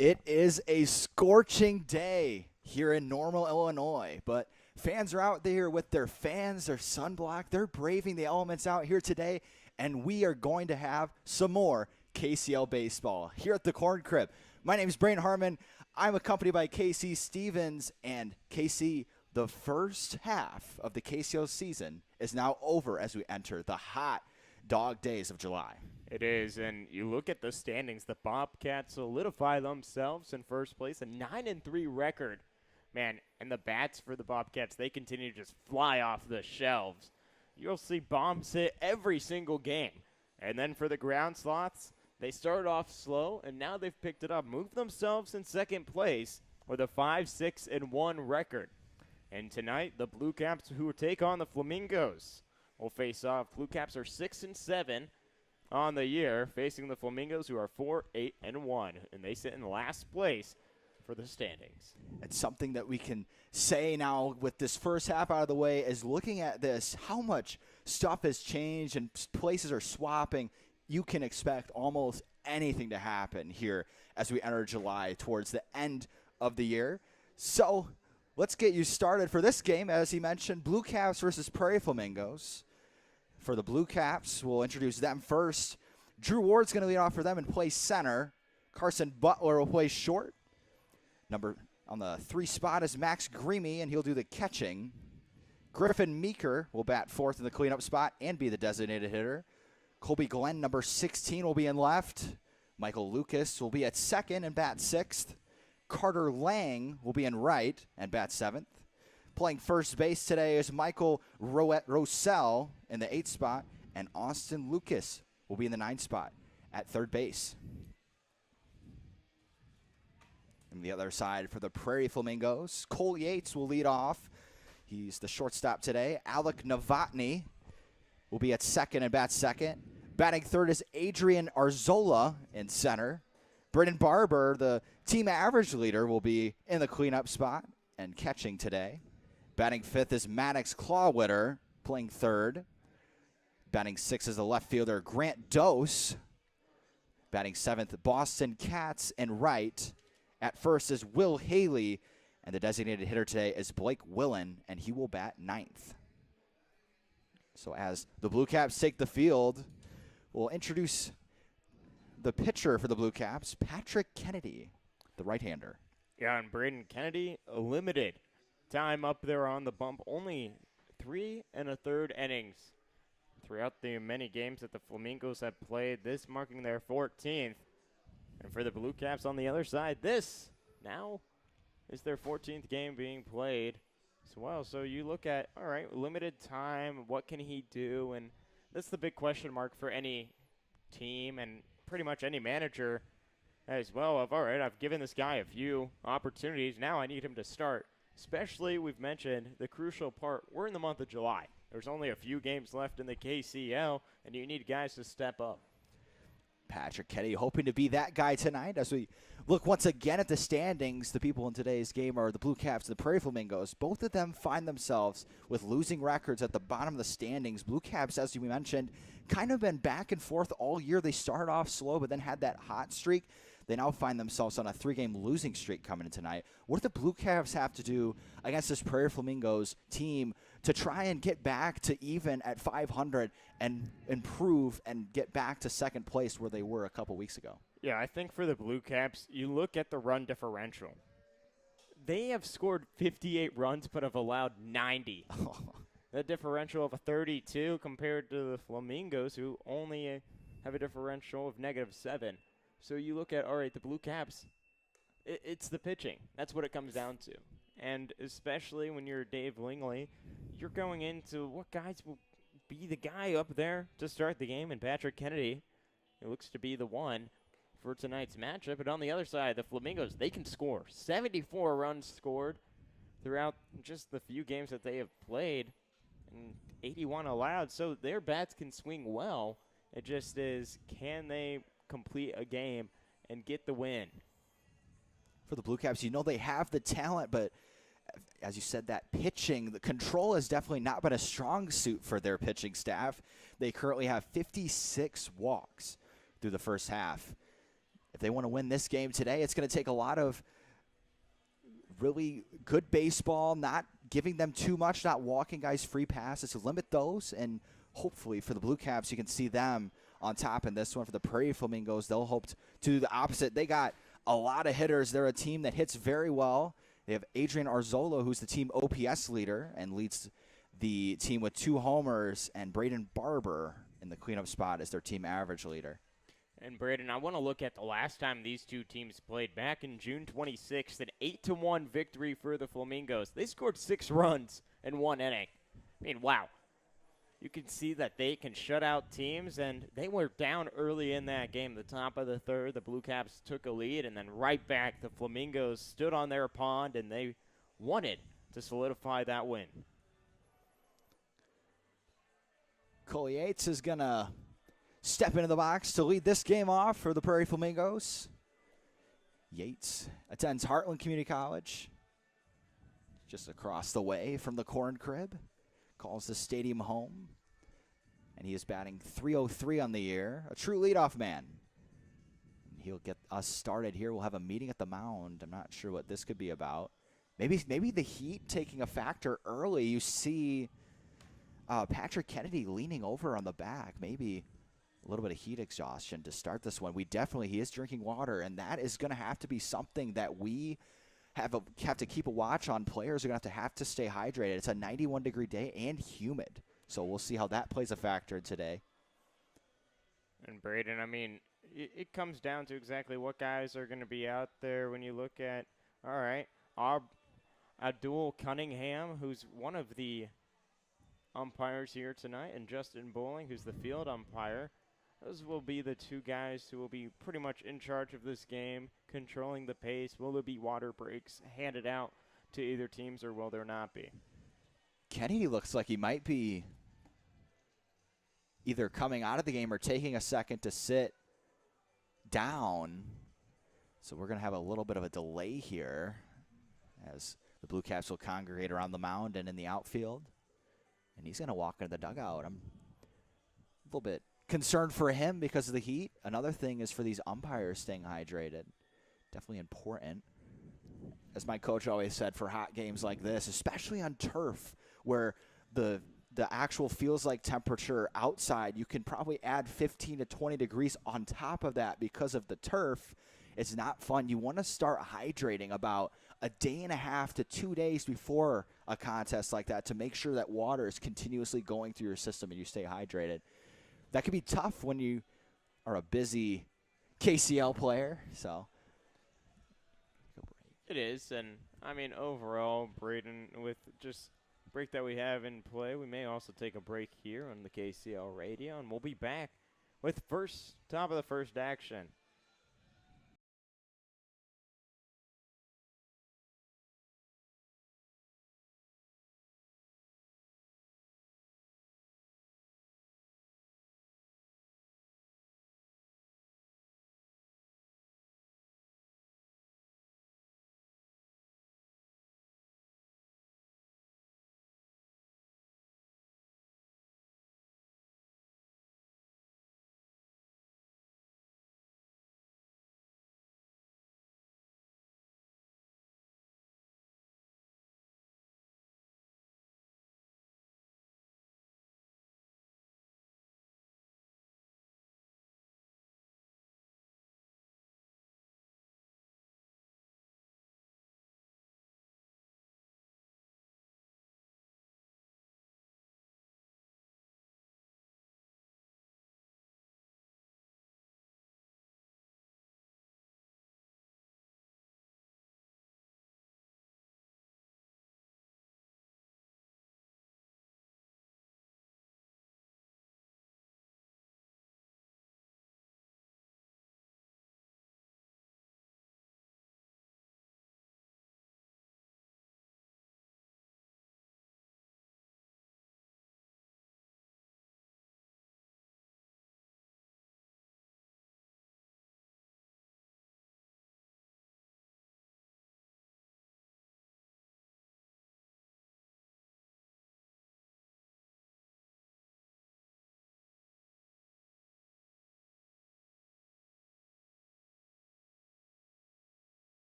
It is a scorching day here in Normal, Illinois, but fans are out there with their fans, their sunblock. They're braving the elements out here today, and we are going to have some more KCL baseball here at the Corn Crib. My name is Brandon Harmon. I'm accompanied by KC Stevens, and KC, the first half of the KCL season is now over as we enter the hot dog days of July. It is, and you look at the standings, the Bobcats solidify themselves in first place, a 9-3 record. Man, and the bats for the Bobcats, they continue to just fly off the shelves. You'll see bombs hit every single game. And then for the ground slots, they started off slow, and now they've picked it up, moved themselves in second place with a 5-6-1 record. And tonight, the BlueCaps, who take on the Flamingos, will face off. BlueCaps are 6-7 on the year, facing the Flamingos, who are 4-8-1, and they sit in last place for the standings. It's something that we can say now with this first half out of the way is looking at this, how much stuff has changed and places are swapping. You can expect almost anything to happen here as we enter July towards the end of the year. So let's get you started for this game. As he mentioned, BlueCaps versus Prairie Flamingos. For the BlueCaps, we'll introduce them first. Drew Ward's going to lead off for them and play center. Carson Butler will play short. Number on the 3 spot is Max Greamy, and he'll do the catching. Griffin Meeker will bat fourth in the cleanup spot and be the designated hitter. Colby Glenn, number 16, will be in left. Michael Lucas will be at second and bat sixth. Carter Lang will be in right and bat seventh. Playing first base today is Michael Rosell in the 8th spot, and Austin Lucas will be in the 9th spot at third base. On the other side for the Prairie Flamingos, Cole Yates will lead off. He's the shortstop today. Alec Novotny will be at second and bat second. Batting third is Adrian Arzola in center. Brendan Barber, the team average leader, will be in the cleanup spot and catching today. Batting fifth is Maddox Clawwitter, playing third. Batting sixth is the left fielder Grant Dose. Batting seventh, Boston Katz in right. At first is Will Haley, and the designated hitter today is Blake Willen, and he will bat ninth. So as the BlueCaps take the field, we'll introduce the pitcher for the BlueCaps, Patrick Kennedy, the right-hander. Yeah, and Braden Kennedy, limited time up there on the bump. Only 3 1/3 innings throughout the many games that the Flamingos have played, this marking their 14th. And for the BlueCaps on the other side, this now is their 14th game being played as well. So you look at, all right, limited time, what can he do? And that's the big question mark for any team and pretty much any manager as well of, all right, I've given this guy a few opportunities. Now I need him to start. Especially, we've mentioned the crucial part, we're in the month of July. There's only a few games left in the KCL, and you need guys to step up. Patrick Kennedy hoping to be that guy tonight. As we look once again at the standings, the people in today's game are the BlueCaps and the Prairie Flamingos. Both of them find themselves with losing records at the bottom of the standings. BlueCaps, as we mentioned, kind of been back and forth all year. They started off slow, but then had that hot streak. They now find themselves on a 3-game losing streak coming in tonight. What do the BlueCaps have to do against this Prairie Flamingos team to try and get back to even at 500 and improve and get back to second place where they were a couple weeks ago? Yeah, I think for the BlueCaps, you look at the run differential. They have scored 58 runs but have allowed 90. The differential of a 32 compared to the Flamingos, who only have a differential of -7. So you look at, all right, the BlueCaps, it's the pitching. That's what it comes down to. And especially when you're Dave Lingley, you're going into what guys will be the guy up there to start the game. And Patrick Kennedy, it looks to be the one for tonight's matchup. But on the other side, the Flamingos, they can score. 74 runs scored throughout just the few games that they have played, and 81 allowed. So their bats can swing well. It just is, can they complete a game and get the win? For the BlueCaps, you know they have the talent, but as you said, that pitching, the control has definitely not been a strong suit for their pitching staff. They currently have 56 walks through the first half. if they want to win this game today, it's going to take a lot of really good baseball, not giving them too much, not walking guys free passes to limit those. And hopefully for the Blue Caps, you can see them on top in this one. For the Prairie Flamingos, they'll hope to do the opposite. They got a lot of hitters. They're a team that hits very well. They have Adrian Arzolo, who's the team OPS leader and leads the team with 2 homers, and Braden Barber in the cleanup spot as their team average leader. And Braden, I want to look at the last time these two teams played back in June 26th, an 8-1 victory for the Flamingos. They scored 6 runs in 1 inning. I mean, wow. You can see that they can shut out teams, and they were down early in that game. The top of the third, the Blue Caps took a lead, and then right back, the Flamingos stood on their pond, and they wanted to solidify that win. Cole Yates is going to step into the box to lead this game off for the Prairie Flamingos. Yates attends Heartland Community College, just across the way from the Corn Crib. Calls the stadium home, and he is batting .303 on the year. A true leadoff man. He'll get us started here. We'll have a meeting at the mound. I'm not sure what this could be about. Maybe the heat taking a factor early. You see Patrick Kennedy leaning over on the back. Maybe a little bit of heat exhaustion to start this one. He is drinking water, and that is going to have to be something that we have to keep a watch on. Players are going to have to stay hydrated. It's a 91-degree day and humid, so we'll see how that plays a factor today. And Braden, I mean, it comes down to exactly what guys are going to be out there when you look at, all right, our Abdul Cunningham, who's one of the umpires here tonight, and Justin Bowling, who's the field umpire. Those will be the 2 guys who will be pretty much in charge of this game, controlling the pace. Will there be water breaks handed out to either teams, or will there not be? Kennedy looks like he might be either coming out of the game or taking a second to sit down. So we're going to have a little bit of a delay here as the Blue Caps will congregate around the mound and in the outfield. And he's going to walk into the dugout. I'm a little bit concerned for him because of the heat. Another thing is for these umpires staying hydrated. Definitely important. As my coach always said, for hot games like this, especially on turf where the actual feels like temperature outside, you can probably add 15 to 20 degrees on top of that because of the turf. It's not fun. You want to start hydrating about a day and a half to 2 days before a contest like that to make sure that water is continuously going through your system and you stay hydrated. That can be tough when you are a busy KCL player. So it is, and I mean overall, Braden, with just break that we have in play, we may also take a break here on the KCL radio, and we'll be back with top of the first action.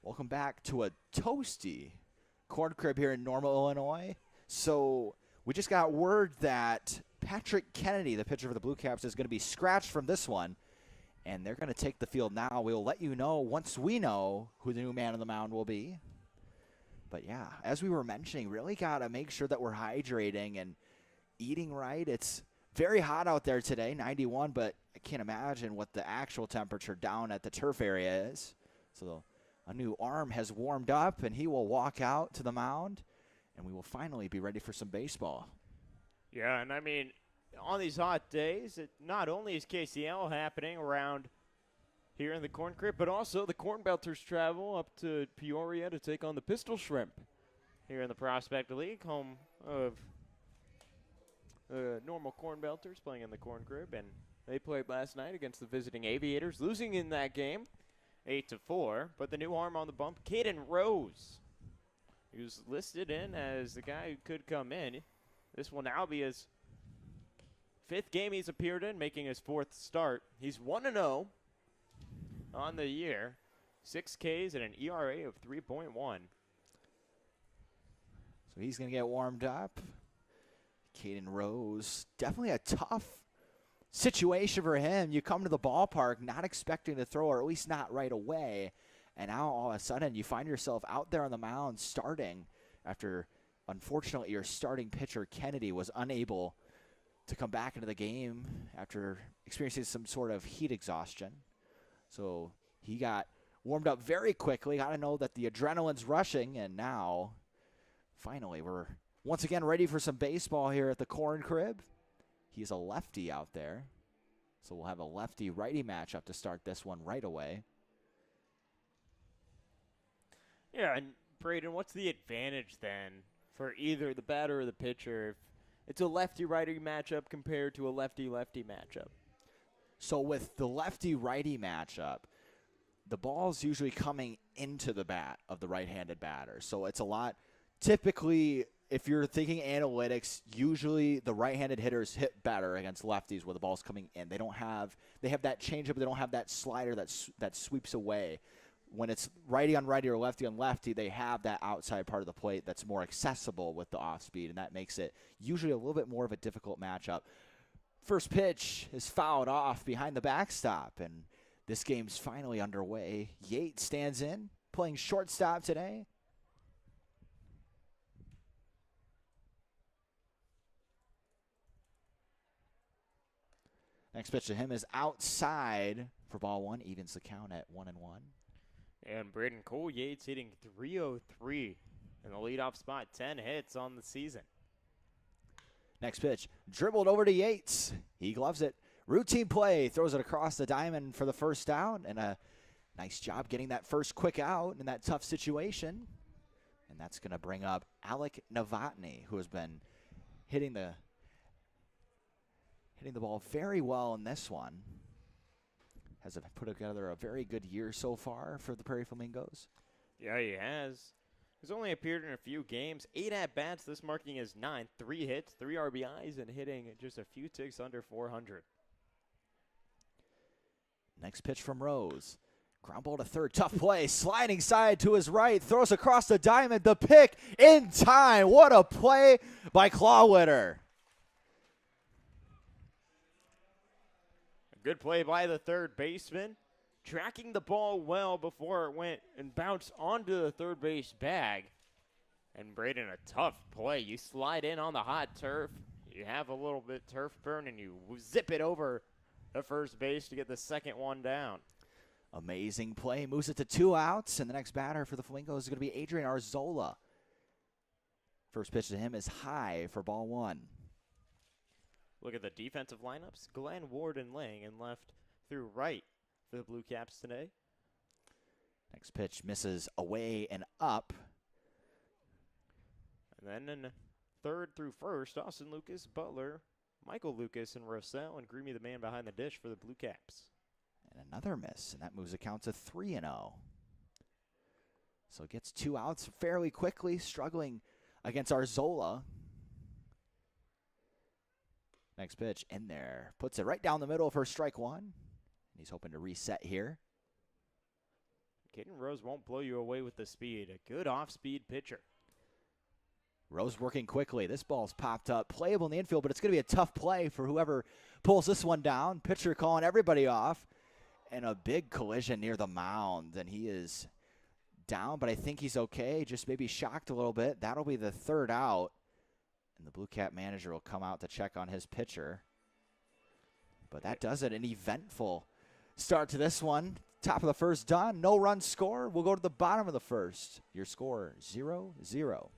Welcome back to a toasty corn crib here in Normal, Illinois. So we just got word that Patrick Kennedy, the pitcher for the BlueCaps, is going to be scratched from this one, and they're going to take the field now. We'll let you know once we know who the new man on the mound will be. But, yeah, as we were mentioning, really got to make sure that we're hydrating and eating right. It's very hot out there today, 91, but I can't imagine what the actual temperature down at the turf area is. So a new arm has warmed up, and he will walk out to the mound, and we will finally be ready for some baseball. Yeah, and I mean, on these hot days, not only is KCL happening around here in the Corn Crib, but also the Corn Belters travel up to Peoria to take on the Pistol Shrimp here in the Prospect League, home of normal Corn Belters playing in the Corn Crib, and they played last night against the visiting Aviators, losing in that game 8-4. But the new arm on the bump, Caden Rose, he was listed in as the guy who could come in. This will now be his 5th game he's appeared in, making his 4th start. He's 1-0 on the year, 6 Ks and an ERA of 3.1. So he's going to get warmed up. Caden Rose, definitely a tough situation for him. You come to the ballpark not expecting to throw, or at least not right away, and now all of a sudden you find yourself out there on the mound starting after, unfortunately, your starting pitcher Kennedy was unable to come back into the game after experiencing some sort of heat exhaustion. So he got warmed up very quickly. Got to know that the adrenaline's rushing, and now finally we're once again ready for some baseball here at the Corn Crib. He's a lefty out there, so we'll have a lefty-righty matchup to start this one right away. Yeah, and Braden, what's the advantage then for either the batter or the pitcher if it's a lefty-righty matchup compared to a lefty-lefty matchup? So with the lefty-righty matchup, the ball's usually coming into the bat of the right-handed batter. So it's a lot, typically, if you're thinking analytics, usually the right-handed hitters hit better against lefties where the ball's coming in. They have that changeup, but they don't have that slider that sweeps away. When it's righty on righty or lefty on lefty, they have that outside part of the plate that's more accessible with the off speed, and that makes it usually a little bit more of a difficult matchup. First pitch is fouled off behind the backstop, and this game's finally underway. Yates stands in, playing shortstop today. Next pitch to him is outside for ball one, evens the count at 1-1. And Braden Cole Yates hitting .303 in the leadoff spot, 10 hits on the season. Next pitch, dribbled over to Yates. He gloves it. Routine play, throws it across the diamond for the first out, and a nice job getting that first quick out in that tough situation. And that's going to bring up Alec Novotny, who has been hitting the ball very well in this one. Has put together a very good year so far for the Prairie Flamingos. Yeah, he has. He's only appeared in a few games, 8 at-bats, this marking his 9th, 3 hits, 3 RBIs, and hitting just a few ticks under 400. Next pitch from Rose. Ground ball to third, tough play, sliding side to his right, throws across the diamond, the pick in time. What a play by Clawwitter. A good play by the third baseman, tracking the ball well before it went and bounced onto the third base bag. And Braden, a tough play. You slide in on the hot turf, you have a little bit turf burn, and you zip it over the first base to get the second one down. Amazing play. Moves it to 2 outs, and the next batter for the Flamingos is going to be Adrian Arzola. First pitch to him is high for ball one. Look at the defensive lineups. Glenn, Ward, and Lang in left through right for the BlueCaps today. Next pitch misses away and up. And then in third through first, Austin Lucas, Butler, Michael Lucas, and Rossell, and Greamy the man behind the dish for the BlueCaps. And another miss, and that moves the count to 3-0. So gets 2 outs fairly quickly, struggling against Arzola. Next pitch in there. Puts it right down the middle for strike one. And he's hoping to reset here. Caden Rose won't blow you away with the speed. A good off-speed pitcher. Rose working quickly. This ball's popped up. Playable in the infield, but it's going to be a tough play for whoever pulls this one down. Pitcher calling everybody off. And a big collision near the mound. And he is down, but I think he's okay. Just maybe shocked a little bit. That'll be the third out. And the Blue Cap manager will come out to check on his pitcher. But that does it. An eventful start to this one. Top of the first done. No run score. We'll go to the bottom of the first. Your score 0-0.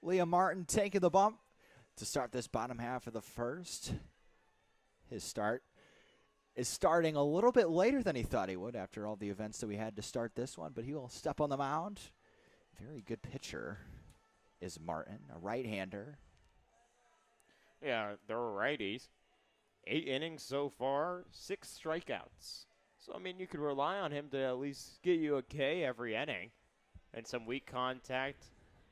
Liam Martin taking the bump to start this bottom half of the first. His start is starting a little bit later than he thought he would after all the events that we had to start this one, but he will step on the mound. Very good pitcher is Martin, a right-hander. Yeah, they're righties. 8 innings so far, 6 strikeouts. So, I mean, you could rely on him to at least get you a K every inning. And some weak contact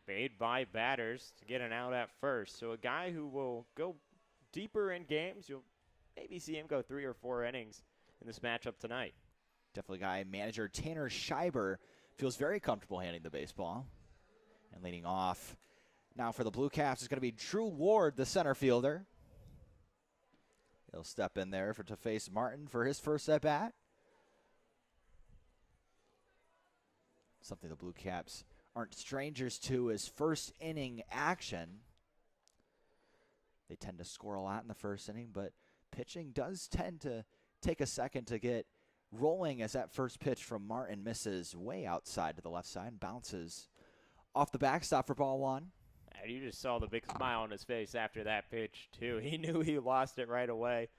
made by batters to get an out at first. So a guy who will go deeper in games, you'll maybe see him go 3 or 4 innings in this matchup tonight. Definitely a guy, manager Tanner Scheiber feels very comfortable handling the baseball. And leading off now for the Blue Caps is going to be Drew Ward, the center fielder. He'll step in there to face Martin for his first at bat. Something the Blue Caps aren't strangers to is first inning action. They tend to score a lot in the first inning, but pitching does tend to take a second to get rolling as that first pitch from Martin misses way outside to the left side and bounces off the backstop for ball 1. And you just saw the big smile on his face after that pitch, too. He knew he lost it right away.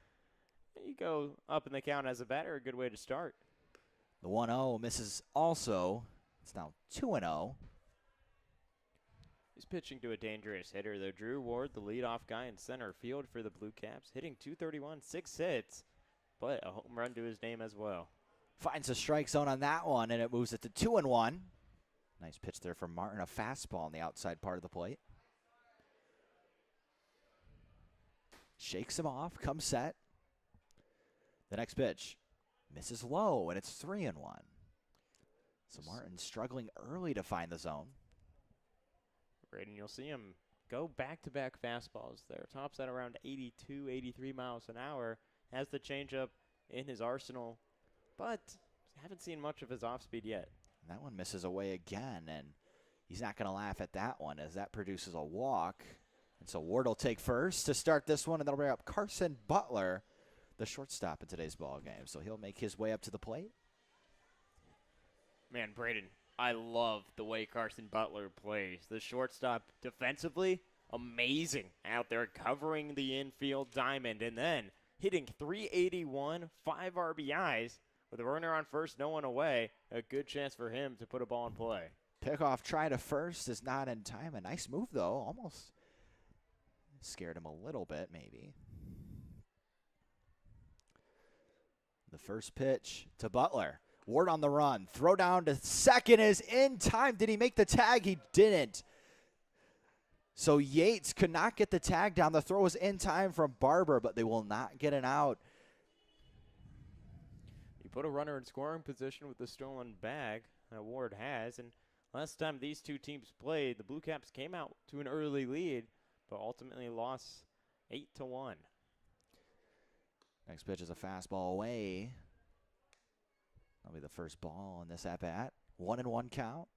You go up in the count as a batter, a good way to start. The 1-0 misses also. It's now 2-0. He's pitching to a dangerous hitter, though. Drew Ward, the leadoff guy in center field for the Blue Caps, hitting .231, 6 hits, but a home run to his name as well. Finds the strike zone on that one, and it moves it to 2-1. Nice pitch there from Martin, a fastball on the outside part of the plate. Shakes him off, comes set. The next pitch misses low, and it's 3-1. So Martin struggling early to find the zone. Right, and you'll see him go back-to-back fastballs there. Tops at around 82, 83 miles an hour. Has the changeup in his arsenal, but haven't seen much of his off-speed yet. And that one misses away again, and he's not going to laugh at that one as that produces a walk. And so Ward will take first to start this one, and that'll bring up Carson Butler, the shortstop in today's ball game. So he'll make his way up to the plate. Man, Braden, I love the way Carson Butler plays. The shortstop defensively, amazing out there covering the infield diamond. And then hitting .381, 5 RBIs. With a runner on first, no one away, a good chance for him to put a ball in play. Pickoff try to first is not in time. A nice move, though. Almost scared him a little bit, maybe. The first pitch to Butler. Ward on the run. Throw down to second is in time. Did he make the tag? He didn't. So Yates could not get the tag down. The throw was in time from Barber, but they will not get an out. You put a runner in scoring position with the stolen bag that Ward has, and last time these two teams played, the BlueCaps came out to an early lead, but ultimately lost 8-1. Next pitch is a fastball away. That'll be the first ball in this at-bat. 1-1 count.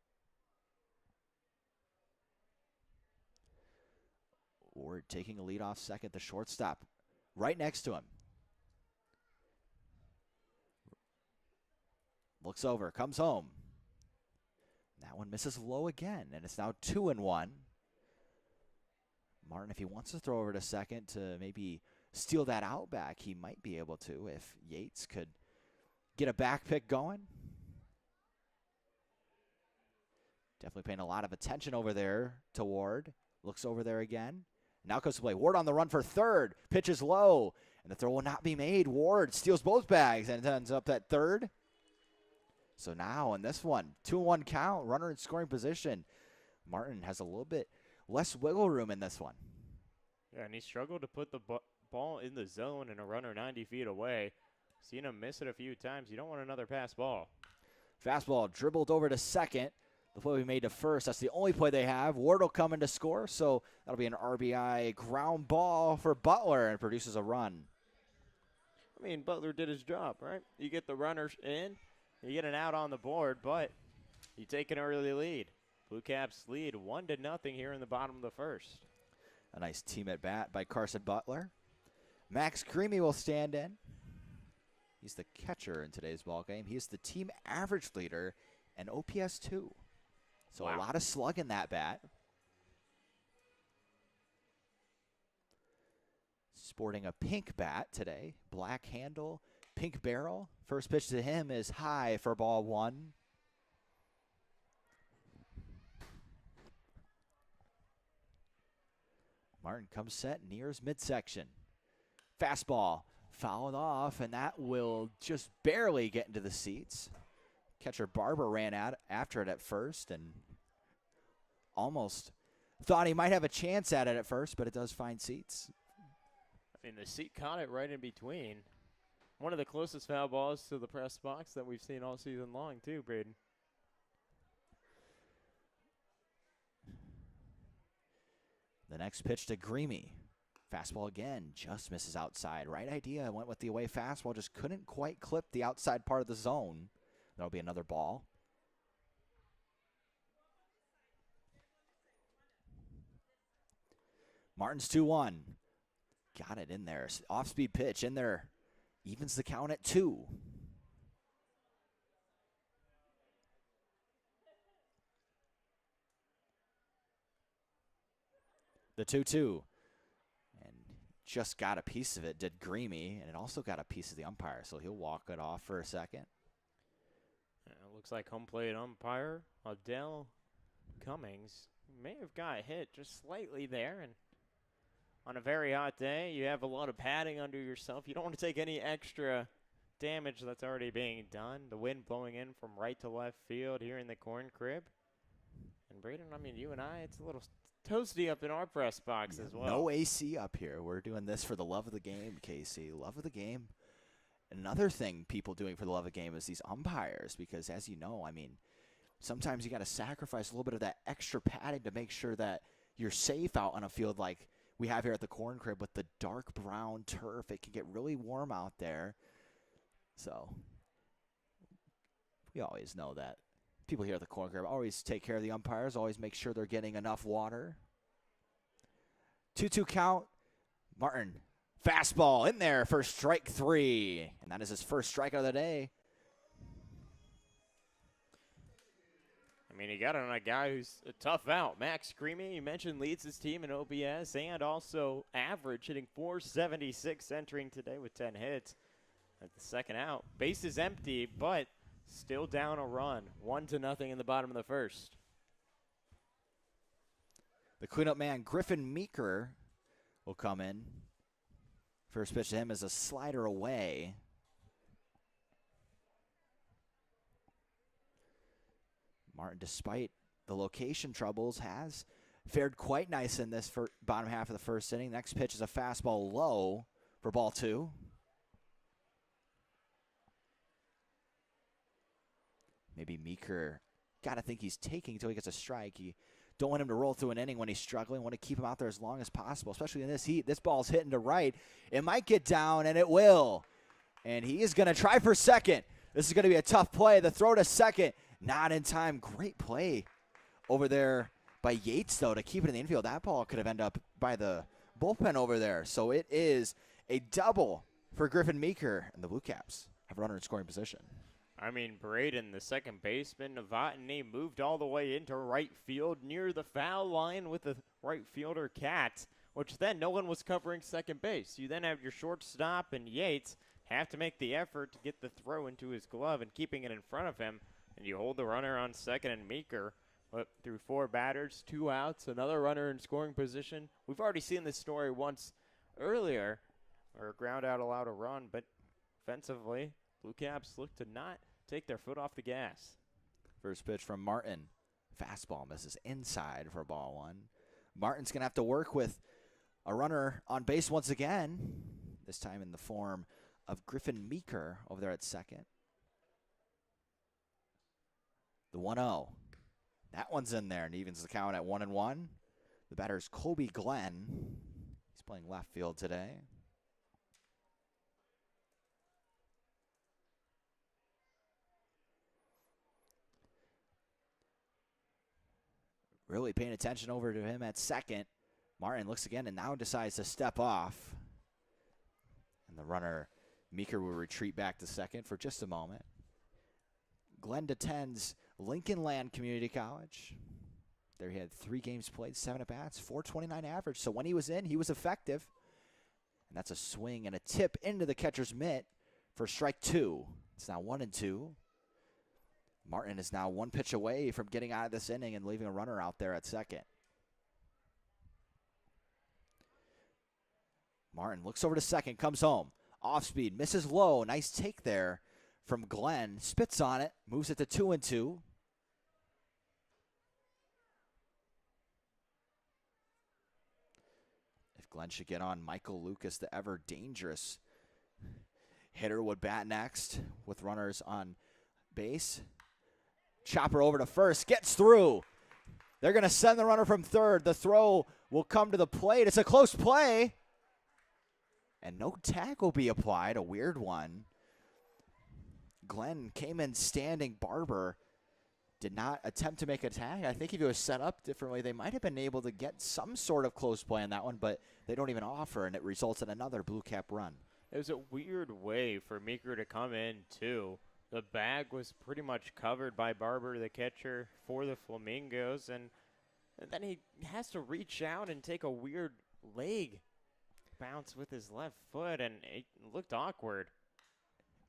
Ward taking a lead off second, the shortstop right next to him. Looks over, comes home. That one misses low again, and it's now 2-1. Martin, if he wants to throw over to second to maybe steal that out back, he might be able to if Yates could get a back pick going. Definitely paying a lot of attention over there to Ward. Looks over there again. Now comes to play. Ward on the run for third. Pitch is low, and the throw will not be made. Ward steals both bags and ends up at third. So now in this one, 2-1 count, runner in scoring position. Martin has a little bit less wiggle room in this one. Yeah, and he struggled to put the ball in the zone and a runner 90 feet away. Seen him miss it a few times. You don't want another pass ball. Fastball dribbled over to second. The play we made to first. That's the only play they have. Ward will come in to score, so that'll be an RBI ground ball for Butler and produces a run. I mean, Butler did his job, right? You get the runners in, you get an out on the board, but you take an early lead. BlueCaps lead 1-0 here in the bottom of the first. A nice team at bat by Carson Butler. Max Creamy will stand in. He's the catcher in today's ball game. He is the team average leader and OPS 2. So wow. A lot of slug in that bat. Sporting a pink bat today. Black handle, pink barrel. First pitch to him is high for ball one. Martin comes set, nears midsection. Fastball fouled off, and that will just barely get into the seats. Catcher Barber ran out after it at first and almost thought he might have a chance at it at first, but it does find seats. I mean, the seat caught it right in between. One of the closest foul balls to the press box that we've seen all season long, too, Braden. The next pitch to Greamy. Fastball again, just misses outside. Right idea, went with the away fastball, just couldn't quite clip the outside part of the zone. That'll be another ball. Martin's 2-1. Got it in there. Off-speed pitch in there. Evens the count at 2. The 2-2. And just got a piece of it, did Greamy, and it also got a piece of the umpire, so he'll walk it off for a second. It looks like home plate umpire Odell Cummings may have got hit just slightly there, and on a very hot day, you have a lot of padding under yourself. You don't want to take any extra damage that's already being done. The wind blowing in from right to left field here in the corn crib. And Braden, I mean, you and I, it's a little toasty up in our press box as well. No AC up here. We're doing this for the love of the game, KC. Love of the game. Another thing people doing for the love of the game is these umpires, because as you know, I mean, sometimes you got to sacrifice a little bit of that extra padding to make sure that you're safe out on a field like we have here at the corn crib with the dark brown turf. It can get really warm out there. So we always know that people here at the corn crib always take care of the umpires, always make sure they're getting enough water. 2-2 count. Martin, fastball in there for strike 3. And that is his first strikeout of the day. I mean, he got on a guy who's a tough out. Max Creamy, you mentioned, leads his team in OPS and also average, hitting .476 entering today with 10 hits. At the second out, base is empty, but still down a run. 1-0 in the bottom of the first. The cleanup man, Griffin Meeker, will come in. First pitch to him is a slider away. Martin, despite the location troubles, has fared quite nice in this bottom half of the first inning. Next pitch is a fastball low for ball 2. Maybe Meeker, gotta think he's taking until he gets a strike. You don't want him to roll through an inning when he's struggling. Want to keep him out there as long as possible, especially in this heat. This ball's hitting to right. It might get down, and it will. And he is going to try for second. This is going to be a tough play. The throw to second, not in time. Great play over there by Yates, though, to keep it in the infield. That ball could have ended up by the bullpen over there. So it is a double for Griffin Meeker, and the BlueCaps have a runner in scoring position. I mean, Braden, the second baseman, Novotny, moved all the way into right field near the foul line with the right fielder, Katz, which then no one was covering second base. You then have your shortstop and Yates have to make the effort to get the throw into his glove and keeping it in front of him, and you hold the runner on second and Meeker. But through 4 batters, 2 outs, another runner in scoring position. We've already seen this story once earlier, where a ground out allowed a run, but offensively, BlueCaps look to not take their foot off the gas. First pitch from Martin. Fastball misses inside for ball 1. Martin's going to have to work with a runner on base once again, this time in the form of Griffin Meeker over there at second. The 1-0. That one's in there and evens the count at 1-1. The batter is Colby Glenn. He's playing left field today. Really paying attention over to him at second. Martin looks again and now decides to step off. And the runner, Meeker, will retreat back to second for just a moment. Glenn attends Lincoln Land Community College. There he had 3 games played, 7 at-bats, .429 average. So when he was in, he was effective. And that's a swing and a tip into the catcher's mitt for strike 2. It's now 1-2. Martin is now 1 pitch away from getting out of this inning and leaving a runner out there at second. Martin looks over to second, comes home. Off speed, misses low. Nice take there from Glenn. Spits on it, moves it to 2-2. If Glenn should get on Michael Lucas, the ever dangerous hitter, would bat next with runners on base. Chopper over to first, gets through. They're going to send the runner from third. The throw will come to the plate. It's a close play. And no tag will be applied, a weird one. Glenn came in standing. Barber did not attempt to make a tag. I think if it was set up differently, they might have been able to get some sort of close play on that one, but they don't even offer, and it results in another Blue Cap run. It was a weird way for Meeker to come in, too. The bag was pretty much covered by Barber, the catcher, for the Flamingos, and then he has to reach out and take a weird leg bounce with his left foot, and it looked awkward.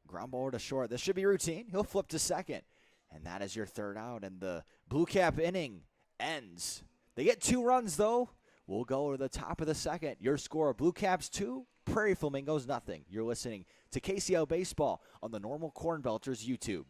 Ground ball to short. This should be routine. He'll flip to second, and that is your third out, and the Blue Cap inning ends. They get 2 runs, though. We'll go to the top of the second. Your score, Blue Caps 2, Prairie Flamingos nothing. You're listening to KCL Baseball on the Normal Corn Belters YouTube.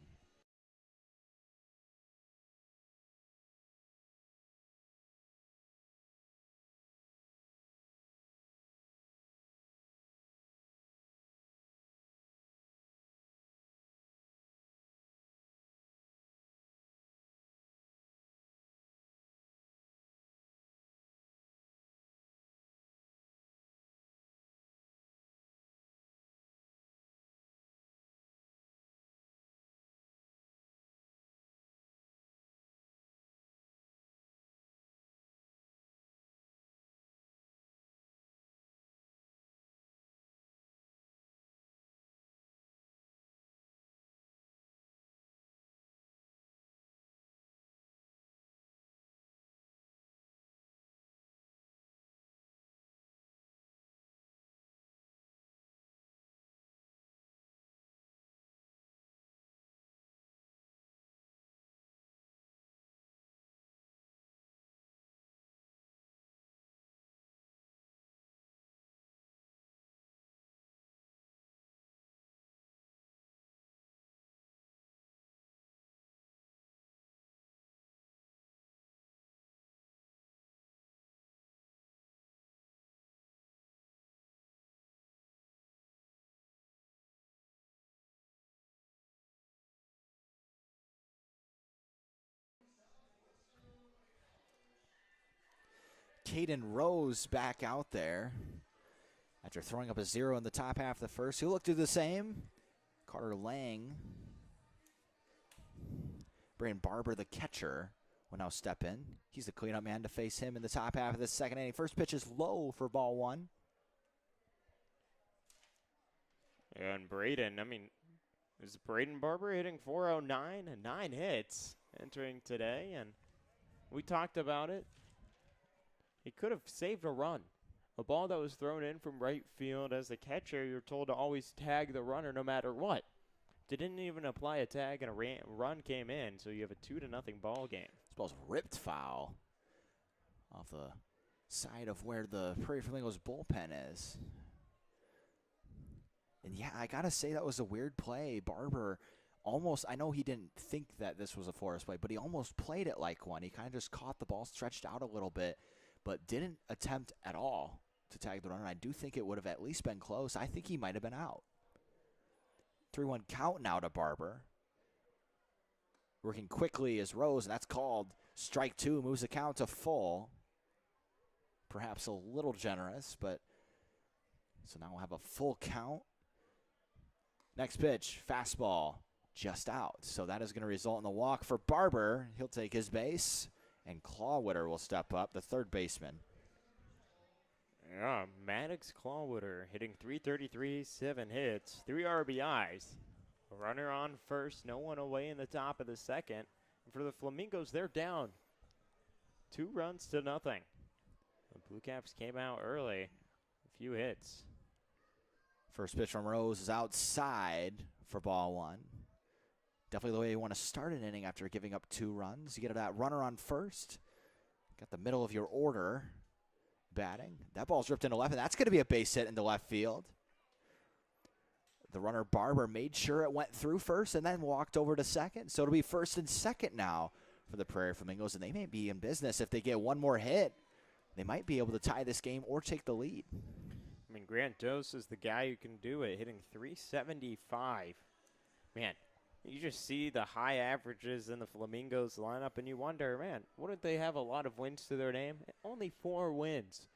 Caden Rose back out there after throwing up a 0 in the top half of the first. He'll look to do the same. Carter Lang. Braden Barber, the catcher, will now step in. He's the cleanup man to face him in the top half of the second inning. First pitch is low for ball one. And Braden, I mean, is Braden Barber hitting 409 and 9 hits entering today? And we talked about it. He could have saved a run. A ball that was thrown in from right field. As the catcher, you're told to always tag the runner no matter what. Didn't even apply a tag, and a run came in, so you have a 2-0 ball game. This ball's ripped foul off the side of where the Prairie Flamingos bullpen is. And yeah, I gotta say that was a weird play. Barber almost, I know he didn't think that this was a forest play, but he almost played it like one. He kind of just caught the ball stretched out a little bit, but didn't attempt at all to tag the runner. I do think it would have at least been close. I think he might have been out. 3-1 count now to Barber. Working quickly is Rose, and that's called strike two. Moves the count to full. Perhaps a little generous, but so now we'll have a full count. Next pitch, fastball, just out. So that is going to result in the walk for Barber. He'll take his base, and Clawwitter will step up, the third baseman. Yeah, Maddox Clawwitter hitting .333, 7 hits, 3 RBIs. A runner on first, no one away in the top of the second. And for the Flamingos, they're down 2 runs to nothing. The BlueCaps came out early, a few hits. First pitch from Rose is outside for ball one. Definitely the way you want to start an inning after giving up 2 runs. You get that runner on first. Got the middle of your order batting. That ball's ripped into left, and that's going to be a base hit into left field. The runner Barber made sure it went through first and then walked over to second. So it'll be first and second now for the Prairie Flamingos, and they may be in business if they get one more hit. They might be able to tie this game or take the lead. I mean, Grant Dose is the guy who can do it, hitting .375. Man, you just see the high averages in the Flamingos lineup, and you wonder, man, wouldn't they have a lot of wins to their name? Only 4 wins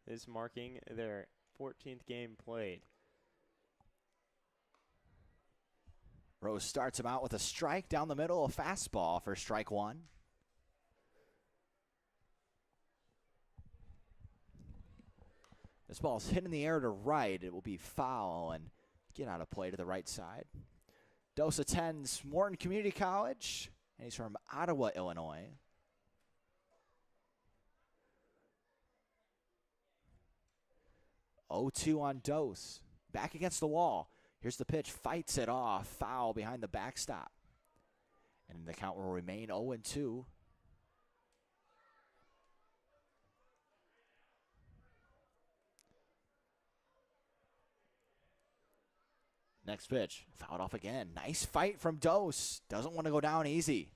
is marking their 14th game played. Rose starts him out with a strike down the middle, a fastball for strike one. This ball's hit in the air to right. It will be foul and get out of play to the right side. Dose attends Morton Community College, and he's from Ottawa, Illinois. .0-2 on Dose. Back against the wall. Here's the pitch. Fights it off. Foul behind the backstop. And the count will remain 0-2. Next pitch, fouled off again. Nice fight from Dose. Doesn't want to go down easy.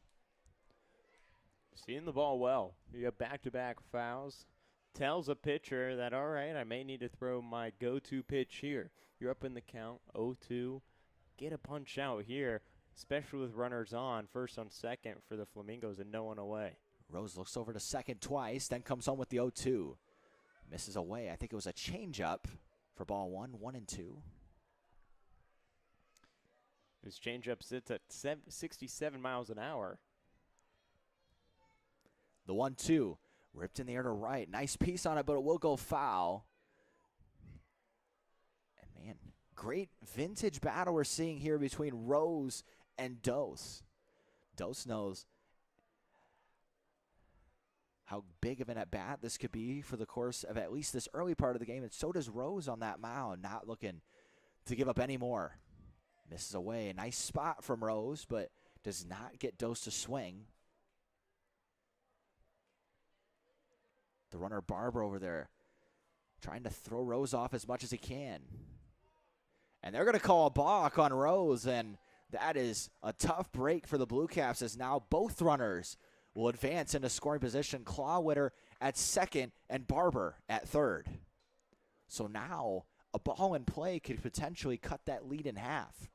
Seeing the ball well. You have back-to-back fouls. Tells a pitcher that, all right, I may need to throw my go-to pitch here. You're up in the count, 0-2. Get a punch out here, especially with runners on, first on second for the Flamingos and no one away. Rose looks over to second twice, then comes home with the 0-2. Misses away. I think it was a changeup for ball one, 1-2. His changeup sits at 67 miles an hour. The 1-2, ripped in the air to right. Nice piece on it, but it will go foul. And man, great vintage battle we're seeing here between Rose and Dose. Dose knows how big of an at-bat this could be for the course of at least this early part of the game, and so does Rose on that mound, not looking to give up any more. Misses away. A nice spot from Rose, but does not get Dose to swing. The runner Barber over there trying to throw Rose off as much as he can. And they're going to call a balk on Rose, and that is a tough break for the BlueCaps as now both runners will advance into scoring position. Clawwitter at second and Barber at third. So now a ball in play could potentially cut that lead in half.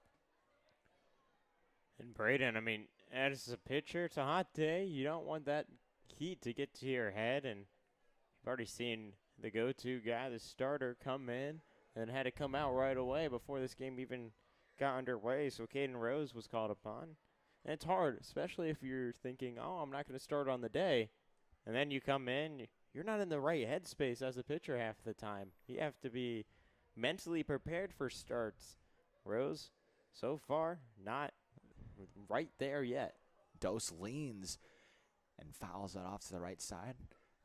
And Braden, I mean, as a pitcher, it's a hot day. You don't want that heat to get to your head. And You've already seen the go-to guy, the starter, come in and had to come out right away before this game even got underway. So Caden Rose was called upon. And it's hard, especially if you're thinking, oh, I'm not going to start on the day. And then you come in, you're not in the right headspace as a pitcher half the time. You have to be mentally prepared for starts. Rose, so far, not right there yet. Dose leans and fouls it off to the right side.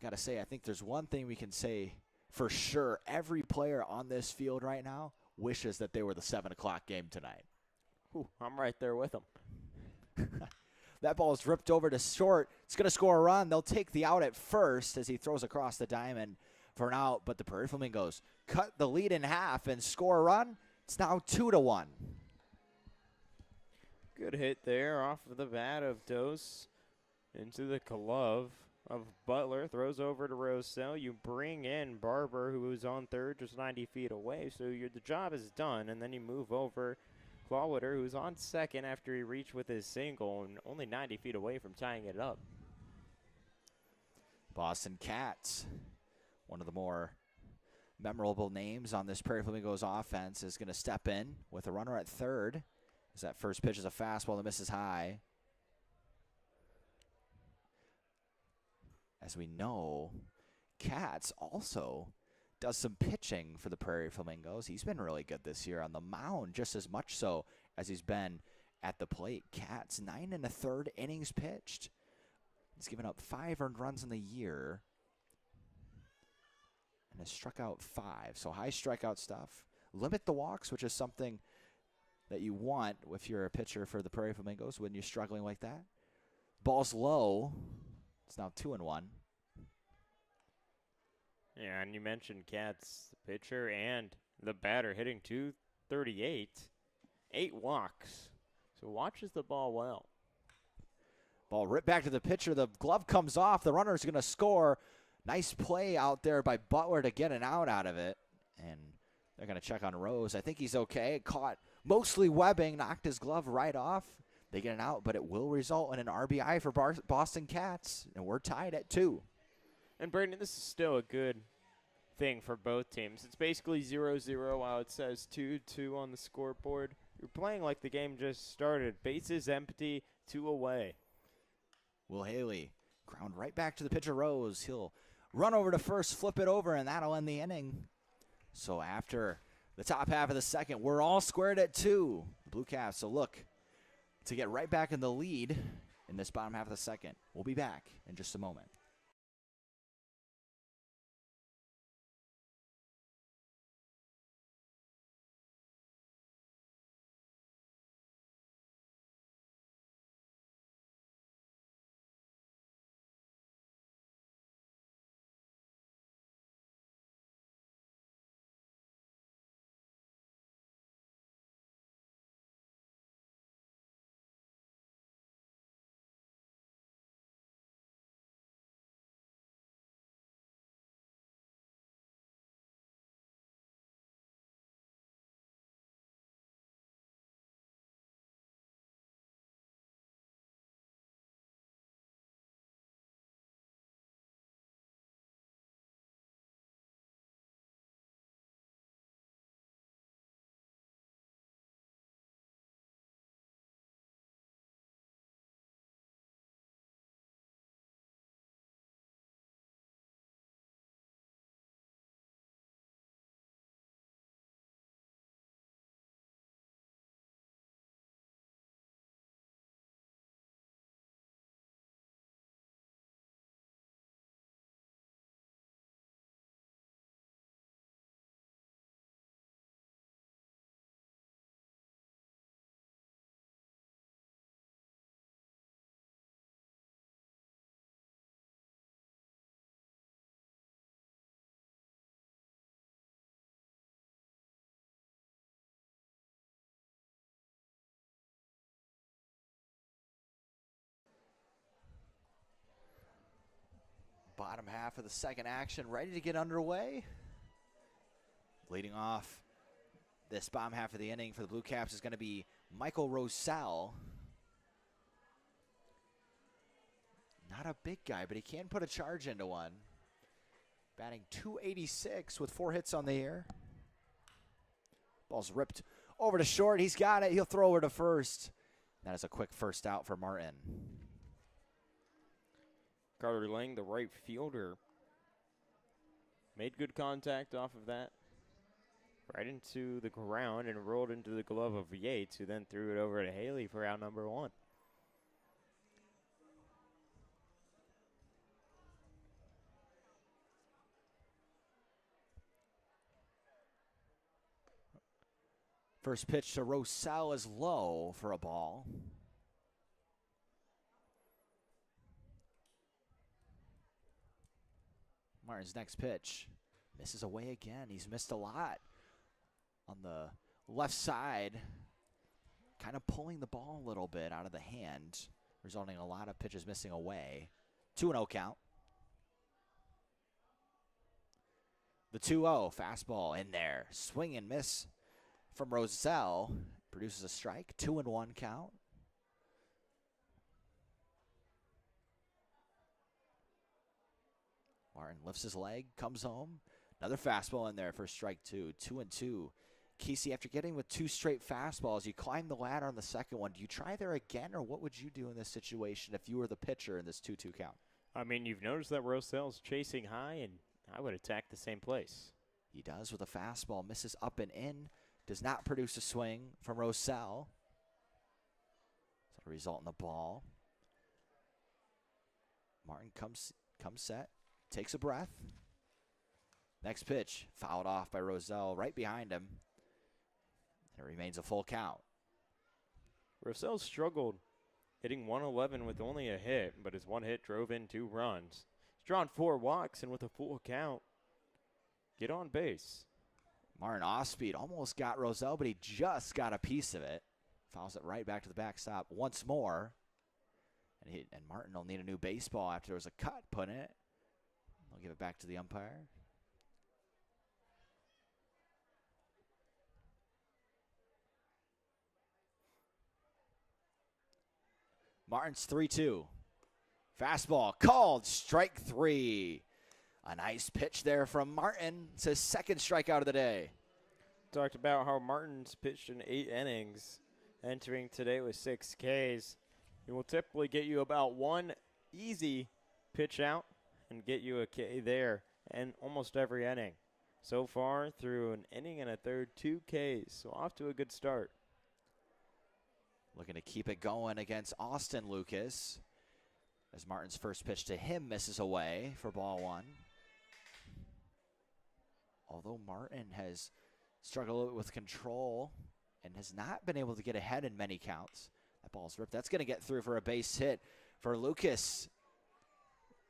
Got to say, I think there's one thing we can say for sure. Every player on this field right now wishes that they were the 7 o'clock game tonight. Ooh, I'm right there with them. That ball is ripped over to short. It's going to score a run. They'll take the out at first as he throws across the diamond for an out. But the Prairie Flamingos cut the lead in half and score a run. It's now 2-1. Good hit there off of the bat of Dose into the glove of Butler. Throws over to Rosell. You bring in Barber, who was on third, just 90 feet away. So the job is done. And then you move over Clawwater, who's on second after he reached with his single and only 90 feet away from tying it up. Boston Cats, one of the more memorable names on this Prairie Flamingos offense, is going to step in with a runner at third. As that first pitch is a fastball that misses high. As we know, Cats also does some pitching for the Prairie Flamingos. He's been really good this year on the mound, just as much so as he's been at the plate. Cats, 9 1/3 innings pitched. He's given up 5 earned runs in the year and has struck out 5. So high strikeout stuff. Limit the walks, which is something that you want if you're a pitcher for the Prairie Flamingos when you're struggling like that. Ball's low. It's now 2-1. Yeah, and you mentioned Cats, the pitcher and the batter, hitting .238, 8 walks. So watches the ball well. Ball ripped back to the pitcher. The glove comes off. The runner's going to score. Nice play out there by Butler to get an out of it. And they're going to check on Rose. I think he's okay. Caught mostly webbing, knocked his glove right off. They get an out, but it will result in an RBI for Boston Cats. And we're tied at 2. And Brandon, this is still a good thing for both teams. It's basically 0-0 while it says 2-2 on the scoreboard. You're playing like the game just started. Bases empty, 2 away. Will Haley ground right back to the pitcher Rose. He'll run over to first, flip it over, and that'll end the inning. So after the top half of the second, we're all squared at 2. BlueCaps will look to get right back in the lead in this bottom half of the second. We'll be back in just a moment. Bottom half of the second action ready to get underway. Leading off this bottom half of the inning for the BlueCaps is going to be Michael Rosell. Not a big guy, but he can put a charge into one. batting .286 with 4 hits on the year. Ball's ripped over to short. He's got it. He'll throw over to first. That is a quick first out for Martin. Carter Lang, the right fielder, made good contact off of that. Right into the ground and rolled into the glove of Yates, who then threw it over to Haley for out number 1. First pitch to Rosell is low for a ball. Martin's next pitch misses away again. He's missed a lot on the left side, kind of pulling the ball a little bit out of the hand, resulting in a lot of pitches missing away. 2-0 count. The 2-0 fastball in there. Swing and miss from Rosell. Produces a strike. 2-1 count. Martin lifts his leg, comes home. Another fastball in there for strike 2. 2-2. Casey, after getting with 2 straight fastballs, you climb the ladder on the second one. Do you try there again, or what would you do in this situation if you were the pitcher in this 2-2 count? I mean, you've noticed that Rosell's chasing high, and I would attack the same place. He does with a fastball. Misses up and in. Does not produce a swing from Rosell. That'll result in the ball. Martin comes set. Takes a breath. Next pitch, fouled off by Rosell right behind him. And it remains a full count. Rosell struggled hitting 111 with only a hit, but his 1 hit drove in 2 runs. He's drawn 4 walks, and with a full count, get on base. Martin off speed almost got Rosell, but he just got a piece of it. Fouls it right back to the backstop once more. And Martin will need a new baseball after there was a cut put in it. I'll give it back to the umpire. Martin's 3-2. Fastball called, strike 3. A nice pitch there from Martin. It's his second strikeout of the day. Talked about how Martin's pitched in 8 innings, entering today with 6 Ks. He will typically get you about 1 easy pitch out and get you a K there in almost every inning. So far, through an inning and a third, 2 Ks, so off to a good start. Looking to keep it going against Austin Lucas, as Martin's first pitch to him misses away for ball 1. Although Martin has struggled a little bit with control and has not been able to get ahead in many counts. That ball's ripped. That's going to get through for a base hit for Lucas.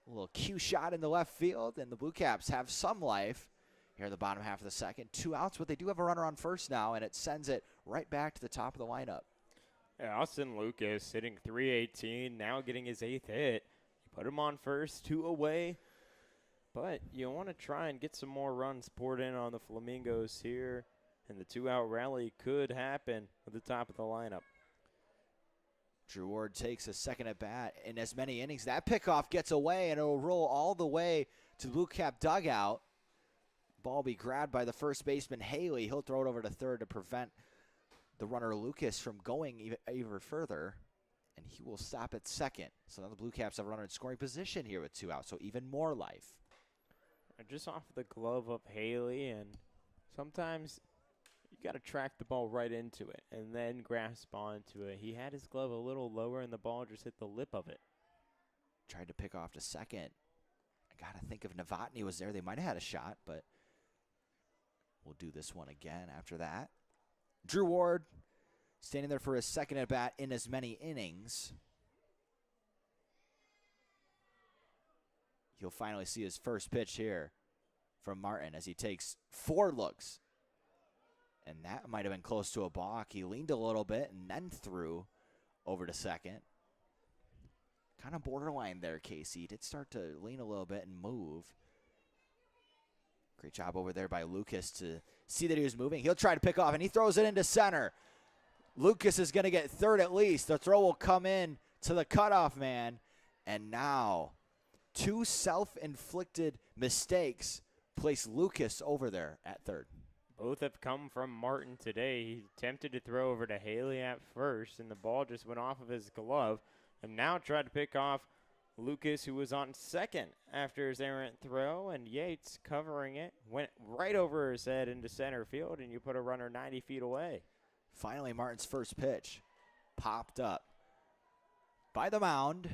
A little cue shot in the left field, and the BlueCaps have some life here in the bottom half of the second. 2 outs, but they do have a runner on first now, and it sends it right back to the top of the lineup. Yeah, Austin Lucas hitting .318, now getting his 8th hit. You put him on first, 2 away, but you want to try and get some more runs poured in on the Flamingos here, and the 2-out rally could happen at the top of the lineup. Drew Ward takes a second at bat in as many innings. That pickoff gets away, and it will roll all the way to the Blue Cap dugout. Ball be grabbed by the first baseman, Haley. He'll throw it over to third to prevent the runner, Lucas, from going even further, and he will stop at second. So now the Blue Caps have a runner in scoring position here with 2 outs, so even more life. Just off the glove of Haley, and sometimes you got to track the ball right into it and then grasp onto it. He had his glove a little lower, and the ball just hit the lip of it. Tried to pick off to second. I got to think if Novotny was there, they might have had a shot, but we'll do this one again after that. Drew Ward standing there for his second at bat in as many innings. He'll finally see his first pitch here from Martin as he takes 4 looks. And that might have been close to a balk. He leaned a little bit and then threw over to second. Kind of borderline there, Casey. He did start to lean a little bit and move. Great job over there by Lucas to see that he was moving. He'll try to pick off, and he throws it into center. Lucas is going to get third at least. The throw will come in to the cutoff man. And now 2 self-inflicted mistakes place Lucas over there at third. Both have come from Martin today. He attempted to throw over to Haley at first, and the ball just went off of his glove. And now tried to pick off Lucas, who was on second after his errant throw, and Yates covering it. Went right over his head into center field, and you put a runner 90 feet away. Finally, Martin's first pitch popped up by the mound,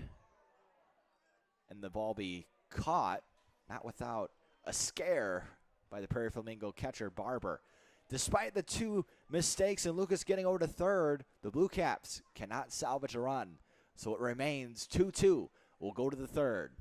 and the ball be caught, not without a scare by the Prairie Flamingo catcher, Barber. Despite the 2 mistakes and Lucas getting over to third, the Blue Caps cannot salvage a run. So it remains 2-2. We'll go to the third.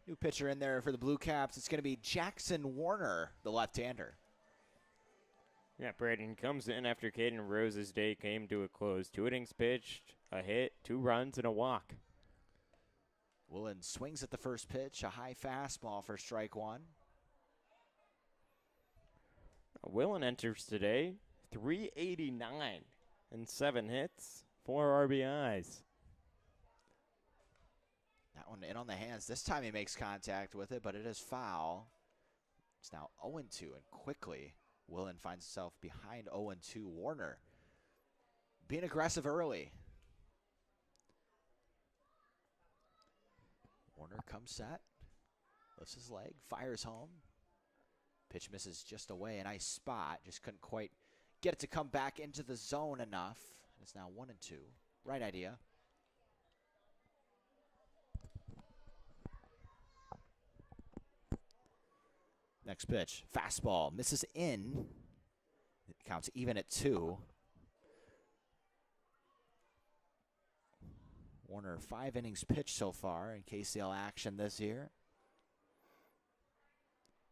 New pitcher in there for the Blue Caps. It's going to be Jackson Warner, the left-hander. Yeah, Braden comes in after Caden Rose's day came to a close. 2 innings pitched, a hit, 2 runs, and a walk. Willen swings at the first pitch, a high fastball for strike 1. Willen enters today, 389 and 7 hits, 4 RBIs. That one in on the hands. This time he makes contact with it, but it is foul. It's now 0-2, and quickly Willen finds himself behind 0-2. Warner being aggressive early. Warner comes set, lifts his leg, fires home. Pitch misses just away, a nice spot. Just couldn't quite get it to come back into the zone enough. It's now 1-2. Right idea. Next pitch, fastball, misses in. It counts even at 2. Warner, 5 innings pitched so far in KCL action this year.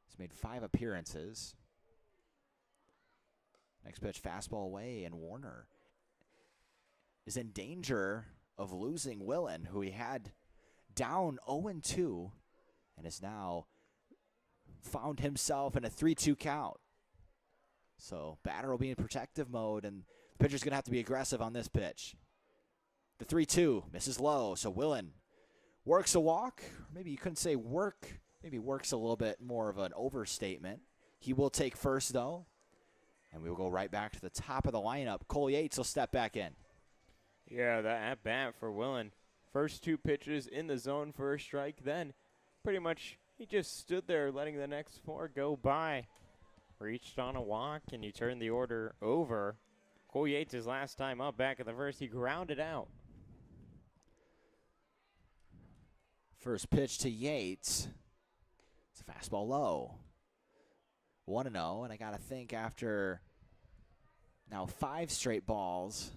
He's made 5 appearances. Next pitch, fastball away, and Warner is in danger of losing Willen, who he had down 0-2, and is now found himself in a 3-2 count. So batter will be in protective mode, and the pitcher's going to have to be aggressive on this pitch. The 3-2 misses low, so Willen works a walk. Maybe you couldn't say work. Maybe works a little bit more of an overstatement. He will take first, though, and we will go right back to the top of the lineup. Cole Yates will step back in. Yeah, that at-bat for Willen. First 2 pitches in the zone for a strike. Then pretty much he just stood there letting the next 4 go by. Reached on a walk, and you turn the order over. Cole Yates, his last time up back at the first, he grounded out. First pitch to Yates. It's a fastball low. 1-0, and I got to think after now 5 straight balls,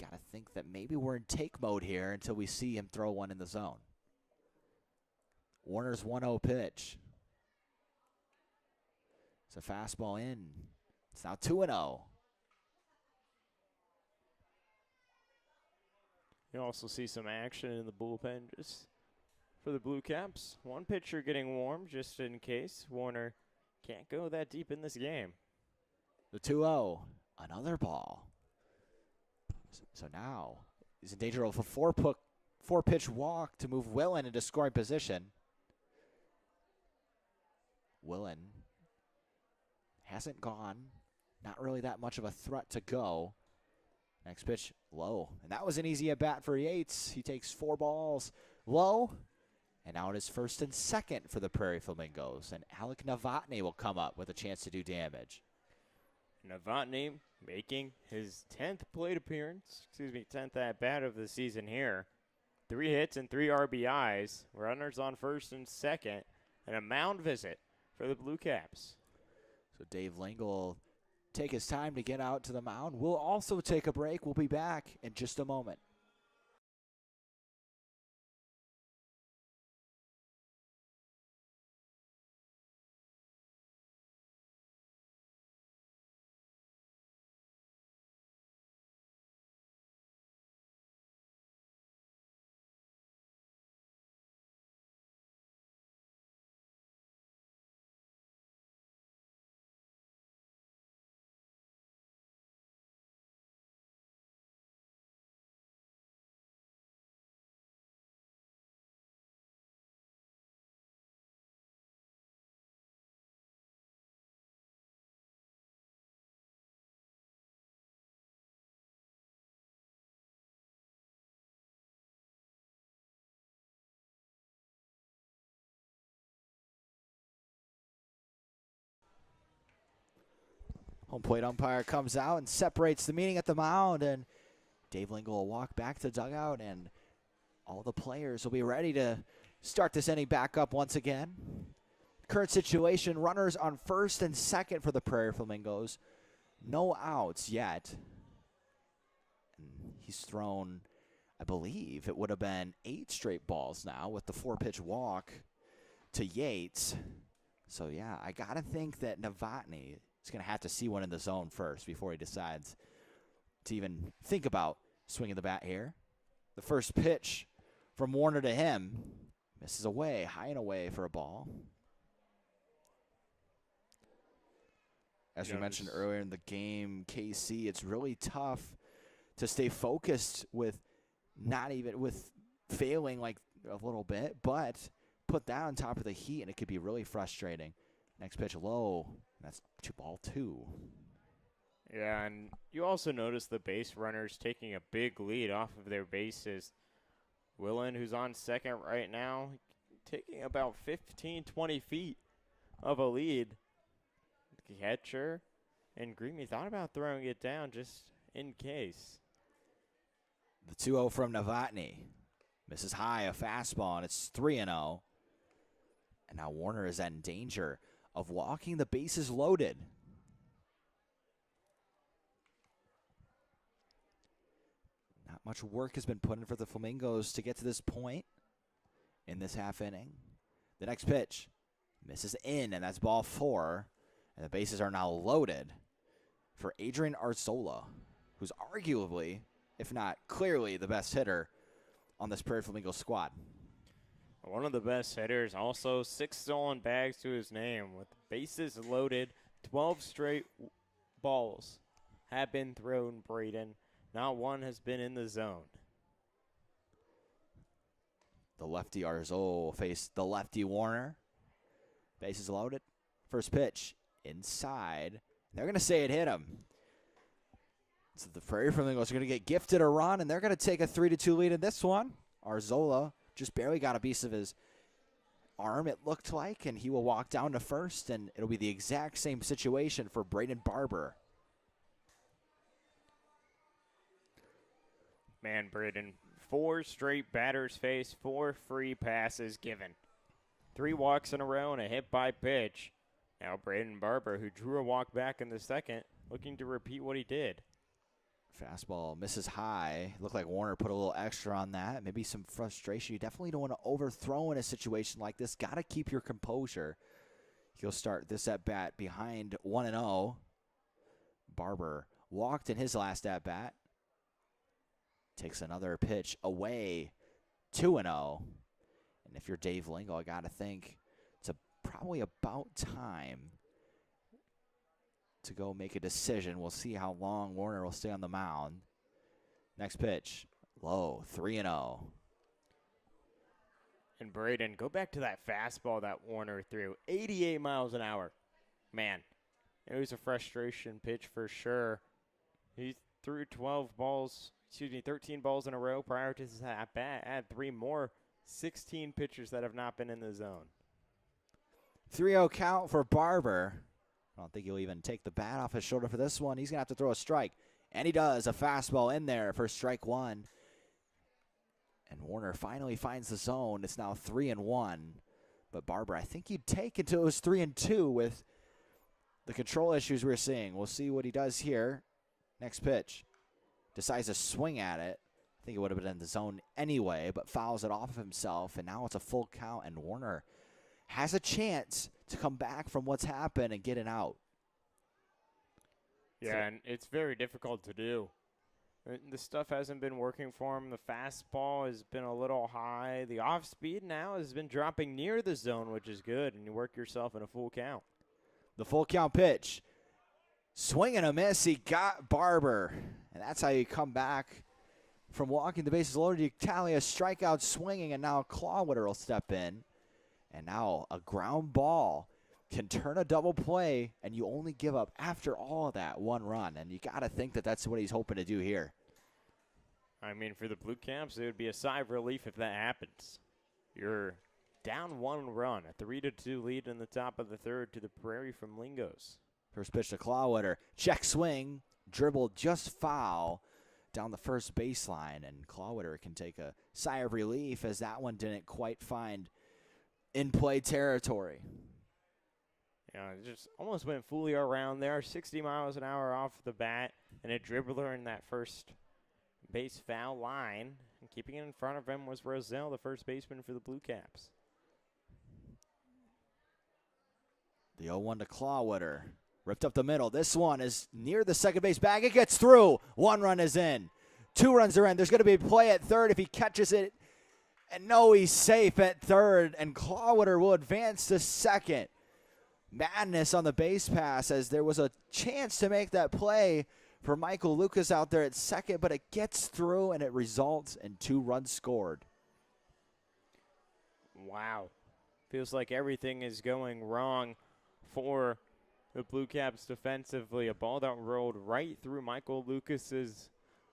got to think that maybe we're in take mode here until we see him throw one in the zone. Warner's 1-0 pitch. It's a fastball in. It's now 2-0. You also see some action in the bullpen just for the BlueCaps. One pitcher getting warm just in case Warner can't go that deep in this game. The 2-0. Another ball. So now he's in danger of a 4-pitch walk to move Willen into scoring position. Willen hasn't gone. Not really that much of a threat to go. Next pitch, low. And that was an easy at-bat for Yates. He takes 4 balls low. And now it is first and second for the Prairie Flamingos. And Alec Novotny will come up with a chance to do damage. Novotny making his 10th plate appearance, 10th at-bat of the season here. 3 hits and 3 RBIs. Runners on first and second. And a mound visit for the BlueCaps. So Dave Lingle will take his time to get out to the mound. We'll also take a break. We'll be back in just a moment. Home plate umpire comes out and separates the meeting at the mound, and Dave Lingle will walk back to the dugout, and all the players will be ready to start this inning back up once again. Current situation, runners on first and second for the Prairie Flamingos. No outs yet. And he's thrown, I believe, it would have been 8 straight balls now with the 4-pitch walk to Yates. So, yeah, I got to think that Novotny is going to have to see one in the zone first before he decides to even think about swinging the bat here. The first pitch from Warner to him misses away, high and away for a ball. As we mentioned earlier in the game, KC, it's really tough to stay focused with failing like a little bit, but put that on top of the heat, and it could be really frustrating. Next pitch low. That's 2-2. Yeah, and you also notice the base runners taking a big lead off of their bases. Willen, who's on second right now, taking about 15, 20 feet of a lead. Catcher and Greamy thought about throwing it down just in case. The 2-0 from Novotny. Misses high, a fastball, and it's 3-0. And now Warner is in danger of walking the bases loaded. Not much work has been put in for the Flamingos to get to this point in this half inning. The next pitch misses in, and that's ball 4. And the bases are now loaded for Adrian Arzola, who's arguably, if not clearly, the best hitter on this Prairie Flamingos squad. One of the best hitters, also 6 stolen bags to his name with bases loaded, 12 straight balls have been thrown, Braden. Not one has been in the zone. The lefty Arzola faced the lefty Warner. Bases loaded. First pitch inside. They're going to say it hit him. So the Prairie Flamingos are going to get gifted a run, and they're going to take a 3-2 lead in this one. Arzola just barely got a piece of his arm, it looked like, and he will walk down to first, and it'll be the exact same situation for Braden Barber. Man, Braden, 4 straight batters faced, 4 free passes given. 3 walks in a row and a hit by pitch. Now Braden Barber, who drew a walk back in the second, looking to repeat what he did. Fastball misses high. Looked like Warner put a little extra on that. Maybe some frustration. You definitely don't want to overthrow in a situation like this. Got to keep your composure. He'll start this at-bat behind 1-0. Barber walked in his last at-bat. Takes another pitch away, 2-0. And if you're Dave Lingo, I got to think it's probably about time to go make a decision. We'll see how long Warner will stay on the mound. Next pitch, low, 3-0. And Braden, go back to that fastball that Warner threw, 88 miles an hour. Man, it was a frustration pitch for sure. He threw 13 balls in a row prior to his at-bat. Add 3 more, 16 pitchers that have not been in the zone. 3-0 count for Barber. I don't think he'll even take the bat off his shoulder for this one. He's going to have to throw a strike. And he does. A fastball in there for strike 1. And Warner finally finds the zone. It's now 3-1. But Barber, I think he'd take until it was 3-2 with the control issues we're seeing. We'll see what he does here. Next pitch. Decides to swing at it. I think it would have been in the zone anyway, but fouls it off of himself. And now it's a full count, and Warner has a chance to come back from what's happened and get it out. Yeah, and it's very difficult to do. The stuff hasn't been working for him. The fastball has been a little high. The off speed now has been dropping near the zone, which is good, and you work yourself in a full count. The full count pitch. Swing and a miss. He got Barber, and that's how you come back from walking the bases loaded. You tally a strikeout swinging, and now Clawwitter will step in. And now a ground ball can turn a double play, and you only give up, after all of that, 1 run. And you got to think that that's what he's hoping to do here. I mean, for the BlueCaps, it would be a sigh of relief if that happens. You're down 1 run, a 3-2 lead in the top of the third to the Prairie Flamingos. First pitch to Clawwitter. Check swing. Dribble just foul down the first baseline. And Clawwitter can take a sigh of relief as that one didn't quite find in-play territory. Yeah, it just almost went fully around there. 60 miles an hour off the bat, and a dribbler in that first base foul line. And keeping it in front of him was Roselle, the first baseman for the BlueCaps. The 0-1 to Clawwitter. Ripped up the middle. This one is near the second base bag. It gets through. 1 run is in. 2 runs are in. There's going to be a play at third if he catches it. And no, he's safe at third, and Clawwitter will advance to second. Madness on the base pass as there was a chance to make that play for Michael Lucas out there at second, but it gets through, and it results in 2 runs scored. Wow. Feels like everything is going wrong for the BlueCaps defensively. A ball that rolled right through Michael Lucas's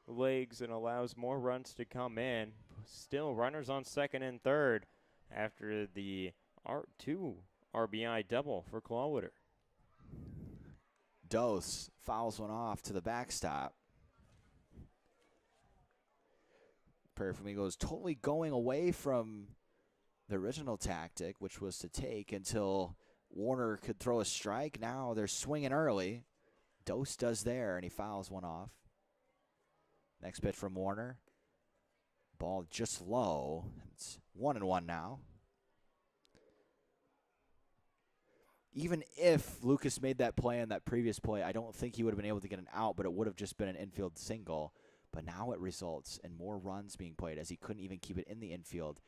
legs and allows more runs to come in. Still runners on second and third after the 2 RBI double for Clawwitter. Dose fouls one off to the backstop. Prairie Flamingos totally going away from the original tactic, which was to take until Warner could throw a strike. Now they're swinging early. Dose does there, and he fouls one off. Next pitch from Warner. Ball just low. It's 1-1 now. Even if Lucas made that play on that previous play, I don't think he would have been able to get an out, but it would have just been an infield single. But now it results in more runs being played as he couldn't even keep it in the infield.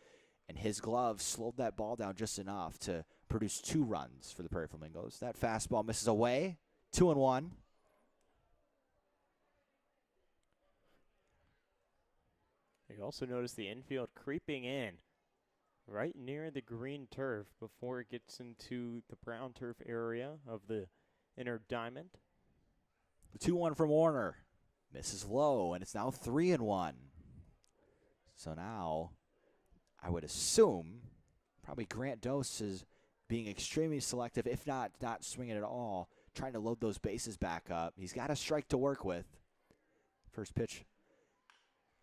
And his glove slowed that ball down just enough to produce 2 runs for the Prairie Flamingos. That fastball misses away. 2-1. You also notice the infield creeping in right near the green turf before it gets into the brown turf area of the inner diamond. The 2-1 from Warner. Misses low, and it's now 3-1. So now, I would assume, probably Grant Dose is being extremely selective, if not swinging at all, trying to load those bases back up. He's got a strike to work with. First pitch.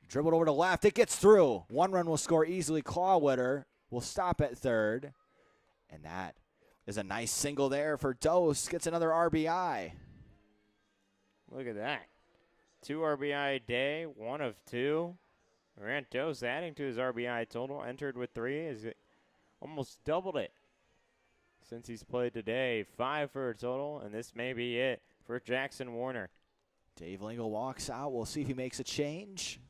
Dribbled over to left. It gets through. 1 run will score easily. Clawwitter will stop at third. And that is a nice single there for Dose. Gets another RBI. Look at that. 2 RBI a day, 1 of 2. Grant Dose adding to his RBI total. Entered with 3. Is it almost doubled it since he's played today. 5 for a total, and this may be it for Jackson Warner. Dave Lingle walks out. We'll see if he makes a change.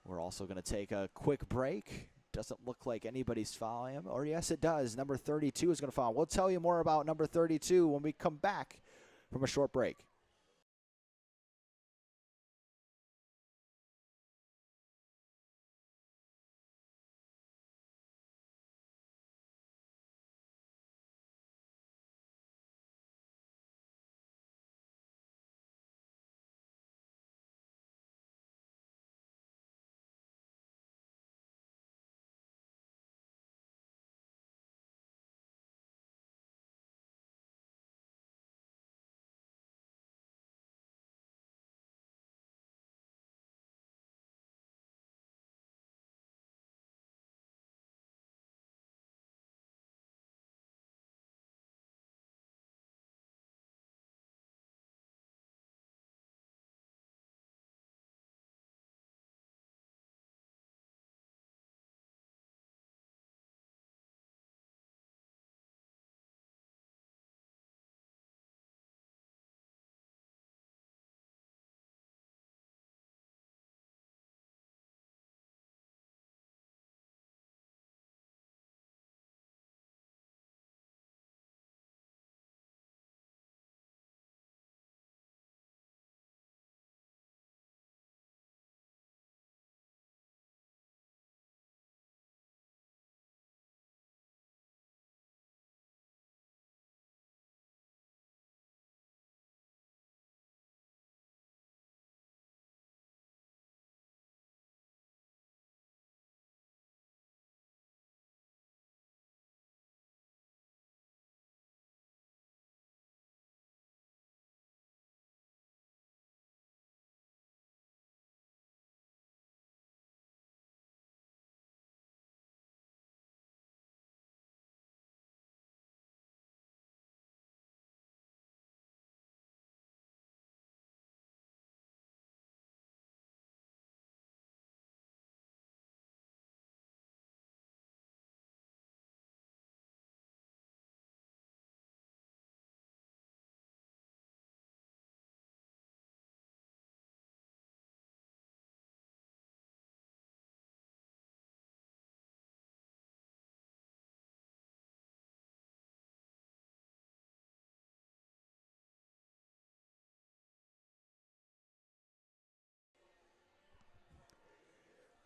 We're also going to take a quick break. Doesn't look like anybody's following him. Or yes, it does. Number 32 is going to follow. We'll tell you more about number 32 when we come back from a short break.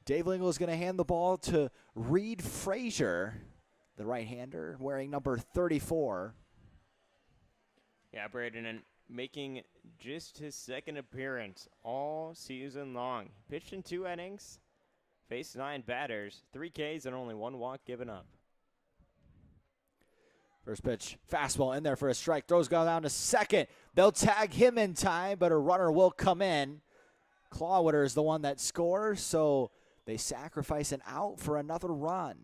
Dave Lingle is going to hand the ball to Reed Frazier, the right-hander, wearing number 34. Yeah, Braden, and making just his second appearance all season long. Pitched in 2 innings, faced 9 batters, 3 Ks, and only 1 walk given up. First pitch, fastball in there for a strike. Throws down to second. They'll tag him in time, but a runner will come in. Clawwitter is the one that scores, so they sacrifice an out for another run.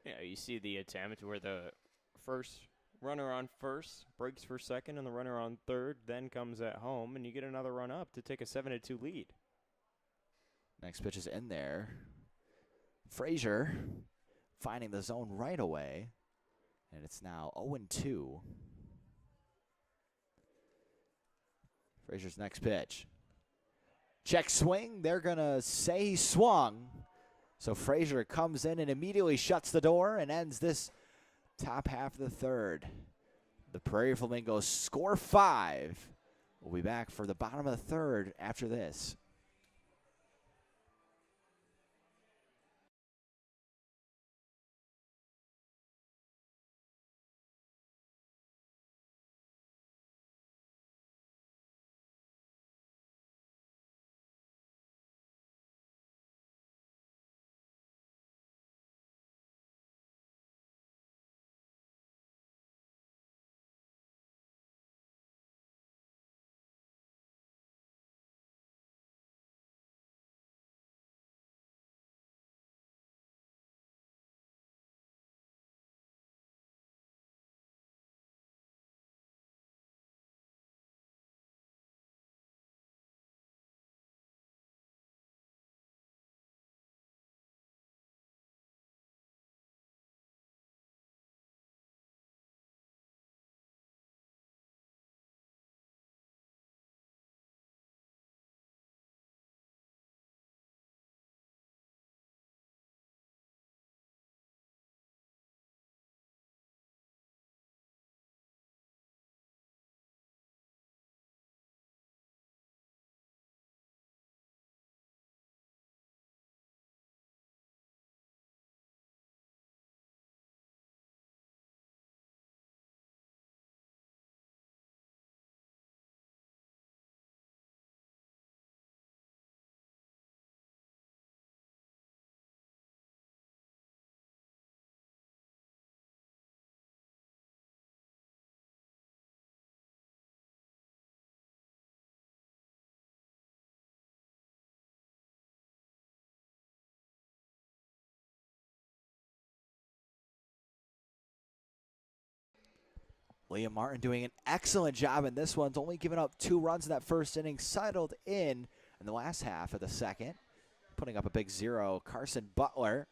Yeah, you see the attempt where the first runner on first breaks for second and the runner on third then comes at home, and you get another run up to take a 7-2 lead. Next pitch is in there. Frazier finding the zone right away. And it's now 0-2. Frazier's next pitch. Check swing. They're going to say he swung. So Frazier comes in and immediately shuts the door and ends this top half of the third. The Prairie Flamingos score 5. We'll be back for the bottom of the third after this. Liam Martin doing an excellent job in this one. Only giving up 2 runs in that first inning. Settled in the last half of the second. Putting up a big 0. Carson Butler,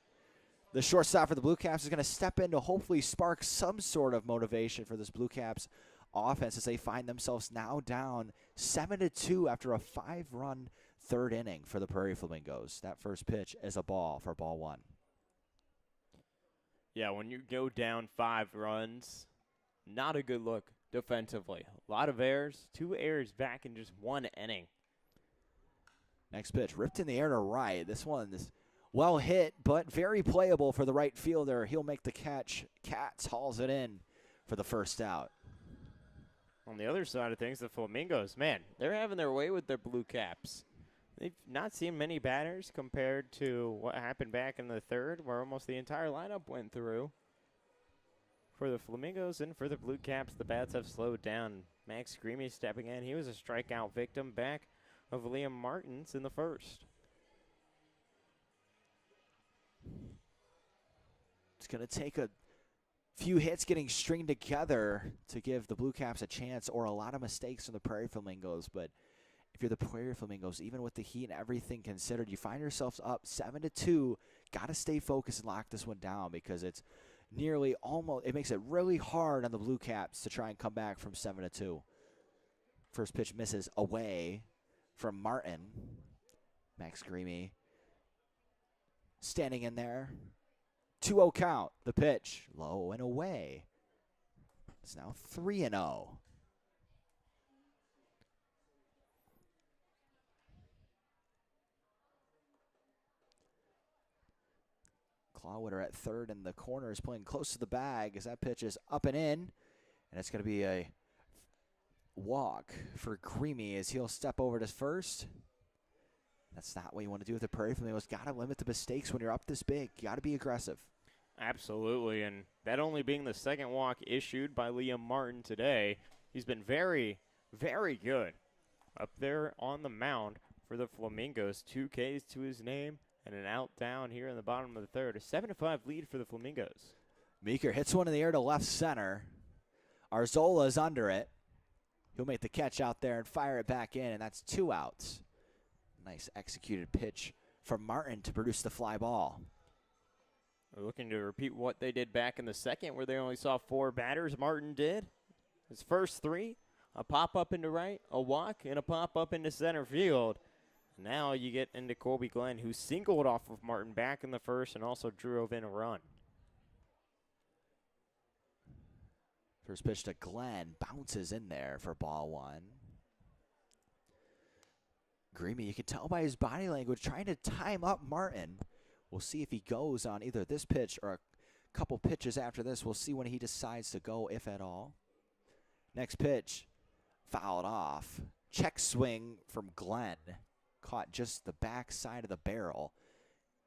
the shortstop for the Blue Caps, is going to step in to hopefully spark some sort of motivation for this Blue Caps offense as they find themselves now down 7-2 after a 5-run third inning for the Prairie Flamingos. That first pitch is a ball for ball 1. Yeah, when you go down 5 runs, not a good look defensively. A lot of errors, 2 errors back in just 1 inning. Next pitch, ripped in the air to right. This one is well hit, but very playable for the right fielder. He'll make the catch. Katz hauls it in for the first out. On the other side of things, the Flamingos, man, they're having their way with their Blue Caps. They've not seen many batters compared to what happened back in the third, where almost the entire lineup went through. For the Flamingos and for the Blue Caps, the bats have slowed down. Max Greamy stepping in. He was a strikeout victim back of Liam Martins in the first. It's going to take a few hits getting stringed together to give the Blue Caps a chance, or a lot of mistakes from the Prairie Flamingos. But if you're the Prairie Flamingos, even with the heat and everything considered, you find yourselves up 7-2. Got to stay focused and lock this one down, because it's nearly almost, it makes it really hard on the Blue Caps to try and come back from 7-2. First pitch misses away from Martin. Max Greamy standing in there. 2-0 count. The pitch low and away. It's now 3-0. Clawwood at third, and the corner is playing close to the bag as that pitch is up and in. And it's going to be a walk for Greamy as he'll step over to first. That's not what you want to do with the Prairie Flamingos. Got to limit the mistakes when you're up this big. You got to be aggressive. Absolutely, and that only being the second walk issued by Liam Martin today. He's been very, very good up there on the mound for the Flamingos. 2 Ks to his name and an out down here in the bottom of the third. A 7-5 lead for the Flamingos. Meeker hits one in the air to left center. Arzola's under it. He'll make the catch out there and fire it back in, and that's 2 outs. Nice executed pitch from Martin to produce the fly ball. We're looking to repeat what they did back in the second, where they only saw 4 batters. Martin did his first 3, A pop-up into right, a walk, and a pop-up into center field. Now you get into Colby Glenn, who singled off of Martin back in the first and also drove in a run. First pitch to Glenn, bounces in there for ball one. Greamy, you can tell by his body language, trying to time up Martin. We'll see if he goes on either this pitch or a couple pitches after this. We'll see when he decides to go, if at all. Next pitch, fouled off. Check swing from Glenn. Caught just the back side of the barrel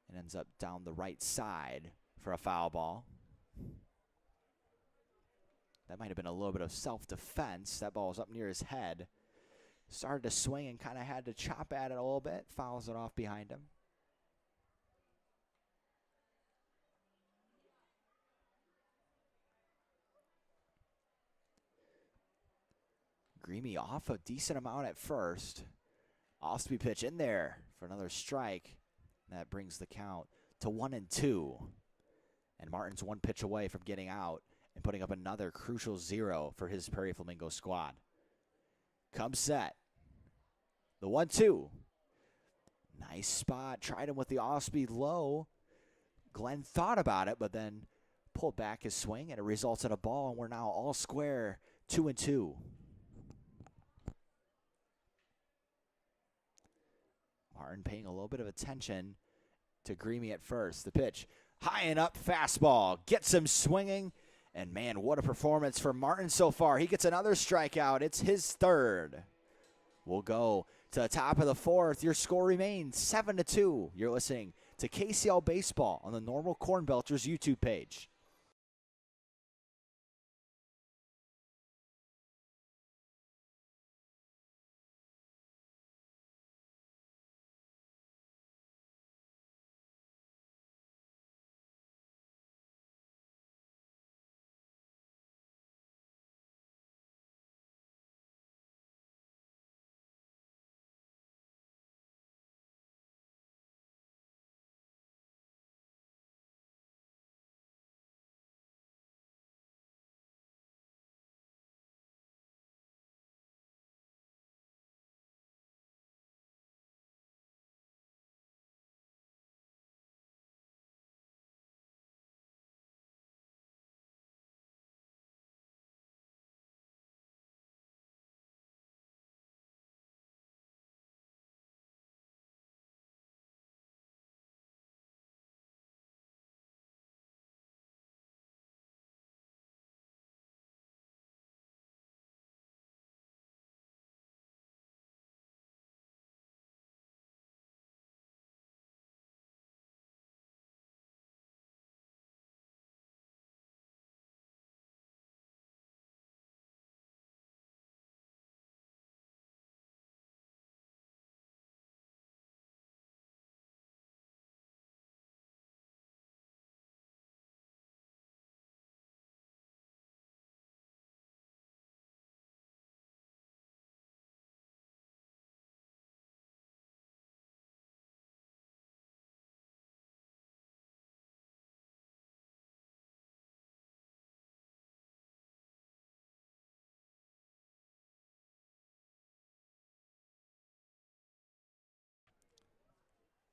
and ends up down the right side for a foul ball. That might have been a little bit of self-defense. That ball was up near his head. Started to swing and kind of had to chop at it a little bit. Fouls it off behind him. Greamy off a decent amount at first. Osby pitch in there for another strike. That brings the count to 1-2. And Martin's one pitch away from getting out and putting up another crucial 0 for his Prairie Flamingo squad. Come set. The 1-2. Nice spot. Tried him with the off-speed low. Glenn thought about it, but then pulled back his swing, and it results in a ball, and we're now all square, 2-2. Martin paying a little bit of attention to Greamy at first. The pitch, high and up fastball, gets him swinging. And man, what a performance for Martin so far. He gets another strikeout. It's his third. We'll go to the top of the fourth. Your score remains 7-2. You're listening to KCL Baseball on the Normal Corn Belters YouTube page.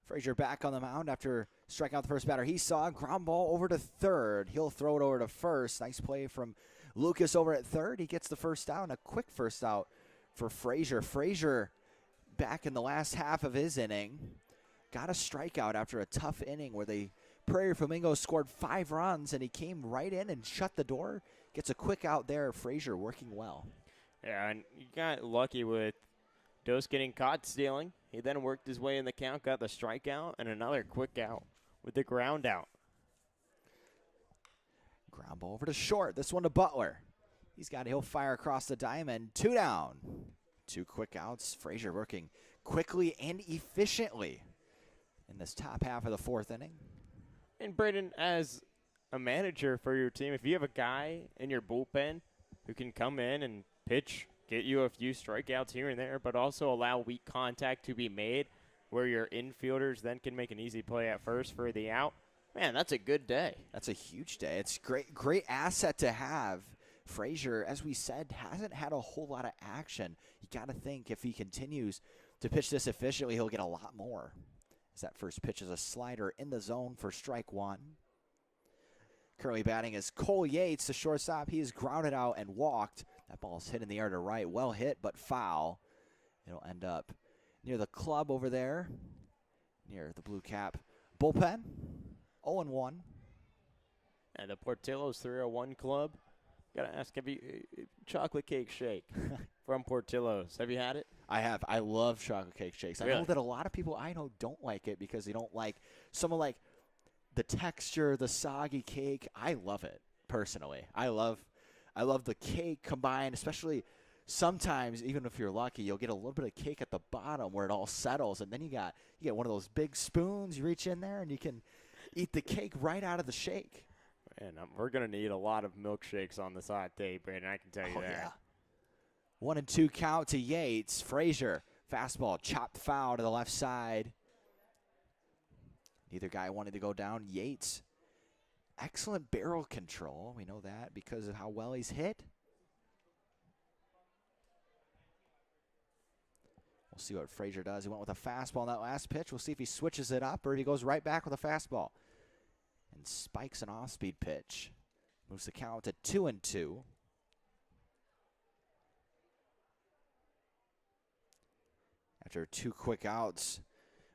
Frazier back on the mound after striking out the first batter. He saw ground ball over to third. He'll throw it over to first. Nice play from Lucas over at third. He gets the first down, a quick first out for Frazier. Frazier back in the last half of his inning. Got a strikeout after a tough inning where the Prairie Flamingos scored 5 runs, and he came right in and shut the door. Gets a quick out there. Frazier working well. Yeah, and you got lucky with Dos getting caught stealing. He then worked his way in the count, got the strikeout, and another quick out with the ground out. Ground ball over to short. This one to Butler. He'll fire across the diamond. 2 down. 2 quick outs. Frazier working quickly and efficiently in this top half of the 4th inning. And Braden, as a manager for your team, if you have a guy in your bullpen who can come in and pitch, get you a few strikeouts here and there, but also allow weak contact to be made where your infielders then can make an easy play at first for the out, man, that's a good day. That's a huge day. It's great asset to have Frazier, as we said, hasn't had a whole lot of action. You got to think if he continues to pitch this efficiently, he'll get a lot more. As that first pitch is a slider in the zone for strike one. Currently batting is Cole Yates, the shortstop. He is grounded out and walked. That ball's hit in the air to right. Well hit, but foul. It'll end up near the club over there, near the Blue Cap bullpen. 0-1. And the Portillo's 301 Club. Gotta ask, have you chocolate cake shake from Portillo's? Have you had it? I have. I love chocolate cake shakes. Really? I know that a lot of people I know don't like it because they don't like some of the texture, the soggy cake. I love it personally. I love the cake combined, especially sometimes even if you're lucky, you'll get a little bit of cake at the bottom where it all settles, and then you get one of those big spoons. You reach in there and you can eat the cake right out of the shake. And we're going to need a lot of milkshakes on this hot day, Brandon. I can tell you that. Yeah. 1-2 count to Yates. Frazier, fastball, chopped foul to the left side. Neither guy wanted to go down. Yates, excellent barrel control. We know that because of how well he's hit. We'll see what Frazier does. He went with a fastball on that last pitch. We'll see if he switches it up or if he goes right back with a fastball. And spikes an off-speed pitch. Moves the count to 2-2. After 2 quick outs,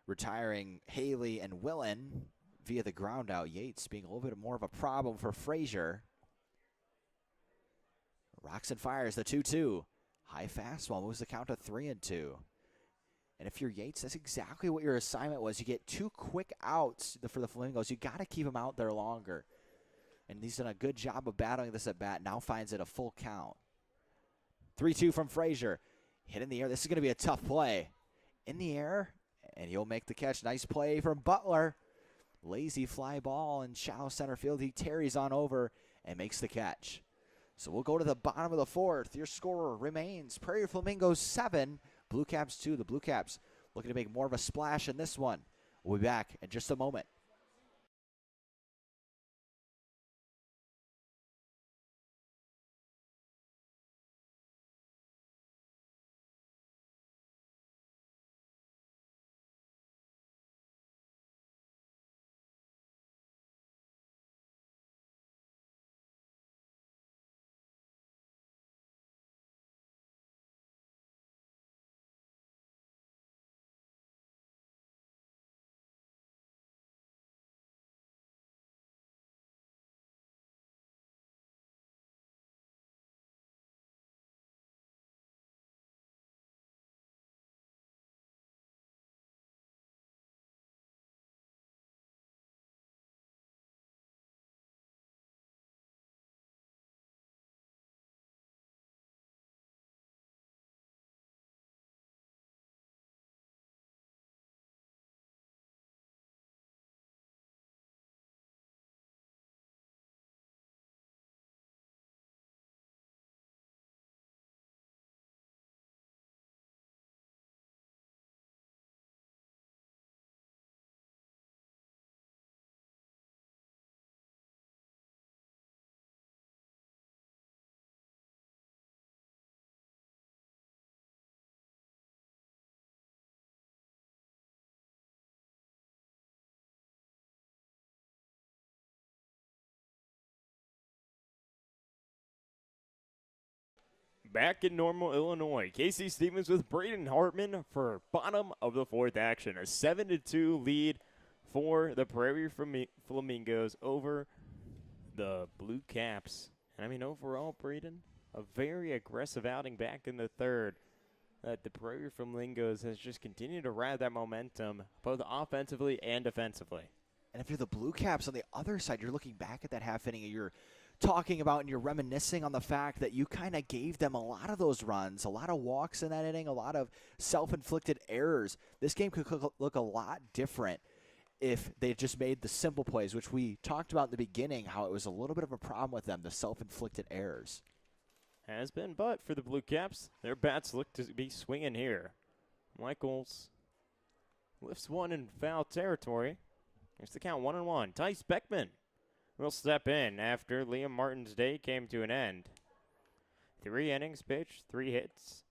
retiring Haley and Willen via the ground out. Yates being a little bit more of a problem for Frazier. Rocks and fires the 2-2. High fastball moves the count to 3-2. And if you're Yates, that's exactly what your assignment was. You get 2 quick outs for the Flamingos. You got to keep him out there longer. And he's done a good job of battling this at bat. Now finds it a full count. 3-2 from Frazier. Hit in the air. This is going to be a tough play. In the air, and he'll make the catch. Nice play from Butler. Lazy fly ball in shallow center field. He tarries on over and makes the catch. So we'll go to the bottom of the 4th. Your scorer remains Prairie Flamingos 7. Blue Caps 2. The Blue Caps looking to make more of a splash in this one. We'll be back in just a moment. Back in Normal, Illinois, Casey Stevens with Braden Hartman for bottom of the 4th action. A 7-2 lead for the Prairie Flamingos over the Blue Caps. And I mean, overall, Braden, a very aggressive outing back in the 3rd. That the Prairie Flamingos has just continued to ride that momentum, both offensively and defensively. And if you're the Blue Caps on the other side, you're looking back at that half inning and you're talking about and you're reminiscing on the fact that you kind of gave them a lot of those runs, a lot of walks in that inning, a lot of self-inflicted errors. This game could look a lot different if they just made the simple plays, which we talked about in the beginning, how it was a little bit of a problem with them, the self-inflicted errors. Has been, but for the Blue Caps, their bats look to be swinging here. Michaels lifts one in foul territory. Here's the count, 1-1. Tice Beckman will step in after Liam Martin's day came to an end. 3 innings pitched, 3 hits,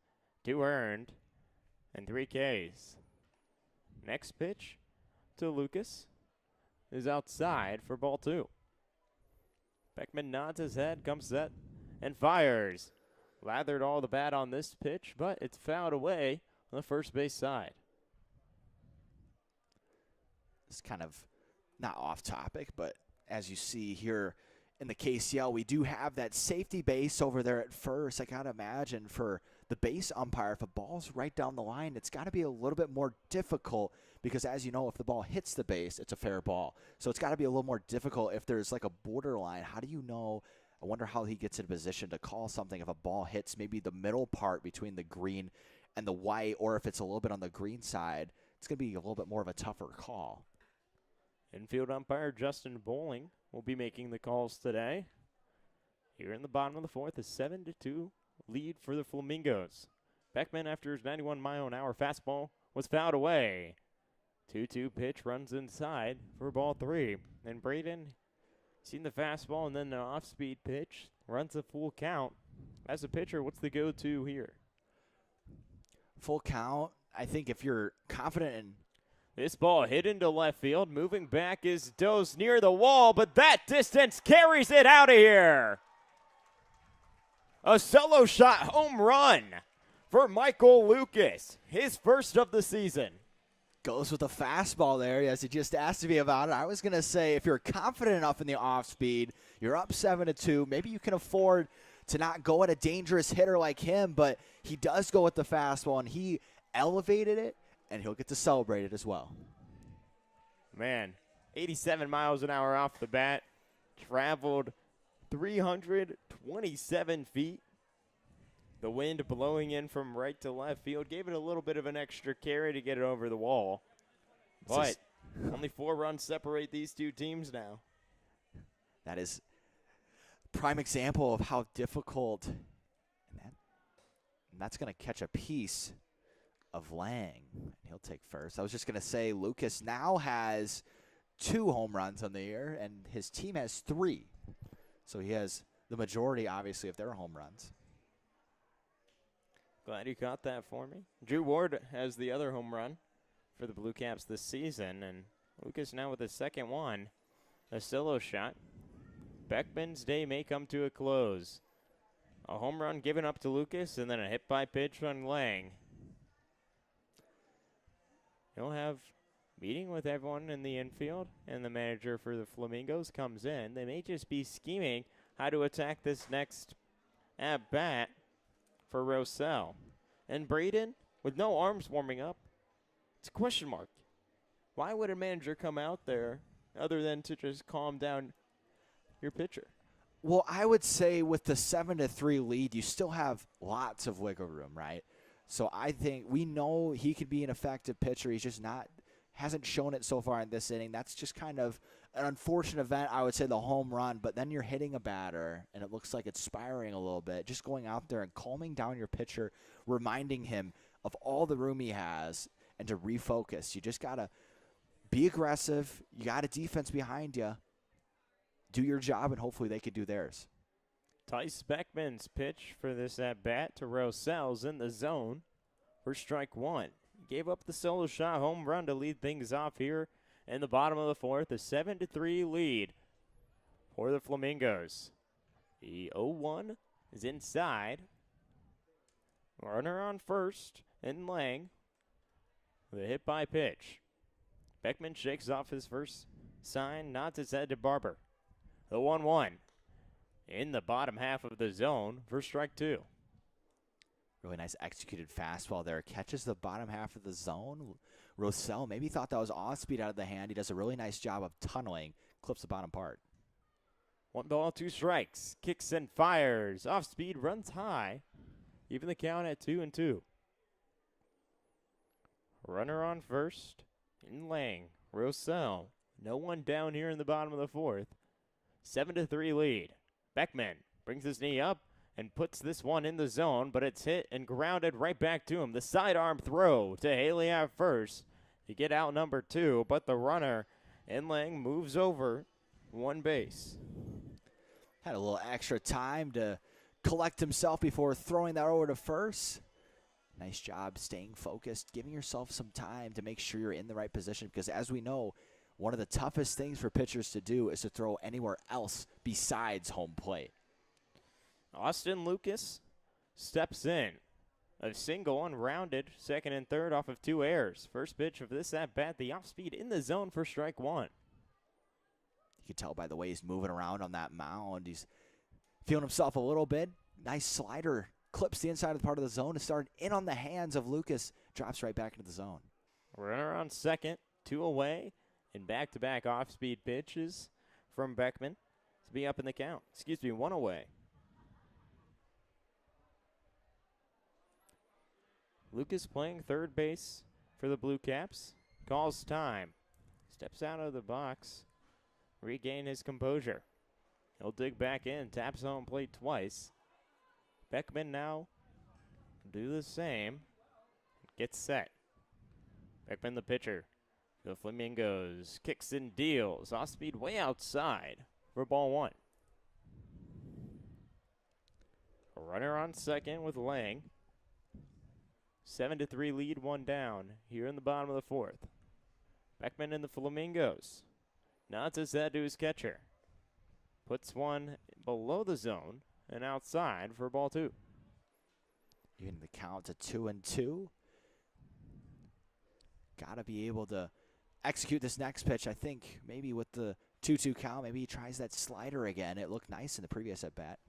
2 earned, and 3 Ks. Next pitch to Lucas is outside for ball 2. Beckman nods his head, comes set, and fires. Lathered all the bat on this pitch, but it's fouled away on the first base side. It's kind of not off topic, but as you see here in the KCL, we do have that safety base over there at first. I got to imagine for the base umpire, if a ball's right down the line, it's got to be a little bit more difficult because, as you know, if the ball hits the base, it's a fair ball. So it's got to be a little more difficult if there's like a borderline. How do you know? I wonder how he gets in a position to call something if a ball hits maybe the middle part between the green and the white, or if it's a little bit on the green side. It's going to be a little bit more of a tougher call. Infield umpire Justin Bowling will be making the calls today. Here in the bottom of the 4th, a 7-2 lead for the Flamingos. Beckman, after his 91-mile-an-hour fastball, was fouled away. 2-2 pitch runs inside for ball 3. And Braden, seen the fastball and then the off-speed pitch, runs a full count. As a pitcher, what's the go-to here? Full count. I think if you're confident in this ball hit into left field. Moving back is Dose near the wall, but that distance carries it out of here. A solo shot home run for Michael Lucas, his first of the season. Goes with a fastball there, as he just asked me about it. I was going to say, if you're confident enough in the off-speed, you're up 7-2, maybe you can afford to not go at a dangerous hitter like him, but he does go with the fastball, and he elevated it, and he'll get to celebrate it as well. Man, 87 miles an hour off the bat, traveled 327 feet. The wind blowing in from right to left field gave it a little bit of an extra carry to get it over the wall. But only 4 runs separate these two teams now. That is a prime example of how difficult, and that's going to catch a piece of Lang. He'll take first. I was just going to say Lucas now has 2 home runs on the year, and his team has 3. So he has the majority, obviously, of their home runs. Glad you caught that for me. Drew Ward has the other home run for the BlueCaps this season, and Lucas now with his second one. A solo shot. Beckman's day may come to a close. A home run given up to Lucas, and then a hit by pitch from Lang. He'll have meeting with everyone in the infield, and the manager for the Flamingos comes in. They may just be scheming how to attack this next at-bat for Rosell. And Braden, with no arms warming up, it's a question mark. Why would a manager come out there other than to just calm down your pitcher? Well, I would say with the 7-3 lead, you still have lots of wiggle room, right? So I think we know he could be an effective pitcher. He's just hasn't shown it so far in this inning. That's just kind of an unfortunate event, I would say, the home run. But then you're hitting a batter, and it looks like it's spiraling a little bit. Just going out there and calming down your pitcher, reminding him of all the room he has, and to refocus. You just got to be aggressive. You got a defense behind you. Do your job, and hopefully they could do theirs. Tice Beckman's pitch for this at-bat to Rosell's in the zone for strike 1. Gave up the solo shot home run to lead things off here in the bottom of the 4th. A 7-3 lead for the Flamingos. The 0-1 is inside. Runner on first in Lang with a hit by pitch. Beckman shakes off his first sign, nods his head to Barber. The 1-1 in the bottom half of the zone for strike 2. Really nice executed fastball there. Catches the bottom half of the zone. Rosell maybe thought that was off speed out of the hand. He does a really nice job of tunneling. Clips the bottom part. 1 ball, 2 strikes. Kicks and fires. Off speed, runs high. Even the count at 2-2. Runner on first in Lang. Rosell. No one down here in the bottom of the 4th. 7-3 lead. Beckman brings his knee up and puts this one in the zone, but it's hit and grounded right back to him. The sidearm throw to Haley at first to get out number 2, but the runner in Lang moves over 1 base. Had a little extra time to collect himself before throwing that over to first. Nice job staying focused, giving yourself some time to make sure you're in the right position, because as we know, one of the toughest things for pitchers to do is to throw anywhere else besides home plate. Austin Lucas steps in. A single unrounded, second and third off of 2 errors. First pitch of this at-bat, the off-speed in the zone for strike 1. You can tell by the way he's moving around on that mound. He's feeling himself a little bit. Nice slider. Clips the inside of the part of the zone and started in on the hands of Lucas. Drops right back into the zone. Runner on second, 2 away, and back-to-back off-speed pitches from Beckman to be up in the count. 1 away. Lucas playing third base for the BlueCaps. Calls time. Steps out of the box. Regain his composure. He'll dig back in. Taps home plate twice. Beckman now do the same. Gets set. Beckman the pitcher. The Flamingos kicks and deals. Off speed way outside for ball 1. A runner on second with Lang. 7-3 lead, 1 down here in the bottom of the 4th. Beckman and the Flamingos nods his head to his catcher. Puts one below the zone and outside for ball 2. Even the count to 2-2. Got to be able to execute this next pitch. I think maybe with the 2-2 count, maybe he tries that slider again. It looked nice in the previous at-bat.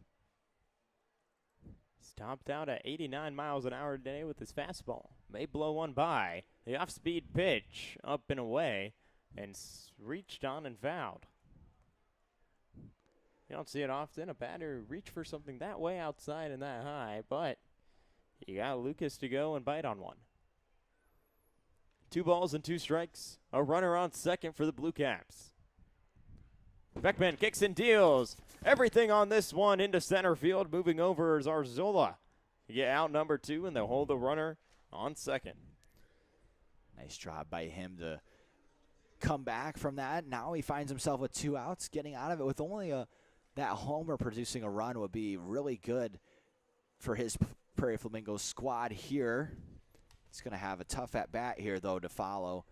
Stopped out at 89 miles an hour today with his fastball. May blow one by. The off-speed pitch up and away and reached on and fouled. You don't see it often. A batter reach for something that way outside and that high, but you got Lucas to go and bite on one. 2 balls and 2 strikes. A runner on second for the BlueCaps. Beckman kicks and deals. Everything on this one into center field. Moving over is Arzola. You get out number 2, and they'll hold the runner on second. Nice job by him to come back from that. Now he finds himself with 2 outs. Getting out of it with only that homer producing a run would be really good for his Prairie Flamingos squad here. He's going to have a tough at-bat here, though, to follow.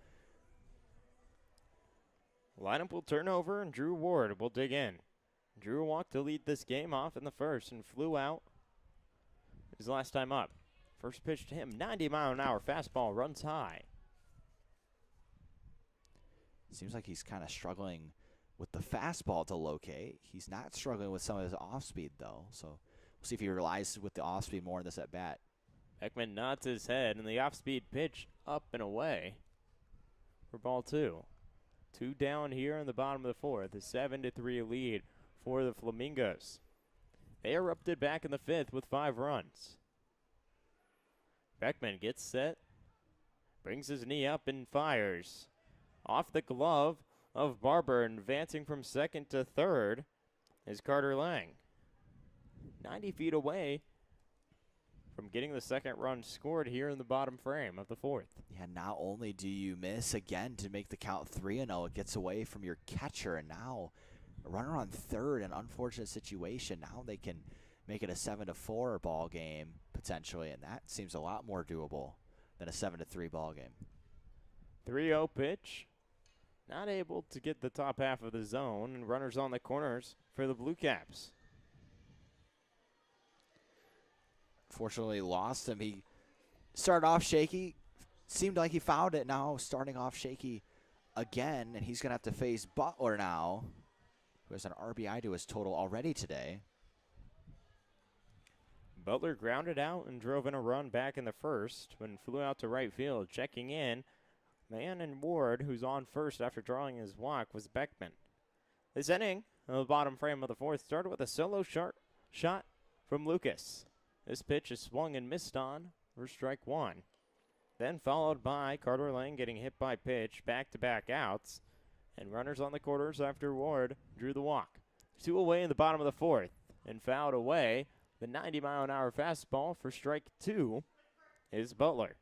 Lineup will turn over, and Drew Ward will dig in. Drew walked to lead this game off in the first and flew out his last time up. First pitch to him, 90-mile-an-hour fastball, runs high. Seems like he's kind of struggling with the fastball to locate. He's not struggling with some of his off-speed, though. So we'll see if he relies with the off-speed more in this at-bat. Beckman nods his head, and the off-speed pitch up and away for ball 2. 2 down here in the bottom of the 4th. A 7-3 lead for the Flamingos. They erupted back in the 5th with 5 runs. Beckman gets set, brings his knee up and fires. Off the glove of Barber, advancing from second to third is Carter Lang. 90 feet away from getting the second run scored here in the bottom frame of the 4th. Yeah, not only do you miss again to make the count 3-0, it gets away from your catcher, and now a runner on third, an unfortunate situation. Now they can make it a 7-4 ball game potentially, and that seems a lot more doable than a 7-3 ball game. 3-0 pitch. Not able to get the top half of the zone, and runners on the corners for the BlueCaps. Fortunately lost him. He started off shaky. Seemed like he fouled it. Now starting off shaky again, and he's going to have to face Butler now, who has an RBI to his total already today. Butler grounded out and drove in a run back in the first when flew out to right field. Checking in, man and Ward, who's on first after drawing his walk, was Beckman. This inning, in the bottom frame of the 4th, started with a solo shot from Lucas. This pitch is swung and missed on for strike 1. Then followed by Carter Lang getting hit by pitch, back-to-back outs, and runners on the corners after Ward drew the walk. 2 away in the bottom of the 4th, and fouled away the 90-mile-an-hour fastball for strike 2 is Butler.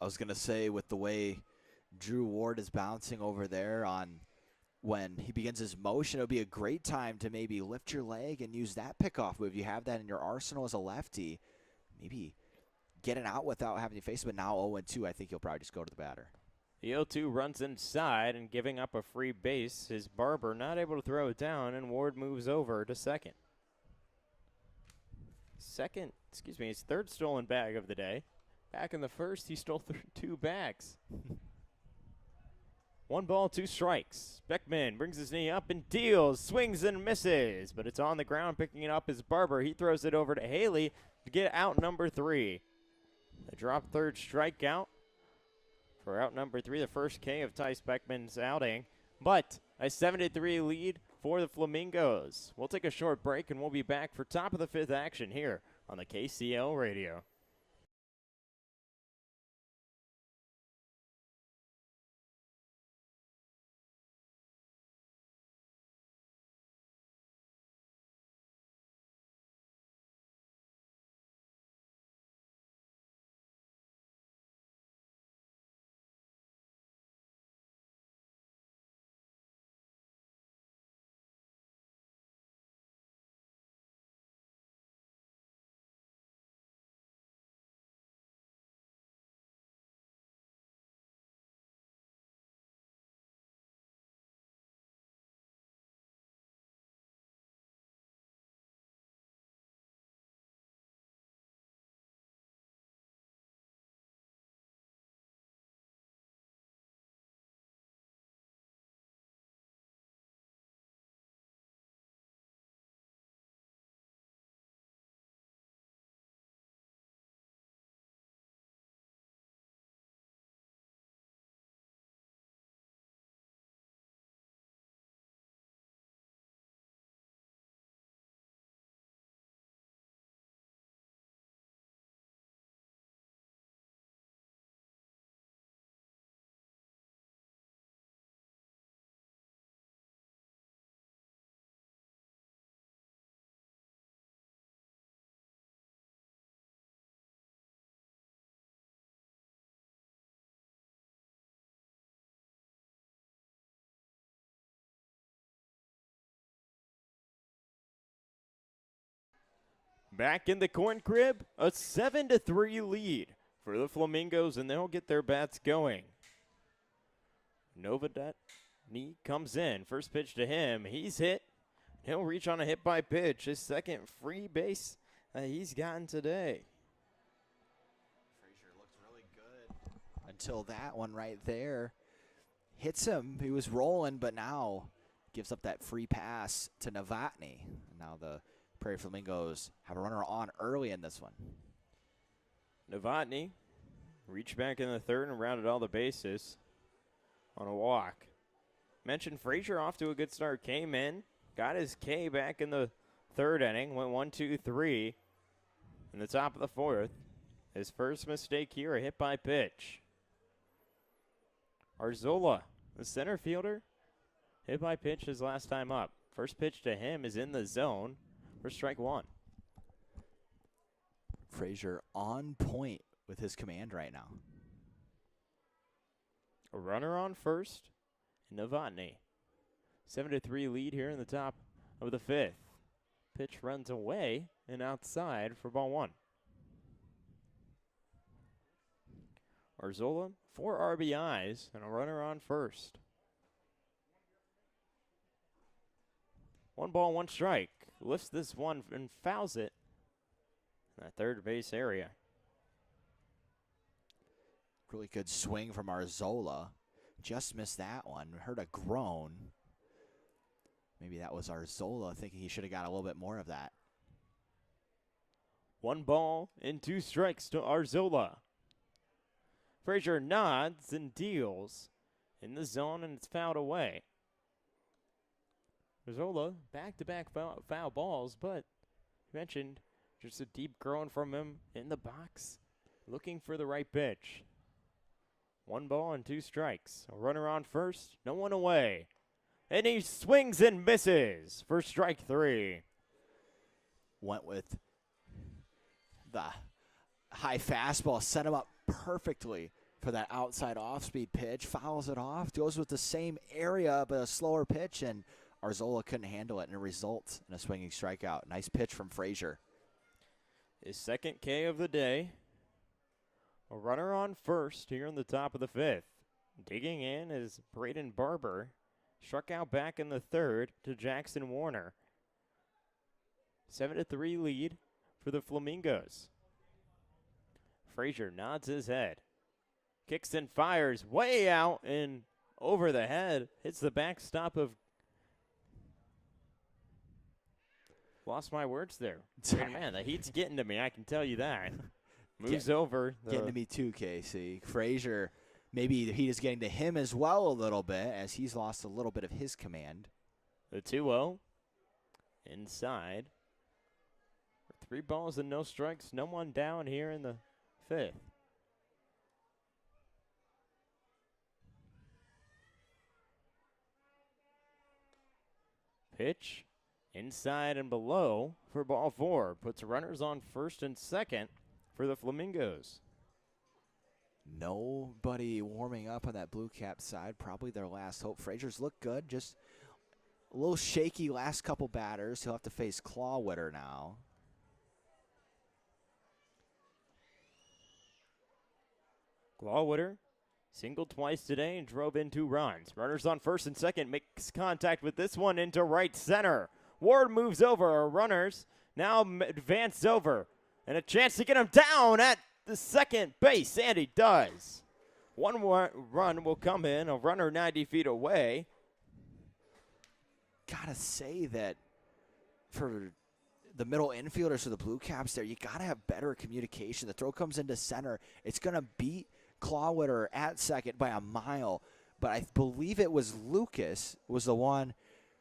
I was going to say, with the way Drew Ward is bouncing over there on when he begins his motion, it would be a great time to maybe lift your leg and use that pickoff move. You have that in your arsenal as a lefty. Maybe get it out without having to face him. But now 0-2, I think he'll probably just go to the batter. The 0-2 runs inside and giving up a free base. His Barber not able to throw it down, and Ward moves over to second. His third stolen bag of the day. Back in the first, he stole 2 bags. 1 ball, 2 strikes. Beckman brings his knee up and deals, swings and misses, but it's on the ground. Picking it up is Barber. He throws it over to Haley to get out number 3. A drop third strikeout for out number 3, the first K of Tice Beckman's outing, but a 7-3 lead for the Flamingos. We'll take a short break and we'll be back for top of the 5th action here on the KCL Radio. Back in the corn crib, a 7-3 lead for the Flamingos, and they'll get their bats going. Novotny comes in. First pitch to him. He's hit. He'll reach on a hit by pitch. His second free base that he's gotten today. Frazier looked really good until that one right there hits him. He was rolling, but now gives up that free pass to Novotny. Now the Prairie Flamingos have a runner on early in this one. Novotny reached back in the third and rounded all the bases on a walk. Mentioned Frazier off to a good start. Came in, got his K back in the third inning. Went 1-2-3 in the top of the fourth. His first mistake here, a hit by pitch. Arzola, the center fielder, hit by pitch his last time up. First pitch to him is in the zone for strike 1. Frazier on point with his command right now. A runner on first, Novotny. 7-3 lead here in the top of the 5th. Pitch runs away and outside for ball 1. Arzola, 4 RBIs and a runner on first. 1 ball, 1 strike. Lifts this one and fouls it in that third base area. Really good swing from Arzola. Just missed that one. Heard a groan. Maybe that was Arzola thinking he should have got a little bit more of that. 1 ball and 2 strikes to Arzola. Frazier nods and deals in the zone, and it's fouled away. Arzola, back-to-back foul balls, but you mentioned just a deep groan from him in the box, looking for the right pitch. 1 ball and 2 strikes. A runner on first, no one away. And he swings and misses for strike 3. Went with the high fastball, set him up perfectly for that outside off-speed pitch, fouls it off, goes with the same area but a slower pitch, and Arzola couldn't handle it, and it results in a swinging strikeout. Nice pitch from Frazier. His second K of the day. A runner on first here in the top of the fifth. Digging in is Braden Barber. Struck out back in the third to Jackson Warner. 7-3 lead for the Flamingos. Frazier nods his head. Kicks and fires way out and over the head. Hits the backstop of. Lost my words there. Man, the heat's getting to me, I can tell you that. Moves over. Getting to me too, Casey. Frazier, maybe the heat is getting to him as well a little bit as he's lost a little bit of his command. The 2-0 inside. 3 balls and no strikes. No one down here in the fifth. Pitch inside and below for ball 4. Puts runners on first and second for the Flamingos. Nobody warming up on that Blue Cap side. Probably their last hope. Frazier's looked good. Just a little shaky last couple batters. He'll have to face Clawwitter now. Clawwitter singled twice today and drove in 2 runs. Runners on first and second, makes contact with this one into right center. Ward moves over. Runners now advance over. And a chance to get him down at the second base, and he does. One more run will come in, a runner 90 feet away. Gotta say that for the middle infielders for the Blue Caps there, you gotta have better communication. The throw comes into center. It's gonna beat Clawwitter at second by a mile, but I believe it was Lucas was the one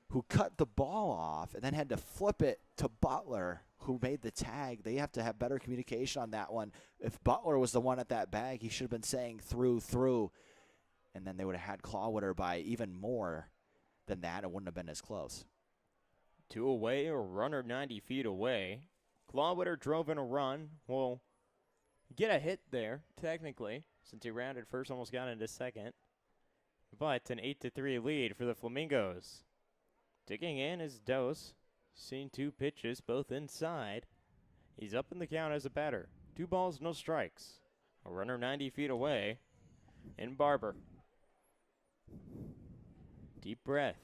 who cut the ball off and then had to flip it to Butler, who made the tag. They have to have better communication on that one. If Butler was the one at that bag, he should have been saying through, and then they would have had Clawwitter by even more than that. It wouldn't have been as close. 2 away, or runner 90 feet away. Clawwitter drove in a run. Will get a hit there, technically, since he rounded first, almost got into second. But an 8-3 lead for the Flamingos. Digging in is Dose. Seen 2 pitches, both inside. He's up in the count as a batter. 2 balls, no strikes. A runner 90 feet away. And Barber. Deep breath.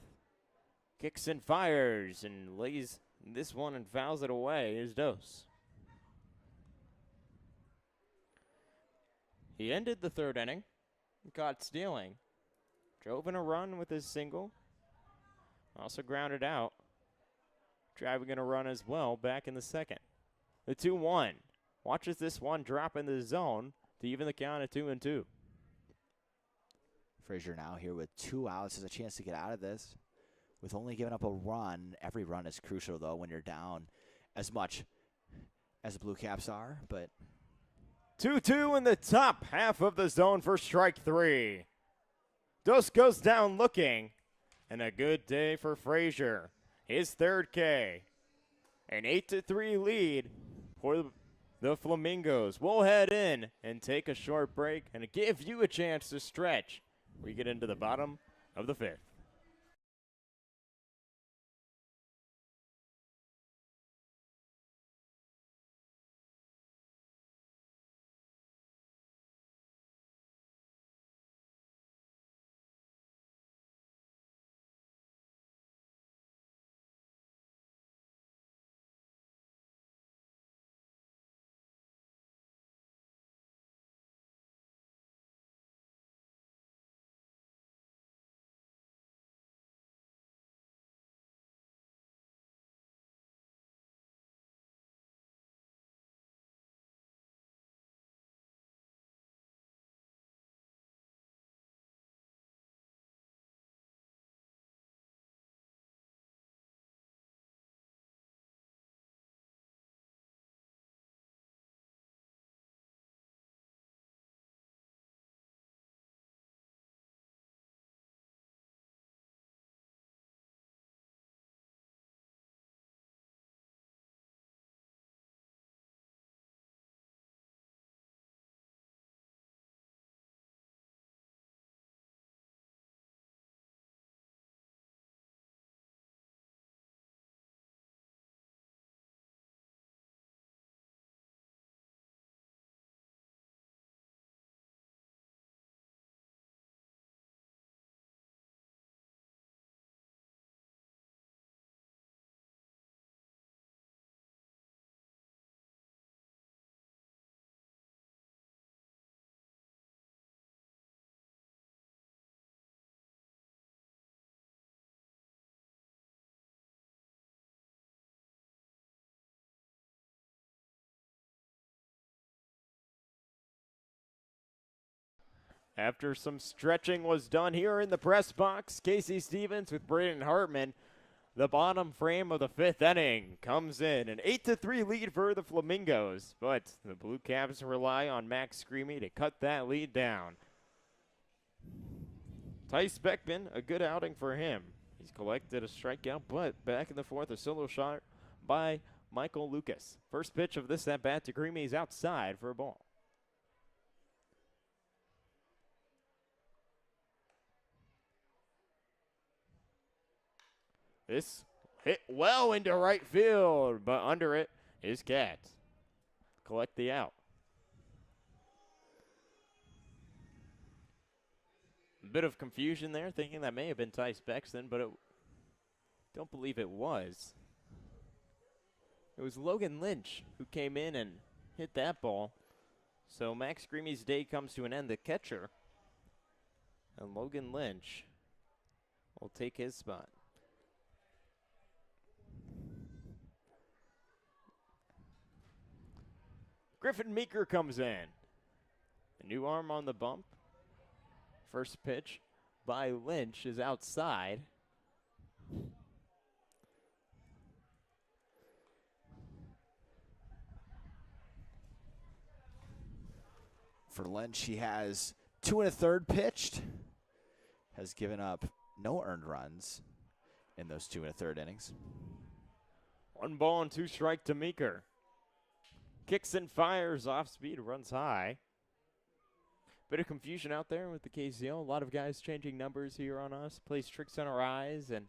Kicks and fires and lays this one and fouls it away is Dose. He ended the 3rd inning. Caught stealing. Drove in a run with his single. Also grounded out. Driving in a run as well back in the 2nd. The 2-1. Watches this one drop in the zone to even the count at 2-2. Frazier now here with 2 outs has a chance to get out of this. With only giving up a run, every run is crucial, though, when you're down as much as the Blue Caps are. But 2-2 in the top half of the zone for strike 3. Dos goes down looking, and a good day for Frazier. His 3rd K. An 8-3 lead for the Flamingos. We'll head in and take a short break and give you a chance to stretch. We get into the bottom of the 5th. After some stretching was done here in the press box, Casey Stevens with Braden Hartman. The bottom frame of the 5th inning comes in. An 8-3 lead for the Flamingos, but the BlueCaps rely on Max Screamy to cut that lead down. Tice Beckman, a good outing for him. He's collected a strikeout, but back in the 4th, a solo shot by Michael Lucas. First pitch of this at-bat to Creamy is outside for a ball. This hit well into right field, but under it is Katz. Collect the out. A bit of confusion there, thinking that may have been Tice Bexton, but don't believe it was. It was Logan Lynch who came in and hit that ball. So Max Screamy's day comes to an end, the catcher. And Logan Lynch will take his spot. Griffin Meeker comes in. A new arm on the bump. First pitch by Lynch is outside. For Lynch, he has 2 1/3 pitched. Has given up no earned runs in those 2 1/3 innings. 1 ball and 2 strike to Meeker. Kicks and fires off speed, runs high. Bit of confusion out there with the KCL. A lot of guys changing numbers here on us. Plays tricks on our eyes, and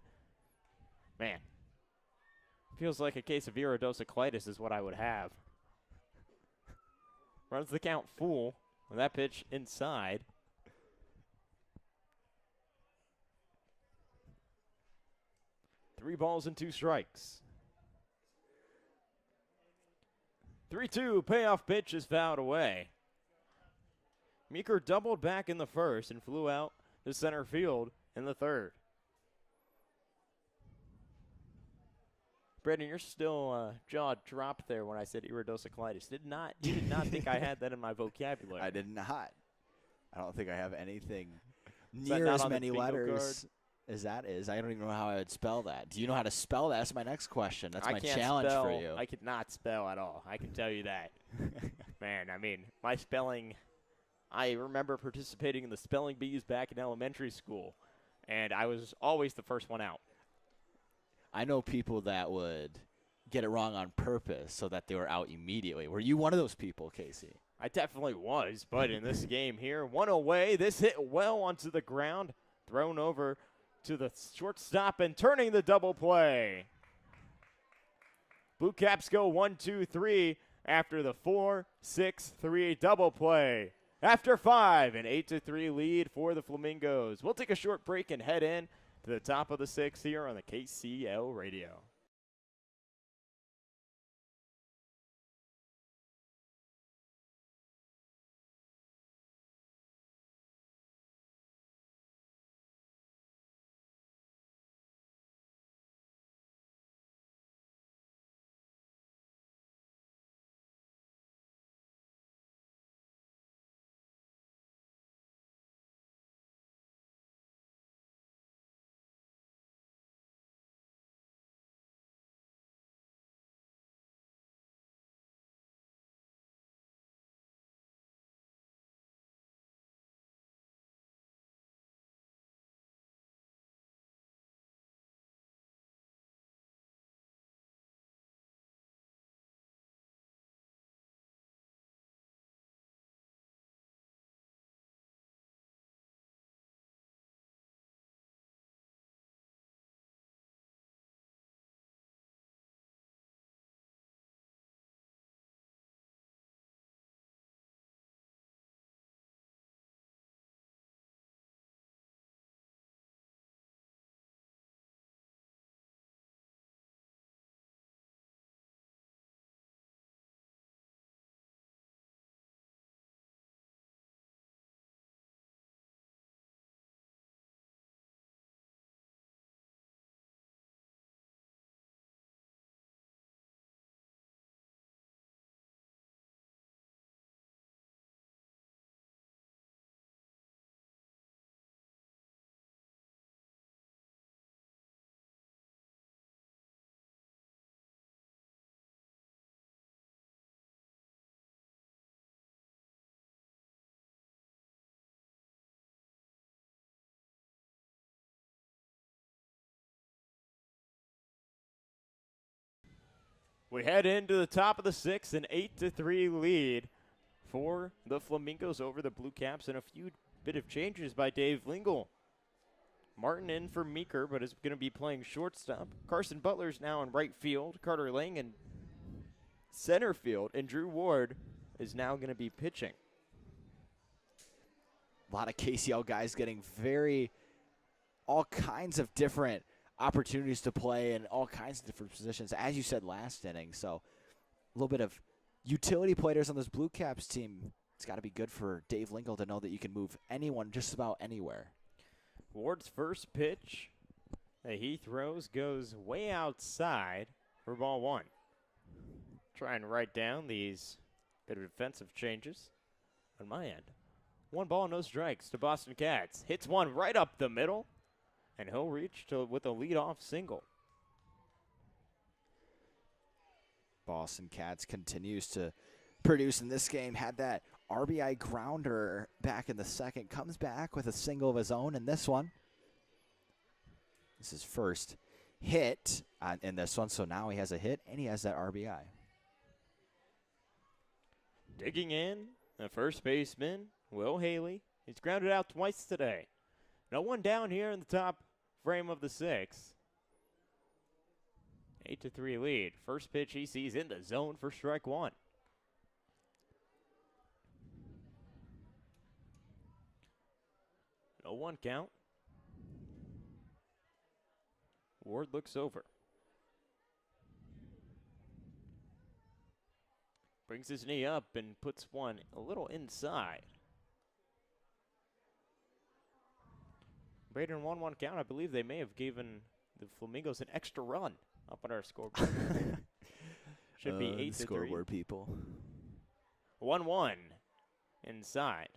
man, feels like a case of iridocyclitis is what I would have. Runs the count full with that pitch inside. Three balls and 2 strikes. 3-2 payoff pitch is fouled away. Meeker doubled back in the first and flew out to center field in the 3rd. Brendan, you're still jaw dropped there when I said iridocyclitis. You did not think I had that in my vocabulary. I did not. I don't think I have anything Is that near not as on the many bingo letters as that is. I don't even know how I would spell that. Do you know how to spell that? That's my next question. That's I my can't challenge spell. for you. I could not spell at all. I can tell you that. Man, I mean, my spelling, I remember participating in the spelling bees back in elementary school, and I was always the first one out. I know people that would get it wrong on purpose so that they were out immediately. Were you one of those people, Casey? I definitely was, but in this game here, one away, this hit well onto the ground, thrown over to the shortstop and turning the double play. BlueCaps go 1-2-3 after the 4-6-3 double play. After 5, an 8-3 lead for the Flamingos. We'll take a short break and head in to the top of the 6th here on the KCL radio. We head into the top of the 6th, an 8-3 lead for the Flamingos over the Blue Caps, and a few bit of changes by Dave Lingle. Martin in for Meeker, but is going to be playing shortstop. Carson Butler's now in right field. Carter Lang in center field, and Drew Ward is now going to be pitching. A lot of KCL guys getting all kinds of different opportunities to play in all kinds of different positions, as you said last inning. So a little bit of utility players on this Blue Caps team. It's got to be good for Dave Lingle to know that you can move anyone just about anywhere. Ward's first pitch that he throws goes way outside for ball 1. Try and write down these bit of defensive changes on my end. 1 ball, no strikes to Boston Cats. Hits one right up the middle, and he'll reach with a leadoff single. Boston Cats continues to produce in this game. Had that RBI grounder back in the second. Comes back with a single of his own in this one. This is first hit in this one, so now he has a hit and he has that RBI. Digging in, the first baseman, Will Haley. He's grounded out twice today. No one down here in the top frame of the 6th. 8-3 lead. First pitch he sees in the zone for strike 1. No 1 count. Ward looks over. Brings his knee up and puts one a little inside. Braden 1-1 count. I believe they may have given the Flamingos an extra run up on our scoreboard. Should be 8-3. Scoreboard people. 1-1 inside.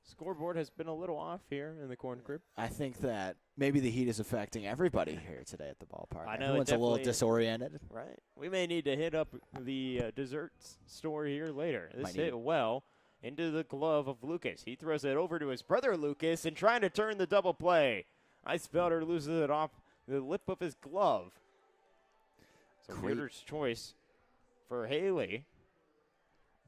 Scoreboard has been a little off here in the corn crib. I think that maybe the heat is affecting everybody here today at the ballpark. I know. Everyone's a little disoriented. Right. We may need to hit up the desserts store here later. This Might hit well into the glove of Lucas. He throws it over to his brother Lucas and trying to turn the double play. Eisfelder loses it off the lip of his glove. So fielder's choice for Haley.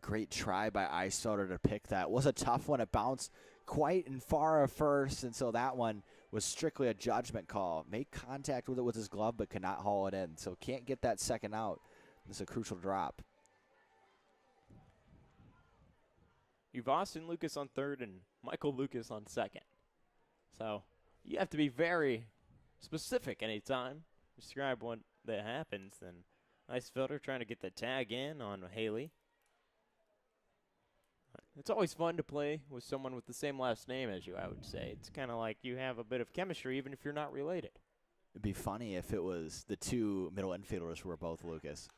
Great try by Eisfelder to pick that. Was a tough one. It bounced quite and far at first, and so that one was strictly a judgment call. Made contact with it with his glove, but could not haul it in. So can't get that second out. This is a crucial drop. You've Austin Lucas on third and Michael Lucas on second. So you have to be very specific anytime. Describe what that happens. Then Eisfelder trying to get the tag in on Haley. It's always fun to play with someone with the same last name as you, I would say. It's kind of like you have a bit of chemistry even if you're not related. It'd be funny if it was the two middle infielders who were both Lucas.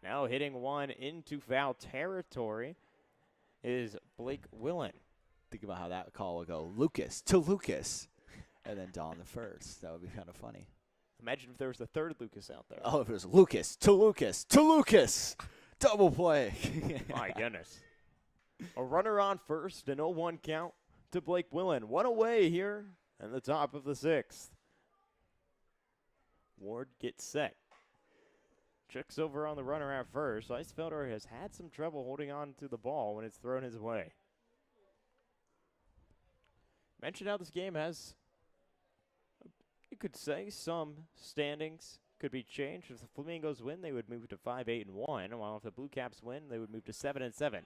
Now hitting one into foul territory is Blake Willen. Think about how that call would go. Lucas to Lucas. And then Dawn the first. That would be kind of funny. Imagine if there was a third Lucas out there. Oh, if it was Lucas to Lucas to Lucas. Double play. My goodness. A runner on first, an 0-1 count to Blake Willen. One away here in the top of the 6th. Ward gets set. Checks over on the runner at first. Eisfelder has had some trouble holding on to the ball when it's thrown his way. Mentioned how this game has, you could say, some standings could be changed. If the Flamingos win, they would move to 5-8-1, while if the Blue Caps win, they would move to 7-7.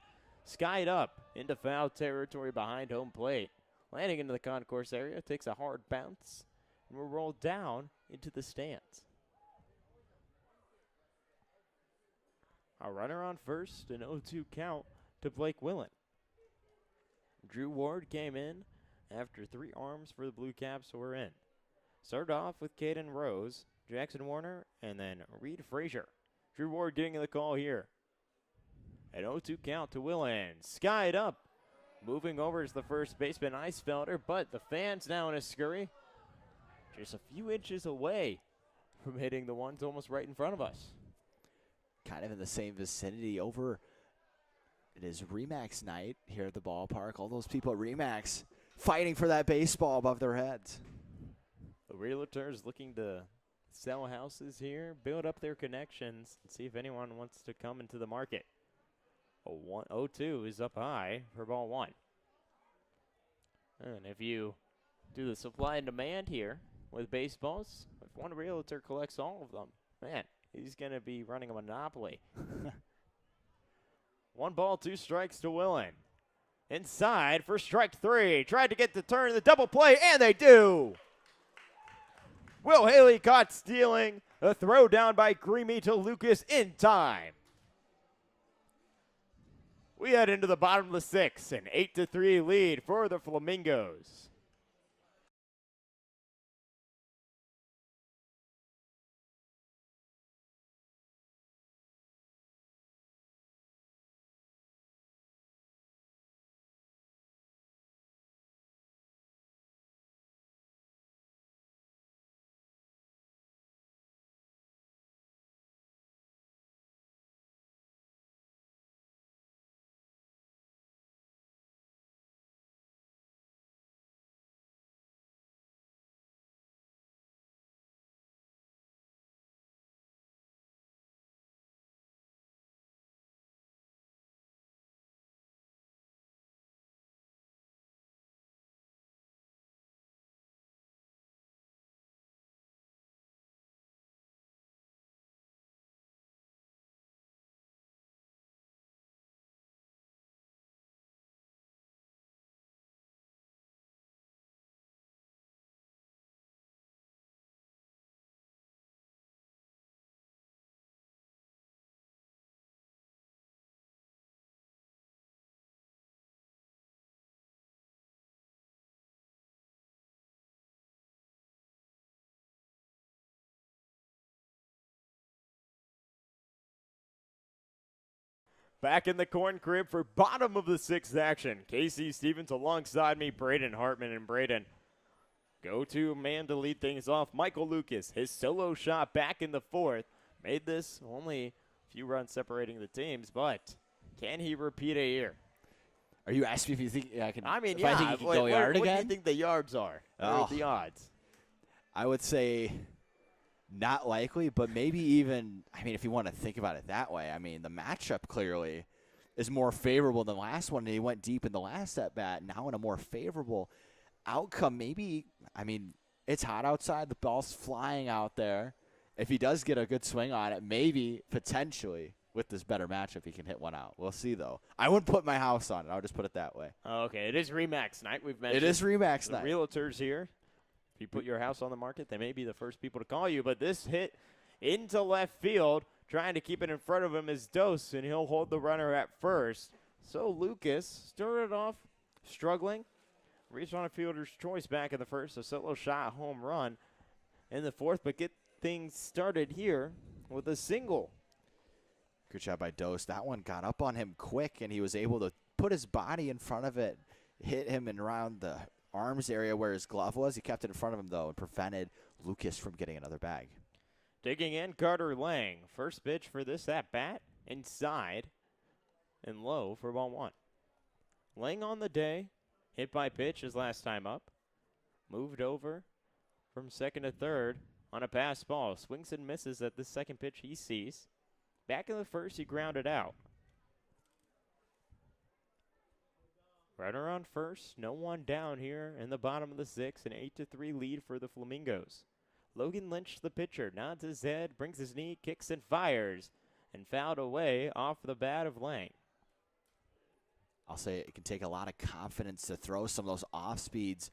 Skied up into foul territory behind home plate. Landing into the concourse area, takes a hard bounce, and will roll down into the stands. A runner on first, an 0-2 count to Blake Willen. Drew Ward came in after 3 arms for the Blue Caps were in. Started off with Caden Rose, Jackson Warner, and then Reed Frazier. Drew Ward getting the call here. An 0-2 count to Willen. Skied up. Moving over is the first baseman, Eisfelder, but the fans now in a scurry. Just a few inches away from hitting the ones almost right in front of us. Kind of in the same vicinity over. It is Remax night here at the ballpark. All those people at Remax fighting for that baseball above their heads. The realtor is looking to sell houses here, build up their connections, and see if anyone wants to come into the market. 0-2 is up high for ball 1. And if you do the supply and demand here with baseballs, if one realtor collects all of them, man, he's going to be running a monopoly. 1 ball, 2 strikes to Willen. Inside for strike 3. Tried to get the turn, the double play, and they do. Will Haley caught stealing. A throw down by Creamy to Lucas in time. We head into the bottom of the 6th, an 8-3 lead for the Flamingos. Back in the corn crib for bottom of the 6th action. Casey Stevens alongside me, Braden Hartman, and Braden. Go-to man to lead things off, Michael Lucas. His solo shot back in the 4th. Made this only a few runs separating the teams, but can he repeat it here? Are you asking me if you think I can? I mean, if I think he can go yard what again? do you think the yards are? What are the odds? I would say not likely, but maybe even, I mean, if you want to think about it that way, I mean, the matchup clearly is more favorable than the last one. He went deep in the last at-bat. Now in a more favorable outcome, maybe, I mean, it's hot outside. The ball's flying out there. If he does get a good swing on it, maybe, potentially, with this better matchup, he can hit one out. We'll see, though. I wouldn't put my house on it. I'll just put it that way. Okay, it is Remax night. We've mentioned it is Remax the night. realtors here. If you put your house on the market, they may be the first people to call you. But this hit into left field, trying to keep it in front of him is Dose, and he'll hold the runner at first. So Lucas started off struggling, reached on a fielder's choice back in the first, a solo shot home run in the 4th, but get things started here with a single. Good job by Dose. That one got up on him quick, and he was able to put his body in front of it, hit him and around the arms area where his glove was. He kept it in front of him, though, and prevented Lucas from getting another bag. Digging in, Carter Lang. First pitch for this at-bat, inside and low for ball 1. Lang on the day, hit by pitch his last time up. Moved over from second to third on a pass ball. Swings and misses at the second pitch he sees. Back in the first, he grounded out. Runner on first, no one down here in the bottom of the 6th, an 8-3 lead for the Flamingos. Logan Lynch, the pitcher, nods his head, brings his knee, kicks and fires, and fouled away off the bat of Lang. I'll say it can take a lot of confidence to throw some of those off speeds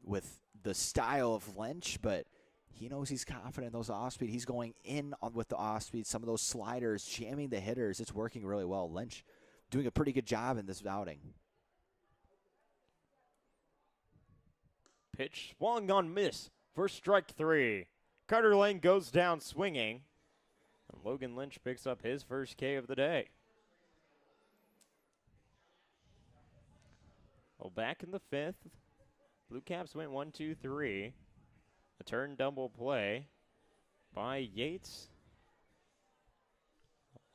with the style of Lynch, but he knows he's confident in those off speed. He's going in on with the off speed, some of those sliders, jamming the hitters. It's working really well. Lynch doing a pretty good job in this outing. Pitch swung on miss for strike 3. Carter Lang goes down swinging. And Logan Lynch picks up his first K of the day. Well, back in the 5th, BlueCaps went 1-2-3. A turn double play by Yates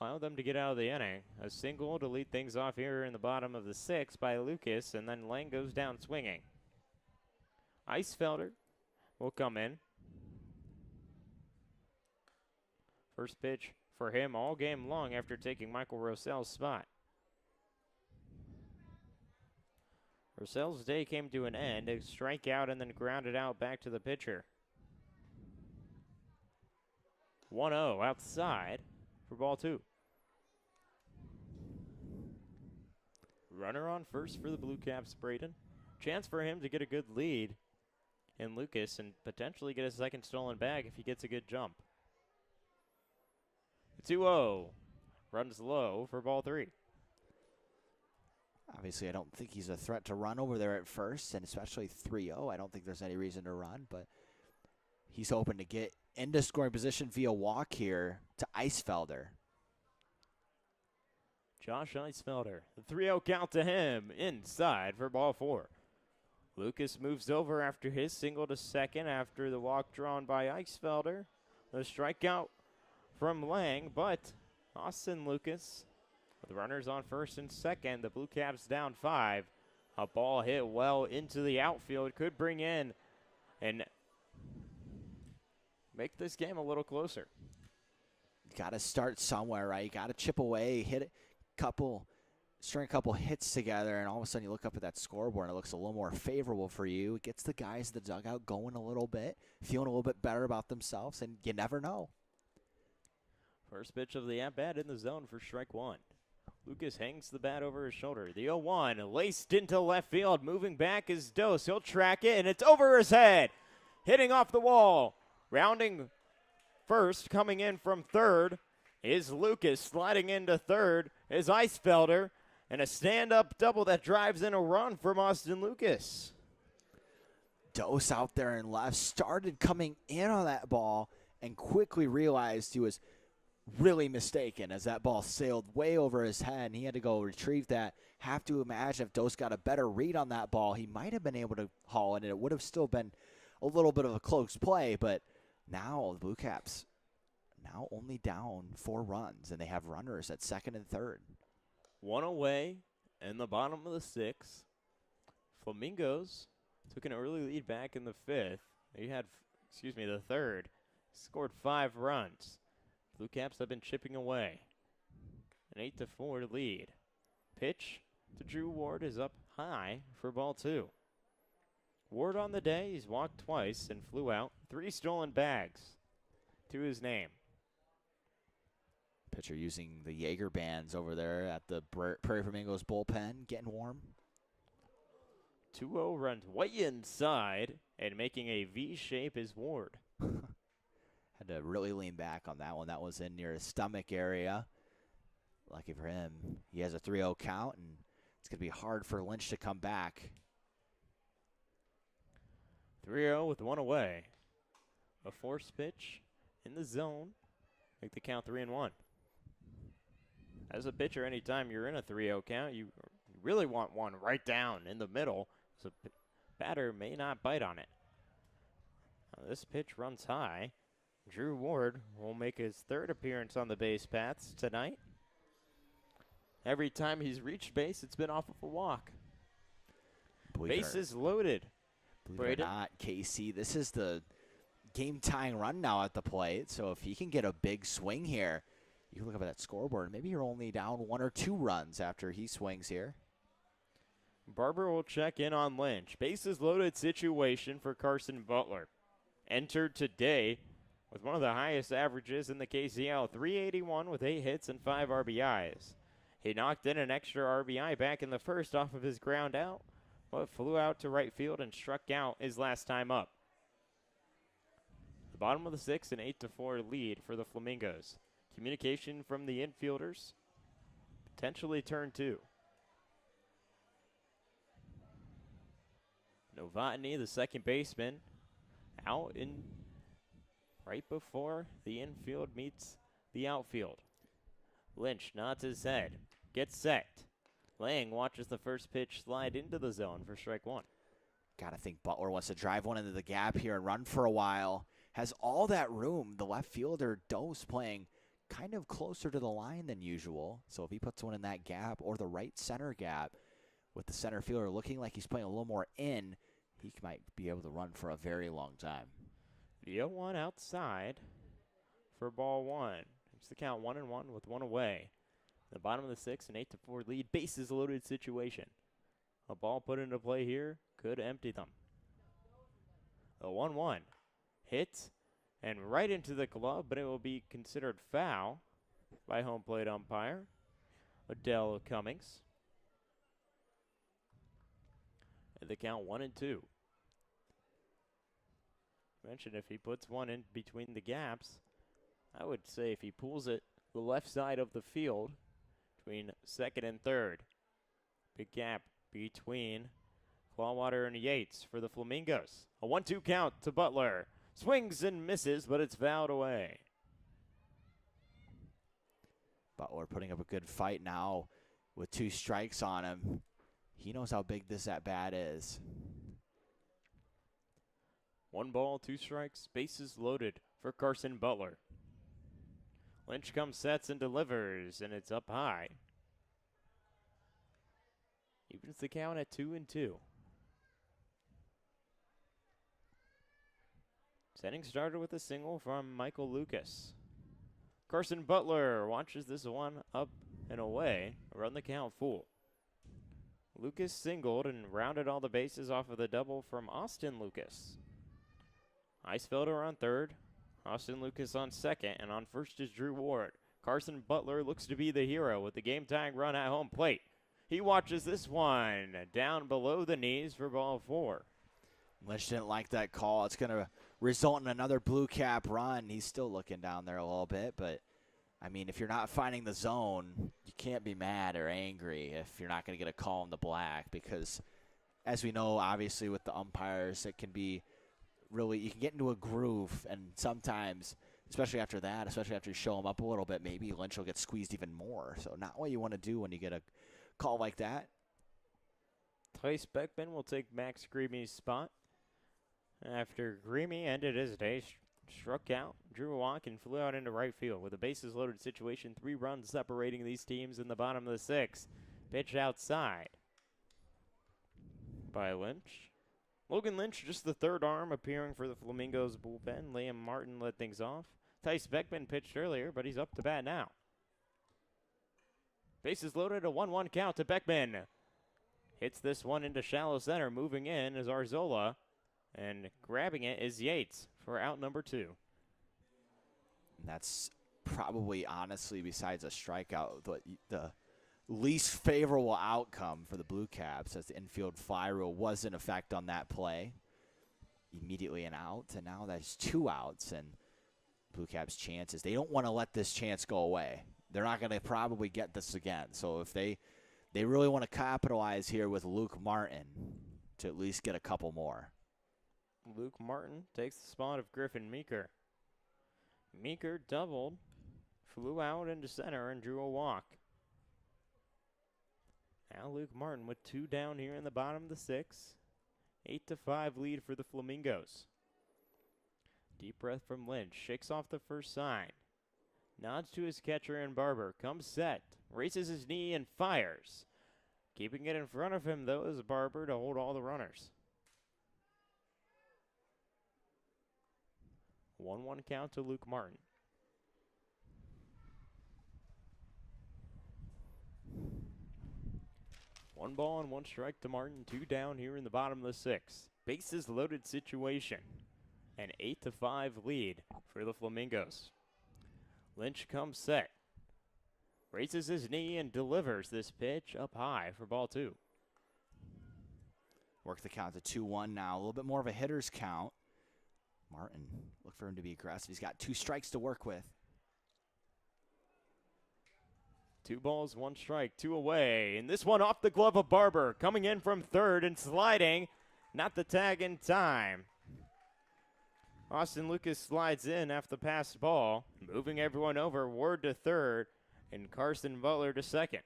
allowed them to get out of the inning. A single to lead things off here in the bottom of the 6th by Lucas, and then Lang goes down swinging. Eisfelder will come in. First pitch for him all game long after taking Michael Rossell's spot. Rossell's day came to an end, a strikeout and then grounded out back to the pitcher. 1-0 outside for ball 2. Runner on first for the Blue Caps, Braden. Chance for him to get a good lead in Lucas and potentially get a second stolen bag if he gets a good jump. 2-0. Runs low for ball 3. Obviously, I don't think he's a threat to run over there at first, and especially 3-0. I don't think there's any reason to run, but he's hoping to get into scoring position via walk here to Eisfelder. Josh Eisfelder. The 3-0 count to him inside for ball 4. Lucas moves over after his single to second after the walk drawn by Eisfelder. The strikeout from Lang, but Austin Lucas with runners on first and second. The Blue Caps down 5. A ball hit well into the outfield could bring in and make this game a little closer. Got to start somewhere, right? You got to chip away, hit it, string a couple hits together, and all of a sudden you look up at that scoreboard and it looks a little more favorable for you. It gets the guys in the dugout going a little bit, feeling a little bit better about themselves, and you never know. First pitch of the at-bat in the zone for strike 1. Lucas hangs the bat over his shoulder. The 0-1 laced into left field. Moving back is Dose. He'll track it, and it's over his head. Hitting off the wall. Rounding first, coming in from third, is Lucas. Sliding into third is Eisfelder. And a stand-up double that drives in a run from Austin Lucas. Dose out there in left started coming in on that ball and quickly realized he was really mistaken as that ball sailed way over his head, and he had to go retrieve that. Have to imagine if Dose got a better read on that ball, he might have been able to haul it, and it would have still been a little bit of a close play. But now the Blue Caps now only down 4 runs, and they have runners at second and third. 1 away in the bottom of the 6th. Flamingos took an early lead back in the 5th. The 3rd. Scored 5 runs. Blue Caps have been chipping away. An 8-4 lead. Pitch to Drew Ward is up high for ball 2. Ward on the day, he's walked twice and flew out. 3 stolen bags to his name. Pitcher using the Jaeger bands over there at the Prairie Flamingos bullpen, getting warm. 2-0 runs way inside, and making a V shape is Ward. Had to really lean back on that one. That was in near his stomach area. Lucky for him, he has a 3-0 count, and it's going to be hard for Lynch to come back. 3-0 with 1 away. A forced pitch in the zone. Make the count 3-1. As a pitcher, anytime you're in a 3-0 count, you really want one right down in the middle, so batter may not bite on it. Now this pitch runs high. Drew Ward will make his 3rd appearance on the base paths tonight. Every time he's reached base, it's been off of a walk. Bases loaded. Believe it or not, KC, this is the game-tying run now at the plate, so if he can get a big swing here, you can look up at that scoreboard. Maybe you're only down 1 or 2 runs after he swings here. Barber will check in on Lynch. Bases loaded situation for Carson Butler. Entered today with one of the highest averages in the KCL, 381 with 8 hits and 5 RBIs. He knocked in an extra RBI back in the 1st off of his ground out, but flew out to right field and struck out his last time up. The bottom of the 6th, an 8-4 lead for the Flamingos. Communication from the infielders. Potentially turn 2. Novotny, the second baseman, out in right before the infield meets the outfield. Lynch nods his head, gets set. Lang watches the first pitch slide into the zone for strike 1. Gotta think Butler wants to drive one into the gap here and run for a while. Has all that room. The left fielder, Dose, playing kind of closer to the line than usual. So if he puts one in that gap or the right center gap, with the center fielder looking like he's playing a little more in, he might be able to run for a very long time. The 0-1 outside for ball one. It's the count 1-1 with one away. The bottom of the sixth, an 8-4 lead, bases loaded situation. A ball put into play here could empty them. A 1-1 hit and right into the glove, but it will be considered foul by home plate umpire Odell Cummings. And the count 1-2. Mentioned if he puts one in between the gaps, I would say if he pulls it the left side of the field between second and third. Big gap between Clawwater and Yates for the Flamingos. A 1-2 count to Butler. Swings and misses, but it's fouled away. Butler putting up a good fight now with 2 strikes on him. He knows how big this at-bat is. 1 ball, 2 strikes, bases loaded for Carson Butler. Lynch comes, sets, and delivers, and it's up high. Evens the count at 2-2. Setting started with a single from Michael Lucas. Carson Butler watches this one up and away, run the count full. Lucas singled and rounded all the bases off of the double from Austin Lucas. Icefelder on third, Austin Lucas on second, and on first is Drew Ward. Carson Butler looks to be the hero with the game-tying run at home plate. He watches this one down below the knees for ball 4. Lynch didn't like that call. It's going to result in another blue cap run. He's still looking down there a little bit, but I mean, if you're not finding the zone, you can't be mad or angry if you're not going to get a call in the black, because as we know, obviously with the umpires, it can be really, you can get into a groove, and sometimes, especially after that, especially after you show them up a little bit, maybe Lynch will get squeezed even more. So not what you want to do when you get a call like that. Tice Beckman will take Max Greamy's spot. After Greamy ended his day, struck out, drew a walk, and flew out into right field. With a bases loaded situation, 3 runs separating these teams in the bottom of the 6th. Pitch outside by Lynch. Logan Lynch, just the third arm appearing for the Flamingos bullpen. Liam Martin led things off. Tice Beckman pitched earlier, but he's up to bat now. Bases loaded, a 1-1 count to Beckman. Hits this one into shallow center. Moving in is Arzola. And grabbing it is Yates for out number 2. That's probably, honestly, besides a strikeout, the least favorable outcome for the Blue Caps, as the infield fly rule was in effect on that play. Immediately an out, and now there's 2 outs, and Blue Caps' chances, they don't want to let this chance go away. They're not going to probably get this again. So if they really want to capitalize here with Luke Martin to at least get a couple more. Luke Martin takes the spot of Griffin Meeker. Meeker doubled, flew out into center, and drew a walk. Now Luke Martin with 2 down here in the bottom of the 6th. 8-5 lead for the Flamingos. Deep breath from Lynch. Shakes off the first sign. Nods to his catcher and Barber. Comes set. Races his knee and fires. Keeping it in front of him, though, is Barber to hold all the runners. 1-1 count to Luke Martin. One ball and 1 strike to Martin. 2 down here in the bottom of the 6th. Bases loaded situation. An 8-5 lead for the Flamingos. Lynch comes set. Raises his knee and delivers this pitch up high for ball 2. Work the count to 2-1 now. A little bit more of a hitter's count. Martin, look for him to be aggressive. He's got 2 strikes to work with. 2 balls, 1 strike, 2 away. And this one off the glove of Barber. Coming in from third and sliding. Not the tag in time. Austin Lucas slides in after the passed ball. Moving everyone over. Ward to third. And Carson Butler to second.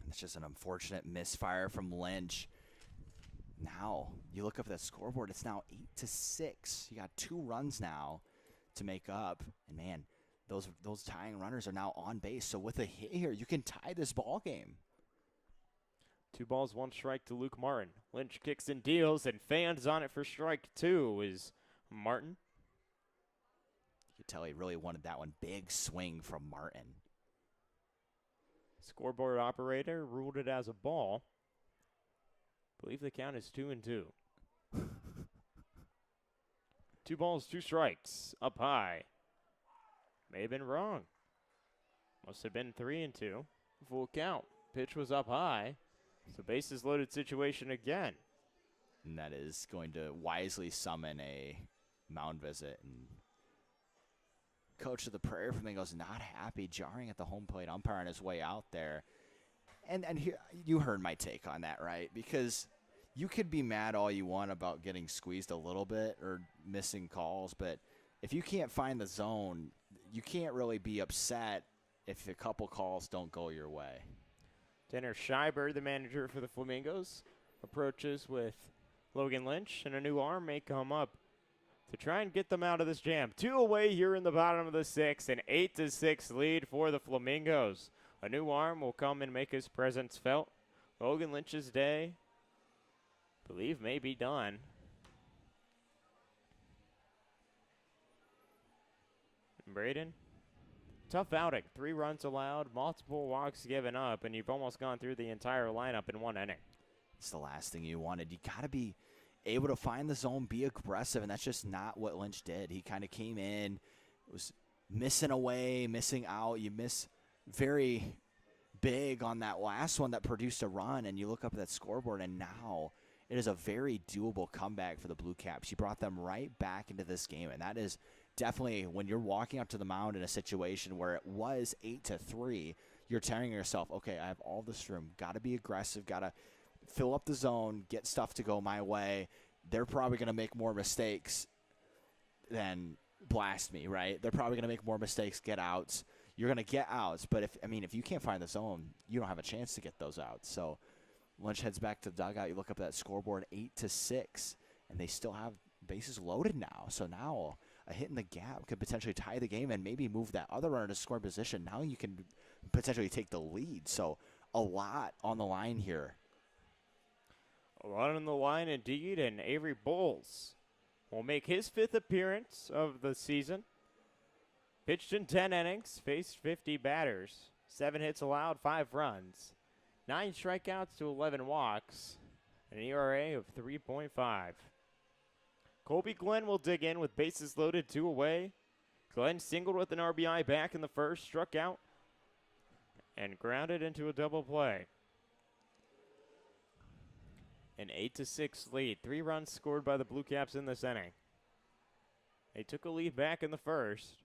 It's just an unfortunate misfire from Lynch. Now, you look up at the scoreboard, it's now 8-6. You got 2 runs now to make up. And man, those tying runners are now on base. So with a hit here, you can tie this ball game. 2 balls, 1 strike to Luke Martin. Lynch kicks and deals and fans on it for strike 2 is Martin. could tell he really wanted that one. Big swing from Martin. Scoreboard operator ruled it as a ball. Believe the count is 2-2. 2 balls, 2 strikes, up high. May have been wrong. Must have been 3-2. Full count. Pitch was up high. So bases loaded situation again. And that is going to wisely summon a mound visit. And coach of the Prairie Flamingos not happy, jarring at the home plate umpire on his way out there. And here, you heard my take on that, right? Because you could be mad all you want about getting squeezed a little bit or missing calls, but if you can't find the zone, you can't really be upset if a couple calls don't go your way. Tanner Schreiber, the manager for the Flamingos, approaches with Logan Lynch, and a new arm may come up to try and get them out of this jam. 2 away here in the bottom of the 6th, an 8-6 lead for the Flamingos. A new arm will come and make his presence felt. Logan Lynch's day, I believe, may be done. Braden, tough outing. 3 runs allowed, multiple walks given up, and you've almost gone through the entire lineup in 1 inning. It's the last thing you wanted. You got to be able to find the zone, be aggressive, and that's just not what Lynch did. He kind of came in, was missing away, missing out. You miss very big on that last one that produced a run, and you look up at that scoreboard, and now it is a very doable comeback for the BlueCaps. You brought them right back into this game, and that is definitely when you're walking up to the mound in a situation where it was 8-3, you're telling yourself, okay, I have all this room, got to be aggressive, got to fill up the zone, get stuff to go my way. They're probably going to make more mistakes than blast me, right? They're probably going to make more mistakes, get outs. You're going to get outs, but if you can't find the zone, you don't have a chance to get those outs. So Lynch heads back to the dugout. You look up at that scoreboard, 8-6, and they still have bases loaded now. So now a hit in the gap could potentially tie the game and maybe move that other runner to score position. Now you can potentially take the lead. So a lot on the line here. A lot on the line indeed, and Avery Bowles will make his 5th appearance of the season. Pitched in 10 innings, faced 50 batters, 7 hits allowed, 5 runs, 9 strikeouts to 11 walks, an ERA of 3.5. Colby Glenn will dig in with bases loaded, 2 away. Glenn singled with an RBI back in the first, struck out, and grounded into a double play. An 8-6 lead. 3 runs scored by the BlueCaps in this inning. They took a lead back in the first.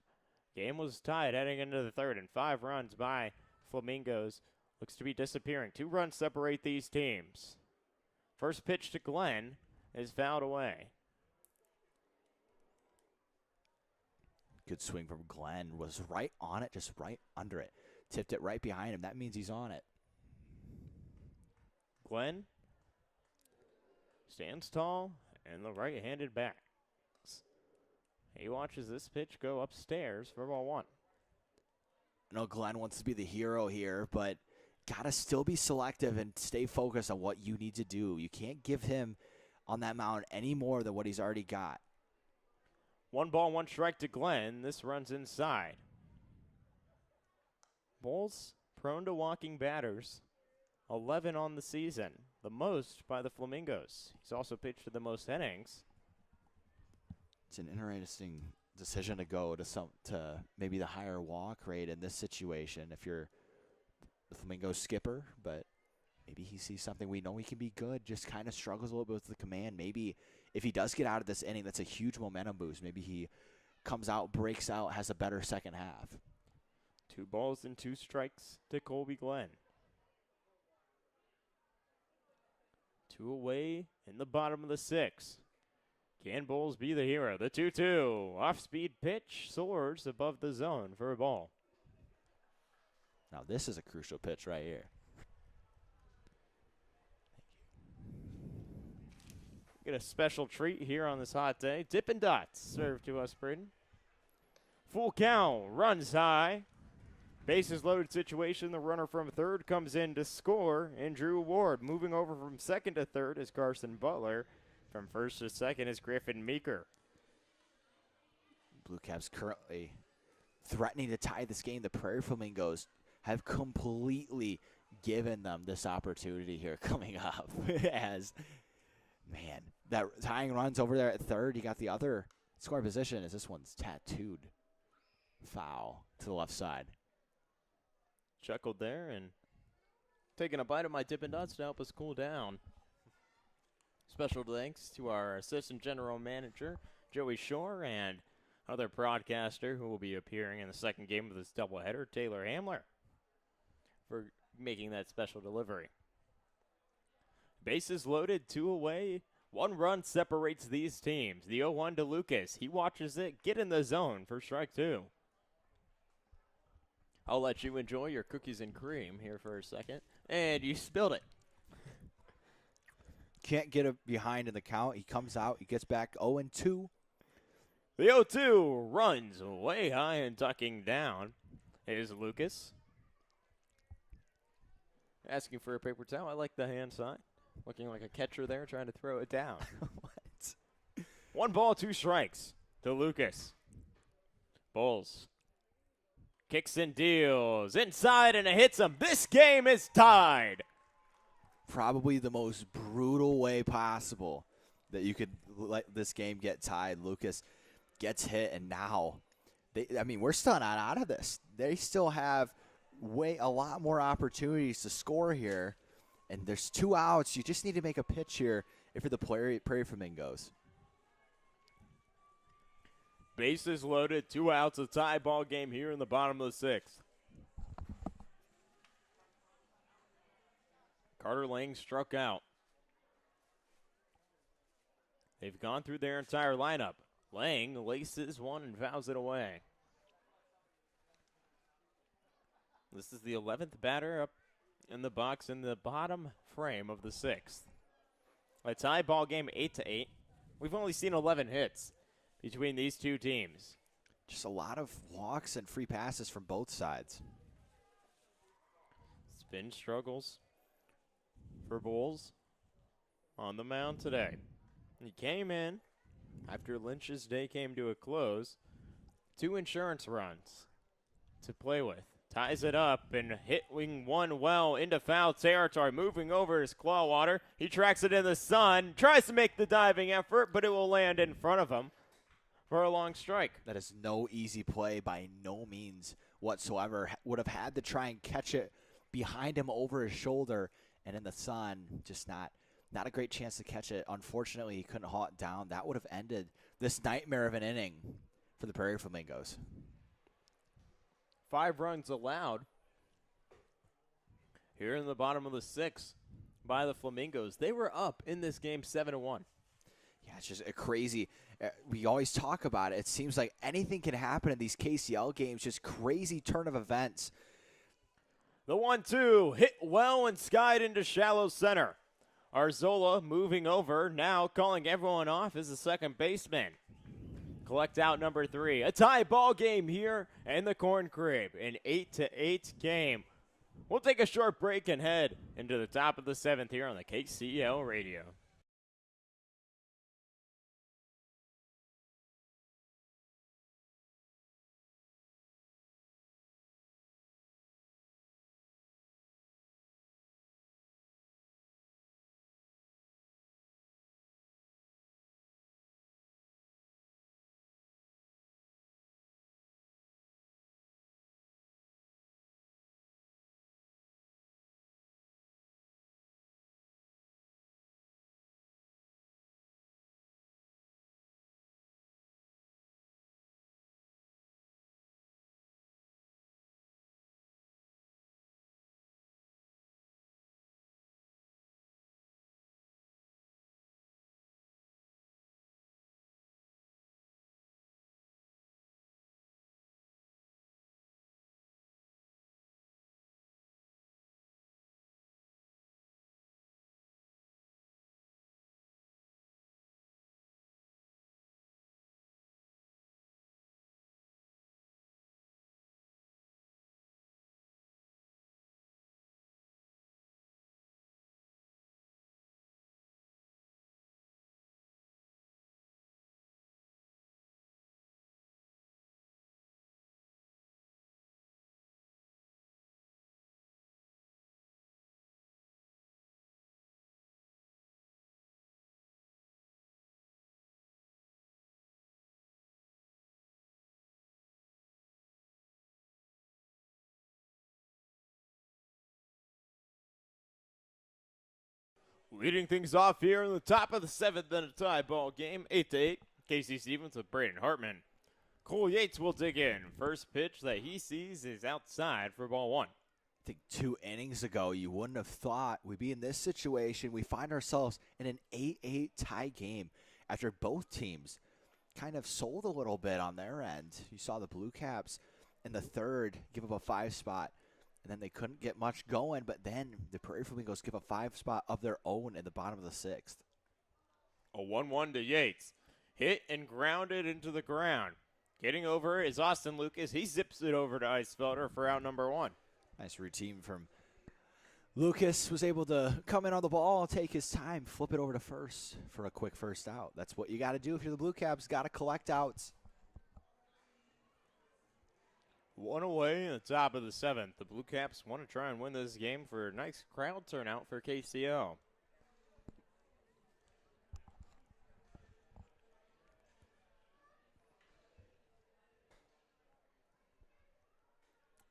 Game was tied heading into the third, and 5 runs by Flamingos looks to be disappearing. 2 runs separate these teams. First pitch to Glenn is fouled away. Good swing from Glenn. Was right on it, just right under it. Tipped it right behind him. That means he's on it. Glenn stands tall in the right-handed backs. He watches this pitch go upstairs for ball 1. I know Glenn wants to be the hero here, but got to still be selective and stay focused on what you need to do. You can't give him on that mound any more than what he's already got. 1 ball, 1 strike to Glenn. This runs inside. Bowles prone to walking batters. 11 on the season, the most by the Flamingos. He's also pitched to the most innings. It's an interesting decision to go to maybe the higher walk rate in this situation if you're the Flamingo skipper, but maybe he sees something. We know he can be good, just kind of struggles a little bit with the command. Maybe if he does get out of this inning, that's a huge momentum boost. Maybe he comes out, breaks out, has a better second half. 2 balls and 2 strikes to Colby Glenn. 2 away in the bottom of the 6th. Can Bowles be the hero? The 2-2. Off-speed pitch soars above the zone for a ball. Now this is a crucial pitch right here. Get a special treat here on this hot day. Dippin' Dots served to us, Braden. Full count, runs high. Bases loaded situation. The runner from third comes in to score, and Drew Ward. Moving over from second to third is Carson Butler. From first to second is Griffin Meeker. BlueCaps currently threatening to tie this game. The Prairie Flamingos have completely given them this opportunity here coming up. As, man, that tying runs over there at third. You got the other scoring position as this one's tattooed. Foul to the left side. Chuckled there and taking a bite of my Dippin' Dots to help us cool down. Special thanks to our Assistant General Manager, Joey Shore, and other broadcaster who will be appearing in the second game of this doubleheader, Taylor Hamler, for making that special delivery. Bases loaded, 2 away. 1 run separates these teams. The 0-1 to Lucas. He watches it get in the zone for strike 2. I'll let you enjoy your cookies and cream here for a second. And you spilled it. Can't get behind in the count. He comes out. He gets back 0-2. The 0-2 runs way high and ducking down is Lucas. Asking for a paper towel. I like the hand sign. Looking like a catcher there trying to throw it down. What? 1 ball, 2 strikes to Lucas. Bulls. Kicks and deals. Inside and it hits him. This game is tied. Probably the most brutal way possible that you could let this game get tied. Lucas gets hit, and now, we're still not out of this. They still have a lot more opportunities to score here, and there's 2 outs. You just need to make a pitch here if you're the Prairie Flamingos. Bases loaded, 2 outs, a tie ball game here in the bottom of the 6th. Carter Lang struck out. They've gone through their entire lineup. Lang laces one and fouls it away. This is the 11th batter up in the box in the bottom frame of the 6th. A tie ball game 8-8. We've only seen 11 hits between these two teams. Just a lot of walks and free passes from both sides. Spin struggles for Bulls on the mound today. He came in after Lynch's day came to a close. 2 insurance runs to play with. Ties it up and hitting one well into foul territory. Moving over his claw water. He tracks it in the sun. Tries to make the diving effort, but it will land in front of him for a long strike. That is no easy play by no means whatsoever. Would have had to try and catch it behind him over his shoulder, and in the sun, just not a great chance to catch it. Unfortunately, he couldn't haul it down. That would have ended this nightmare of an inning for the Prairie Flamingos. 5 runs allowed here in the bottom of the 6th by the Flamingos. They were up in this game 7-1. Yeah, it's just a crazy. We always talk about it. It seems like anything can happen in these KCL games. Just crazy turn of events. The 1-2 hit well and skied into shallow center. Arzola moving over, now calling everyone off as the second baseman. Collect out number 3. A tie ball game here in the Corn Crib. An 8-8 game. We'll take a short break and head into the top of the 7th here on the KCL radio. Leading things off here in the top of the 7th in a tie ball game, 8-8. Casey Stevens with Braden Hartman. Cole Yates will dig in. First pitch that he sees is outside for ball 1. I think 2 innings ago, you wouldn't have thought we'd be in this situation. We find ourselves in an 8-8 tie game after both teams kind of sold a little bit on their end. You saw the BlueCaps in the third give up a 5 spot, and then they couldn't get much going, but then the Prairie Flamingos give a 5 spot of their own in the bottom of the 6th. A 1-1 to Yates. Hit and grounded into the ground. Getting over is Austin Lucas. He zips it over to Eisfelder for out number 1. Nice routine from Lucas. Was able to come in on the ball, take his time, flip it over to first for a quick first out. That's what you got to do if you're the BlueCaps. Got to collect outs. 1 away in the top of the 7th. The BlueCaps want to try and win this game for a nice crowd turnout for KCL.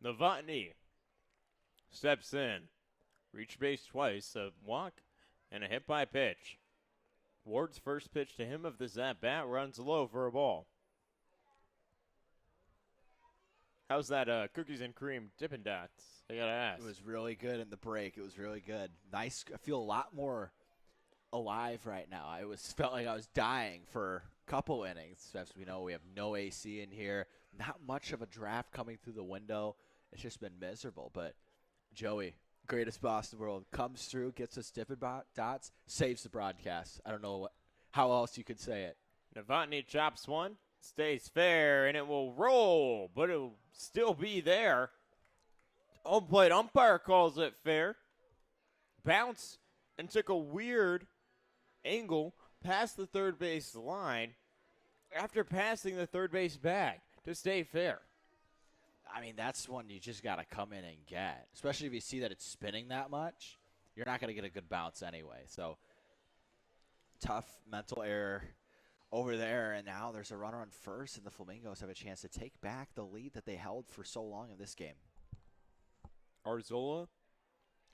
Novotny steps in. Reach base twice, a walk, and a hit by pitch. Ward's first pitch to him of this at-bat runs low for a ball. How's that cookies and cream Dippin' Dots? I gotta ask. It was really good in the break. It was really good. Nice. I feel a lot more alive right now. Felt like I was dying for a couple innings. As we know, we have no AC in here. Not much of a draft coming through the window. It's just been miserable. But Joey, greatest boss in the world, comes through, gets us Dippin' Dots, saves the broadcast. I don't know how else you could say it. Novotny chops one, stays fair, and it will roll, but it'll still be there. Home plate umpire calls it fair. Bounce and took a weird angle past the third base line after passing the third base bag to stay fair. I mean, that's one you just got to come in and get, especially if you see that it's spinning that much. You're not going to get a good bounce anyway. So, tough mental error over there, and now there's a runner on first, and the Flamingos have a chance to take back the lead that they held for so long in this game. Arzola,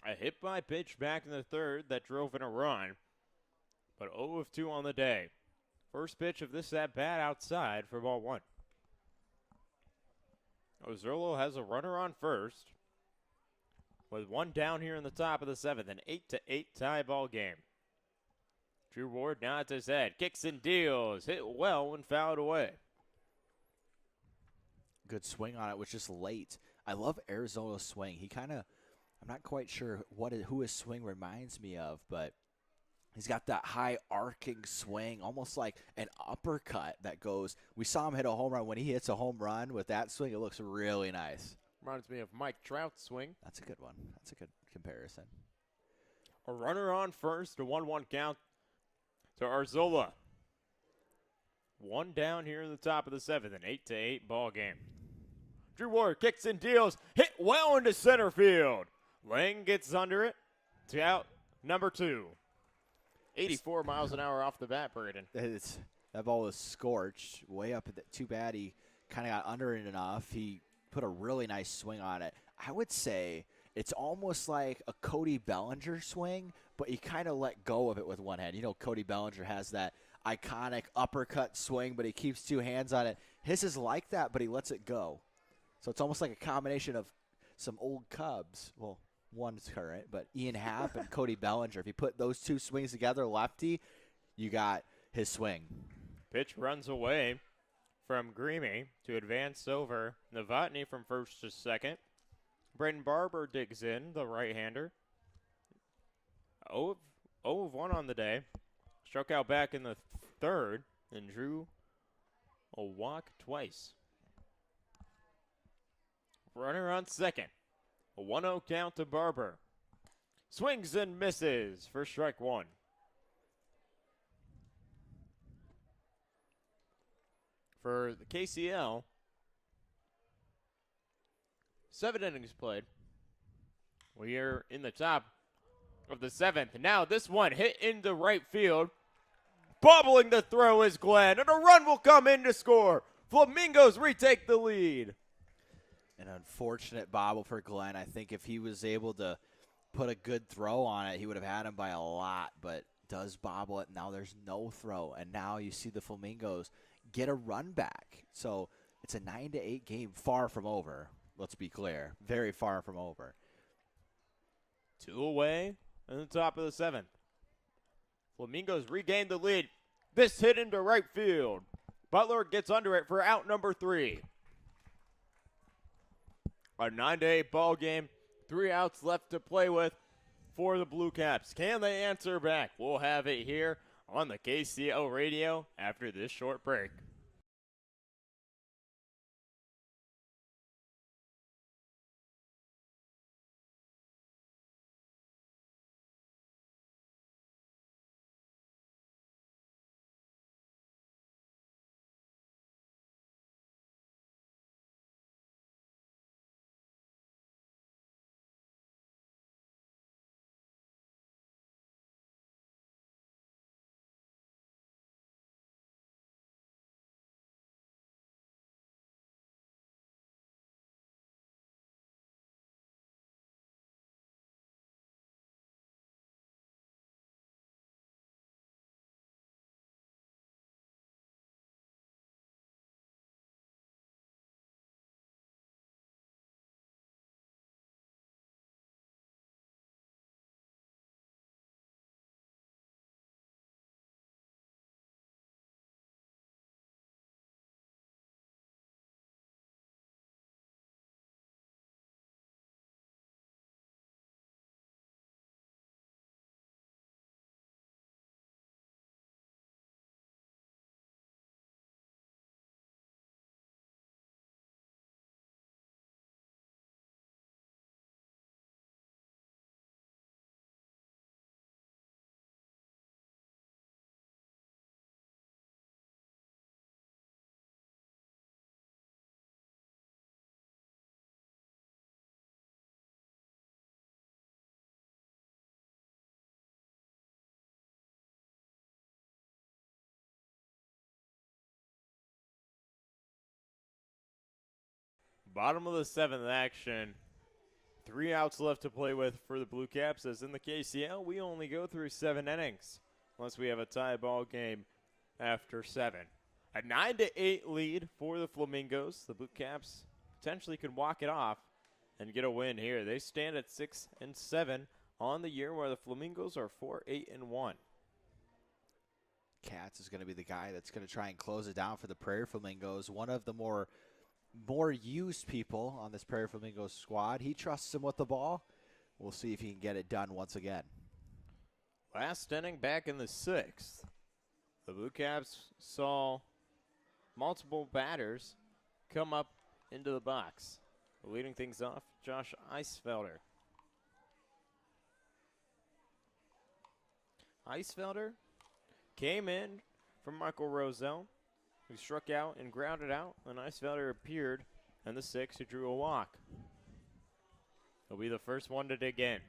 a hit by pitch back in the third that drove in a run, but 0 of 2 on the day. First pitch of this at-bat outside for ball 1. Ozerlo has a runner on first with one down here in the top of the 7th, an 8-8 tie ball game. Drew Ward nods his head, kicks and deals, hit well when fouled away. Good swing on it, which is late. I love Arizona's swing. He kind of, I'm not quite sure who his swing reminds me of, but he's got that high arcing swing, almost like an uppercut that goes. We saw him hit a home run. When he hits a home run with that swing, it looks really nice. Reminds me of Mike Trout's swing. That's a good one. That's a good comparison. A runner on first, a 1-1 count to Arzola. One down here in the top of the 7th, an 8-8 ball game. Drew Ward kicks and deals, hit well into center field. Lang gets under it to out number 2. 84 miles an hour off the bat, Braden. That ball was scorched way up. Too bad he kind of got under it enough. He put a really nice swing on it. I would say it's almost like a Cody Bellinger swing, but he kind of let go of it with one hand. You know, Cody Bellinger has that iconic uppercut swing, but he keeps 2 hands on it. His is like that, but he lets it go. So it's almost like a combination of some old Cubs. Well, one's current, but Ian Happ and Cody Bellinger. If you put those 2 swings together, lefty, you got his swing. Pitch runs away from Greamy to advance over Novotny from first to second. Braden Barber digs in, the right-hander. 0 of 1 on the day. Struck out back in the third and drew a walk twice. Runner on second. A 1-0 count to Barber. Swings and misses for strike 1. For the KCL, 7 innings played. We are in the top of the 7th. Now this one hit into right field. Bobbling the throw is Glenn, and a run will come in to score. Flamingos retake the lead. An unfortunate bobble for Glenn. I think if he was able to put a good throw on it, he would have had him by a lot, but does bobble it. Now there's no throw, and now you see the Flamingos get a run back. So it's a 9-8 game, far from over. Let's be clear, very far from over. 2 away in the top of the 7th. Flamingos regain the lead. This hit into right field. Butler gets under it for out number 3. A 9-8 ball game. 3 outs left to play with for the Blue Caps. Can they answer back? We'll have it here on the KCL radio after this short break. Bottom of the 7th action. 3 outs left to play with for the Blue Caps, as in the KCL, we only go through 7 innings unless we have a tie ball game after 7. A 9-8 lead for the Flamingos. The Blue Caps potentially could walk it off and get a win here. They stand at 6-7 on the year, where the Flamingos are 4-8-1. Katz is going to be the guy that's going to try and close it down for the Prairie Flamingos. One of the more used people on this Prairie Flamingos squad. He trusts him with the ball. We'll see if he can get it done once again. Last inning back in the 6th. The Blue Caps saw multiple batters come up into the box. Leading things off, Josh Eisfelder. Eisfelder came in from Michael Roselle, who struck out and grounded out. And Eisfelder appeared in the 6th, who drew a walk. He'll be the first one to dig in.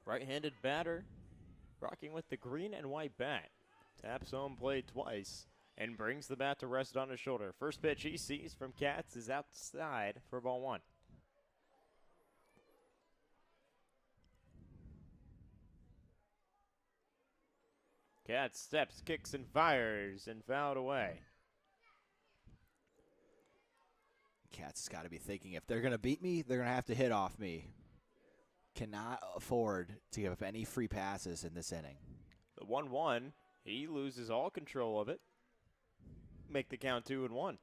Right-handed batter, rocking with the green and white bat. Taps home plate twice and brings the bat to rest on his shoulder. First pitch he sees from Katz is outside for ball 1. Katz steps, kicks, and fires, and fouled away. Katz has got to be thinking, if they're going to beat me, they're going to have to hit off me. Cannot afford to give up any free passes in this inning. The 1-1, he loses all control of it. Make the count 2-1.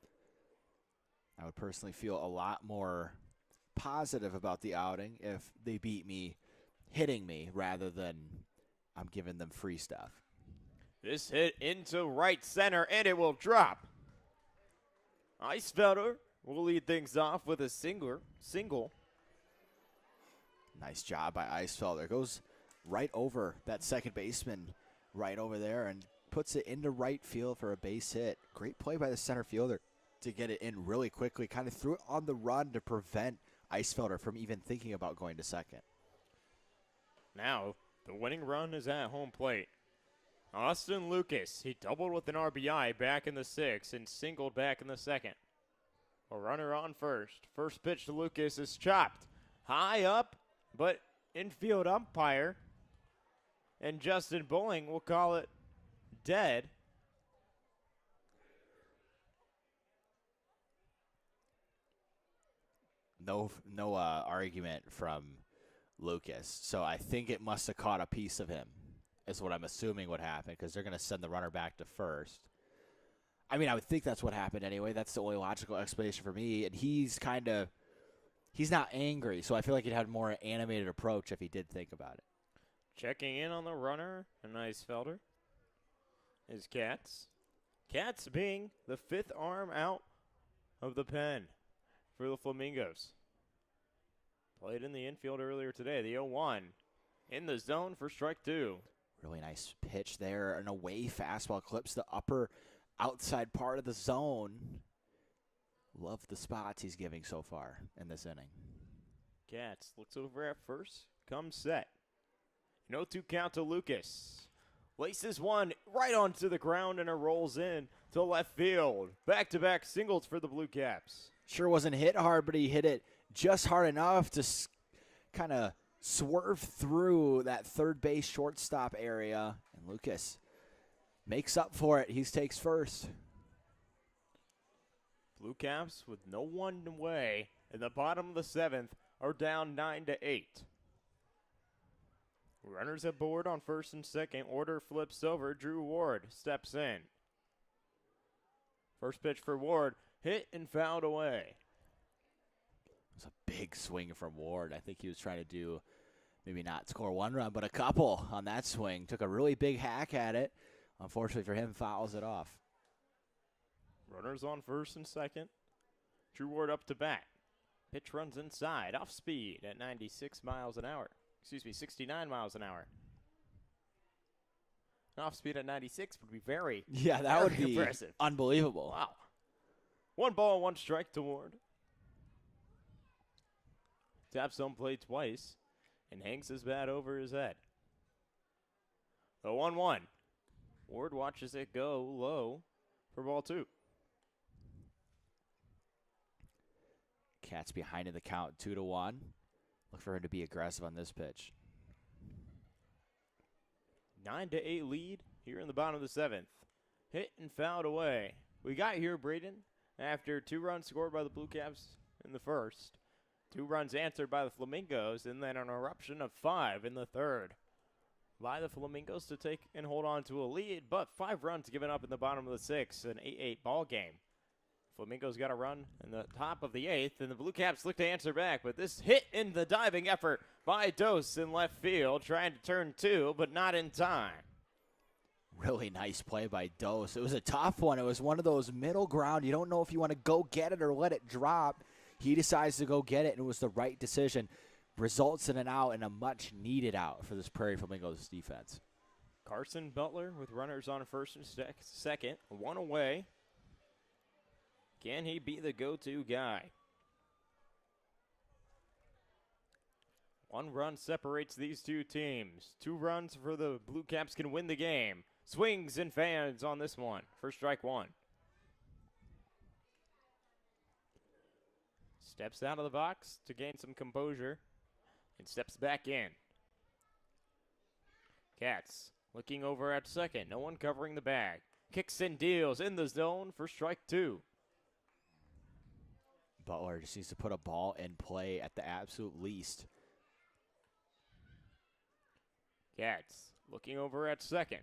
I would personally feel a lot more positive about the outing if they beat me hitting me rather than I'm giving them free stuff. This hit into right center, and it will drop. Eisfelder will lead things off with a single. Nice job by Eisfelder. Goes right over that second baseman, right over there, and puts it into right field for a base hit. Great play by the center fielder to get it in really quickly. Kind of threw it on the run to prevent Eisfelder from even thinking about going to second. Now, the winning run is at home plate. Austin Lucas, he doubled with an RBI back in the 6th and singled back in the 2nd. A runner on first. First pitch to Lucas is chopped high up, but infield umpire and Justin Bowling will call it dead. No argument from Lucas. So I think it must have caught a piece of him, is what I'm assuming would happen, because they're going to send the runner back to first. I mean, I would think that's what happened anyway. That's the only logical explanation for me. And he's not angry, so I feel like he'd have a more animated approach if he did think about it. Checking in on the runner, a nice felder, is Katz. Katz being the fifth arm out of the pen for the Flamingos. Played in the infield earlier today. The 0-1 in the zone for strike 2. Really nice pitch there. An away fastball clips the upper outside part of the zone. Love the spots he's giving so far in this inning. Katz looks over at first, comes set. No 2 count to Lucas. Laces one right onto the ground and it rolls in to left field. Back-to-back singles for the Blue Caps. Sure wasn't hit hard, but he hit it just hard enough to kind of swerve through that third base shortstop area. And Lucas makes up for it. He takes first. Blue Caps with no one away in the bottom of the 7th are down 9-8. Runners aboard on first and second. Order flips over. Drew Ward steps in. First pitch for Ward. Hit and fouled away. It was a big swing from Ward. I think he was trying to do maybe not score 1 run, but a couple on that swing. Took a really big hack at it. Unfortunately for him, fouls it off. Runners on first and second. Drew Ward up to bat. Pitch runs inside, off speed at 96 miles an hour. 69 miles an hour. Off speed at 96 would be very, that would be impressive. Unbelievable. Wow. 1 ball, 1 strike to Ward. Taps home plate twice and hangs his bat over his head. The 1-1. Ward watches it go low for ball 2. Katz behind in the count, 2-1. Look for him to be aggressive on this pitch. 9-8 lead here in the bottom of the 7th. Hit and fouled away. We got here, Braden, after 2 runs scored by the Blue Caps in the first. 2 runs answered by the Flamingos, and then an eruption of 5 in the 3rd. By the Flamingos to take and hold on to a lead, but 5 runs given up in the bottom of the 6th, an 8-8 ball game. Flamingos got a run in the top of the 8th, and the Blue Caps look to answer back, but this hit in the diving effort by Dose in left field, trying to turn 2, but not in time. Really nice play by Dose. It was a tough one. It was one of those middle ground. You don't know if you want to go get it or let it drop. He decides to go get it, and it was the right decision. Results in an out and a much-needed out for this Prairie Flamingos defense. Carson Butler with runners on first and second, 1 away. Can he be the go-to guy? 1 run separates these 2 teams. 2 runs for the Blue Caps can win the game. Swings and fans on this one for strike 1. Steps out of the box to gain some composure and steps back in. Katz looking over at second. No one covering the bag. Kicks and deals in the zone for strike 2. Butler just needs to put a ball in play at the absolute least. Katz looking over at second.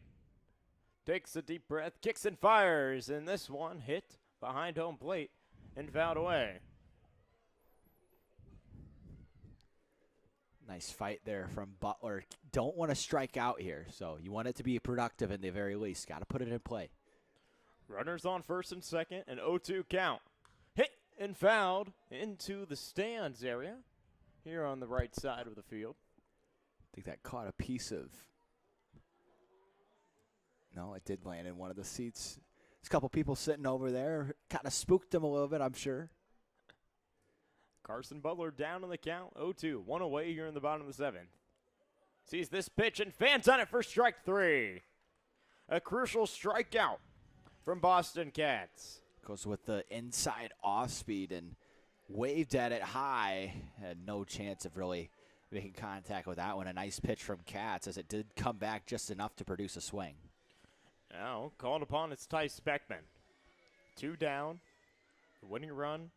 Takes a deep breath, kicks and fires, and this one hit behind home plate and fouled away. Nice fight there from Butler. Don't want to strike out here, so you want it to be productive in the very least. Got to put it in play. Runners on first and second, an 0-2 count. Hit and fouled into the stands area here on the right side of the field. I think that caught a piece of... No, it did land in one of the seats. There's a couple people sitting over there. Kind of spooked them a little bit, I'm sure. Carson Butler down on the count, 0-2. 1 away here in the bottom of the 7th. Sees this pitch and fans on it for strike 3. A crucial strikeout from Boston Cats. Goes with the inside off speed, and waved at it high. Had no chance of really making contact with that one. A nice pitch from Katz as it did come back just enough to produce a swing. Now called upon, it's Tice Beckman. 2 down, the winning run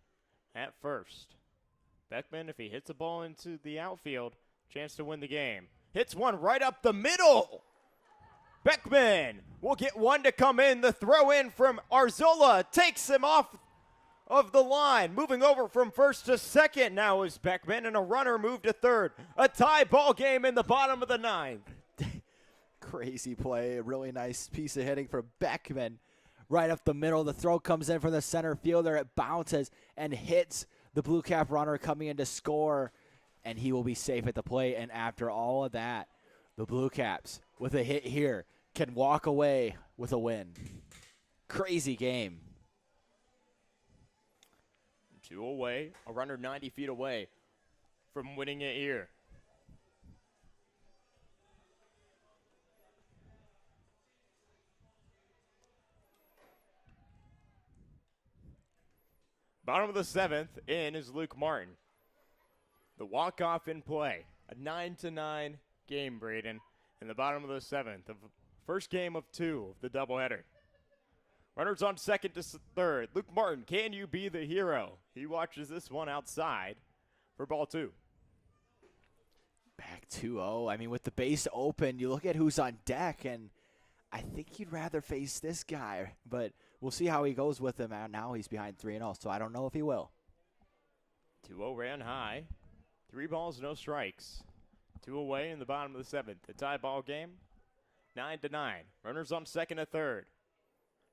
at first. Beckman, if he hits a ball into the outfield, chance to win the game. Hits one right up the middle. Beckman will get one to come in. The throw in from Arzola takes him off of the line. Moving over from first to second now is Beckman, and a runner moved to third. A tie ball game in the bottom of the 9th. Crazy play. A really nice piece of hitting for Beckman. Right up the middle. The throw comes in from the center fielder. It bounces and hits the Blue Cap runner coming in to score, and he will be safe at the plate. And after all of that, the Blue Caps, with a hit here, can walk away with a win. Crazy game. 2 away, a runner 90 feet away from winning it here. Bottom of the 7th, in is Luke Martin. The walk-off in play. A 9-9 game, Braden, in the bottom of the 7th. Of first game of 2 of the doubleheader. Runners on second to third. Luke Martin, can you be the hero? He watches this one outside for ball 2. Back 2-0. I mean, with the base open, you look at who's on deck, and I think you'd rather face this guy, but we'll see how he goes with him. And now he's behind 3-0, so I don't know if he will. 2-0 ran high. 3 balls, no strikes. 2 away in the bottom of the 7th. A tie ball game. 9-9. Runners on second to third.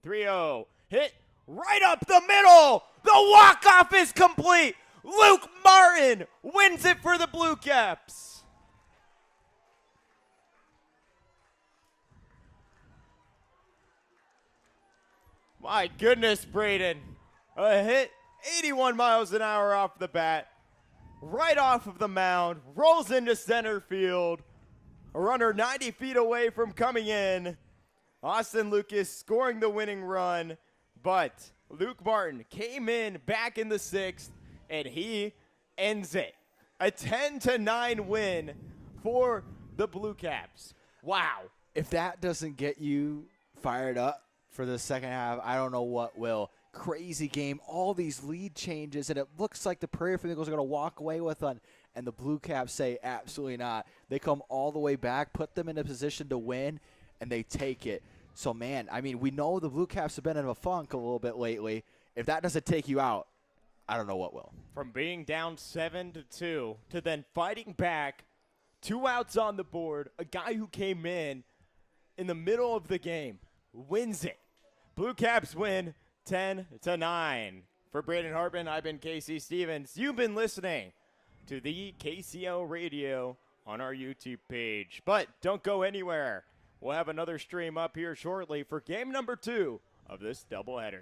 3-0. Hit right up the middle. The walk-off is complete. Luke Martin wins it for the Blue Caps. My goodness, Braden. A hit 81 miles an hour off the bat. Right off of the mound. Rolls into center field. A runner 90 feet away from coming in. Austin Lucas scoring the winning run. But Luke Martin came in back in the 6th, and he ends it. A 10-9 win for the Blue Caps. Wow. If that doesn't get you fired up for the second half, I don't know what will. Crazy game, all these lead changes, and it looks like the Prairie Flamingos are going to walk away with one, and the Blue Caps say absolutely not. They come all the way back, put them in a position to win, and they take it. So, man, I mean, we know the Blue Caps have been in a funk a little bit lately. If that doesn't take you out, I don't know what will. From being down 7-2 to then fighting back, 2 outs on the board, a guy who came in the middle of the game wins it. Blue Caps win 10-9. For Braden Hartman, I've been Casey Stevens. You've been listening to the KCL Radio on our YouTube page. But don't go anywhere. We'll have another stream up here shortly for game number 2 of this doubleheader.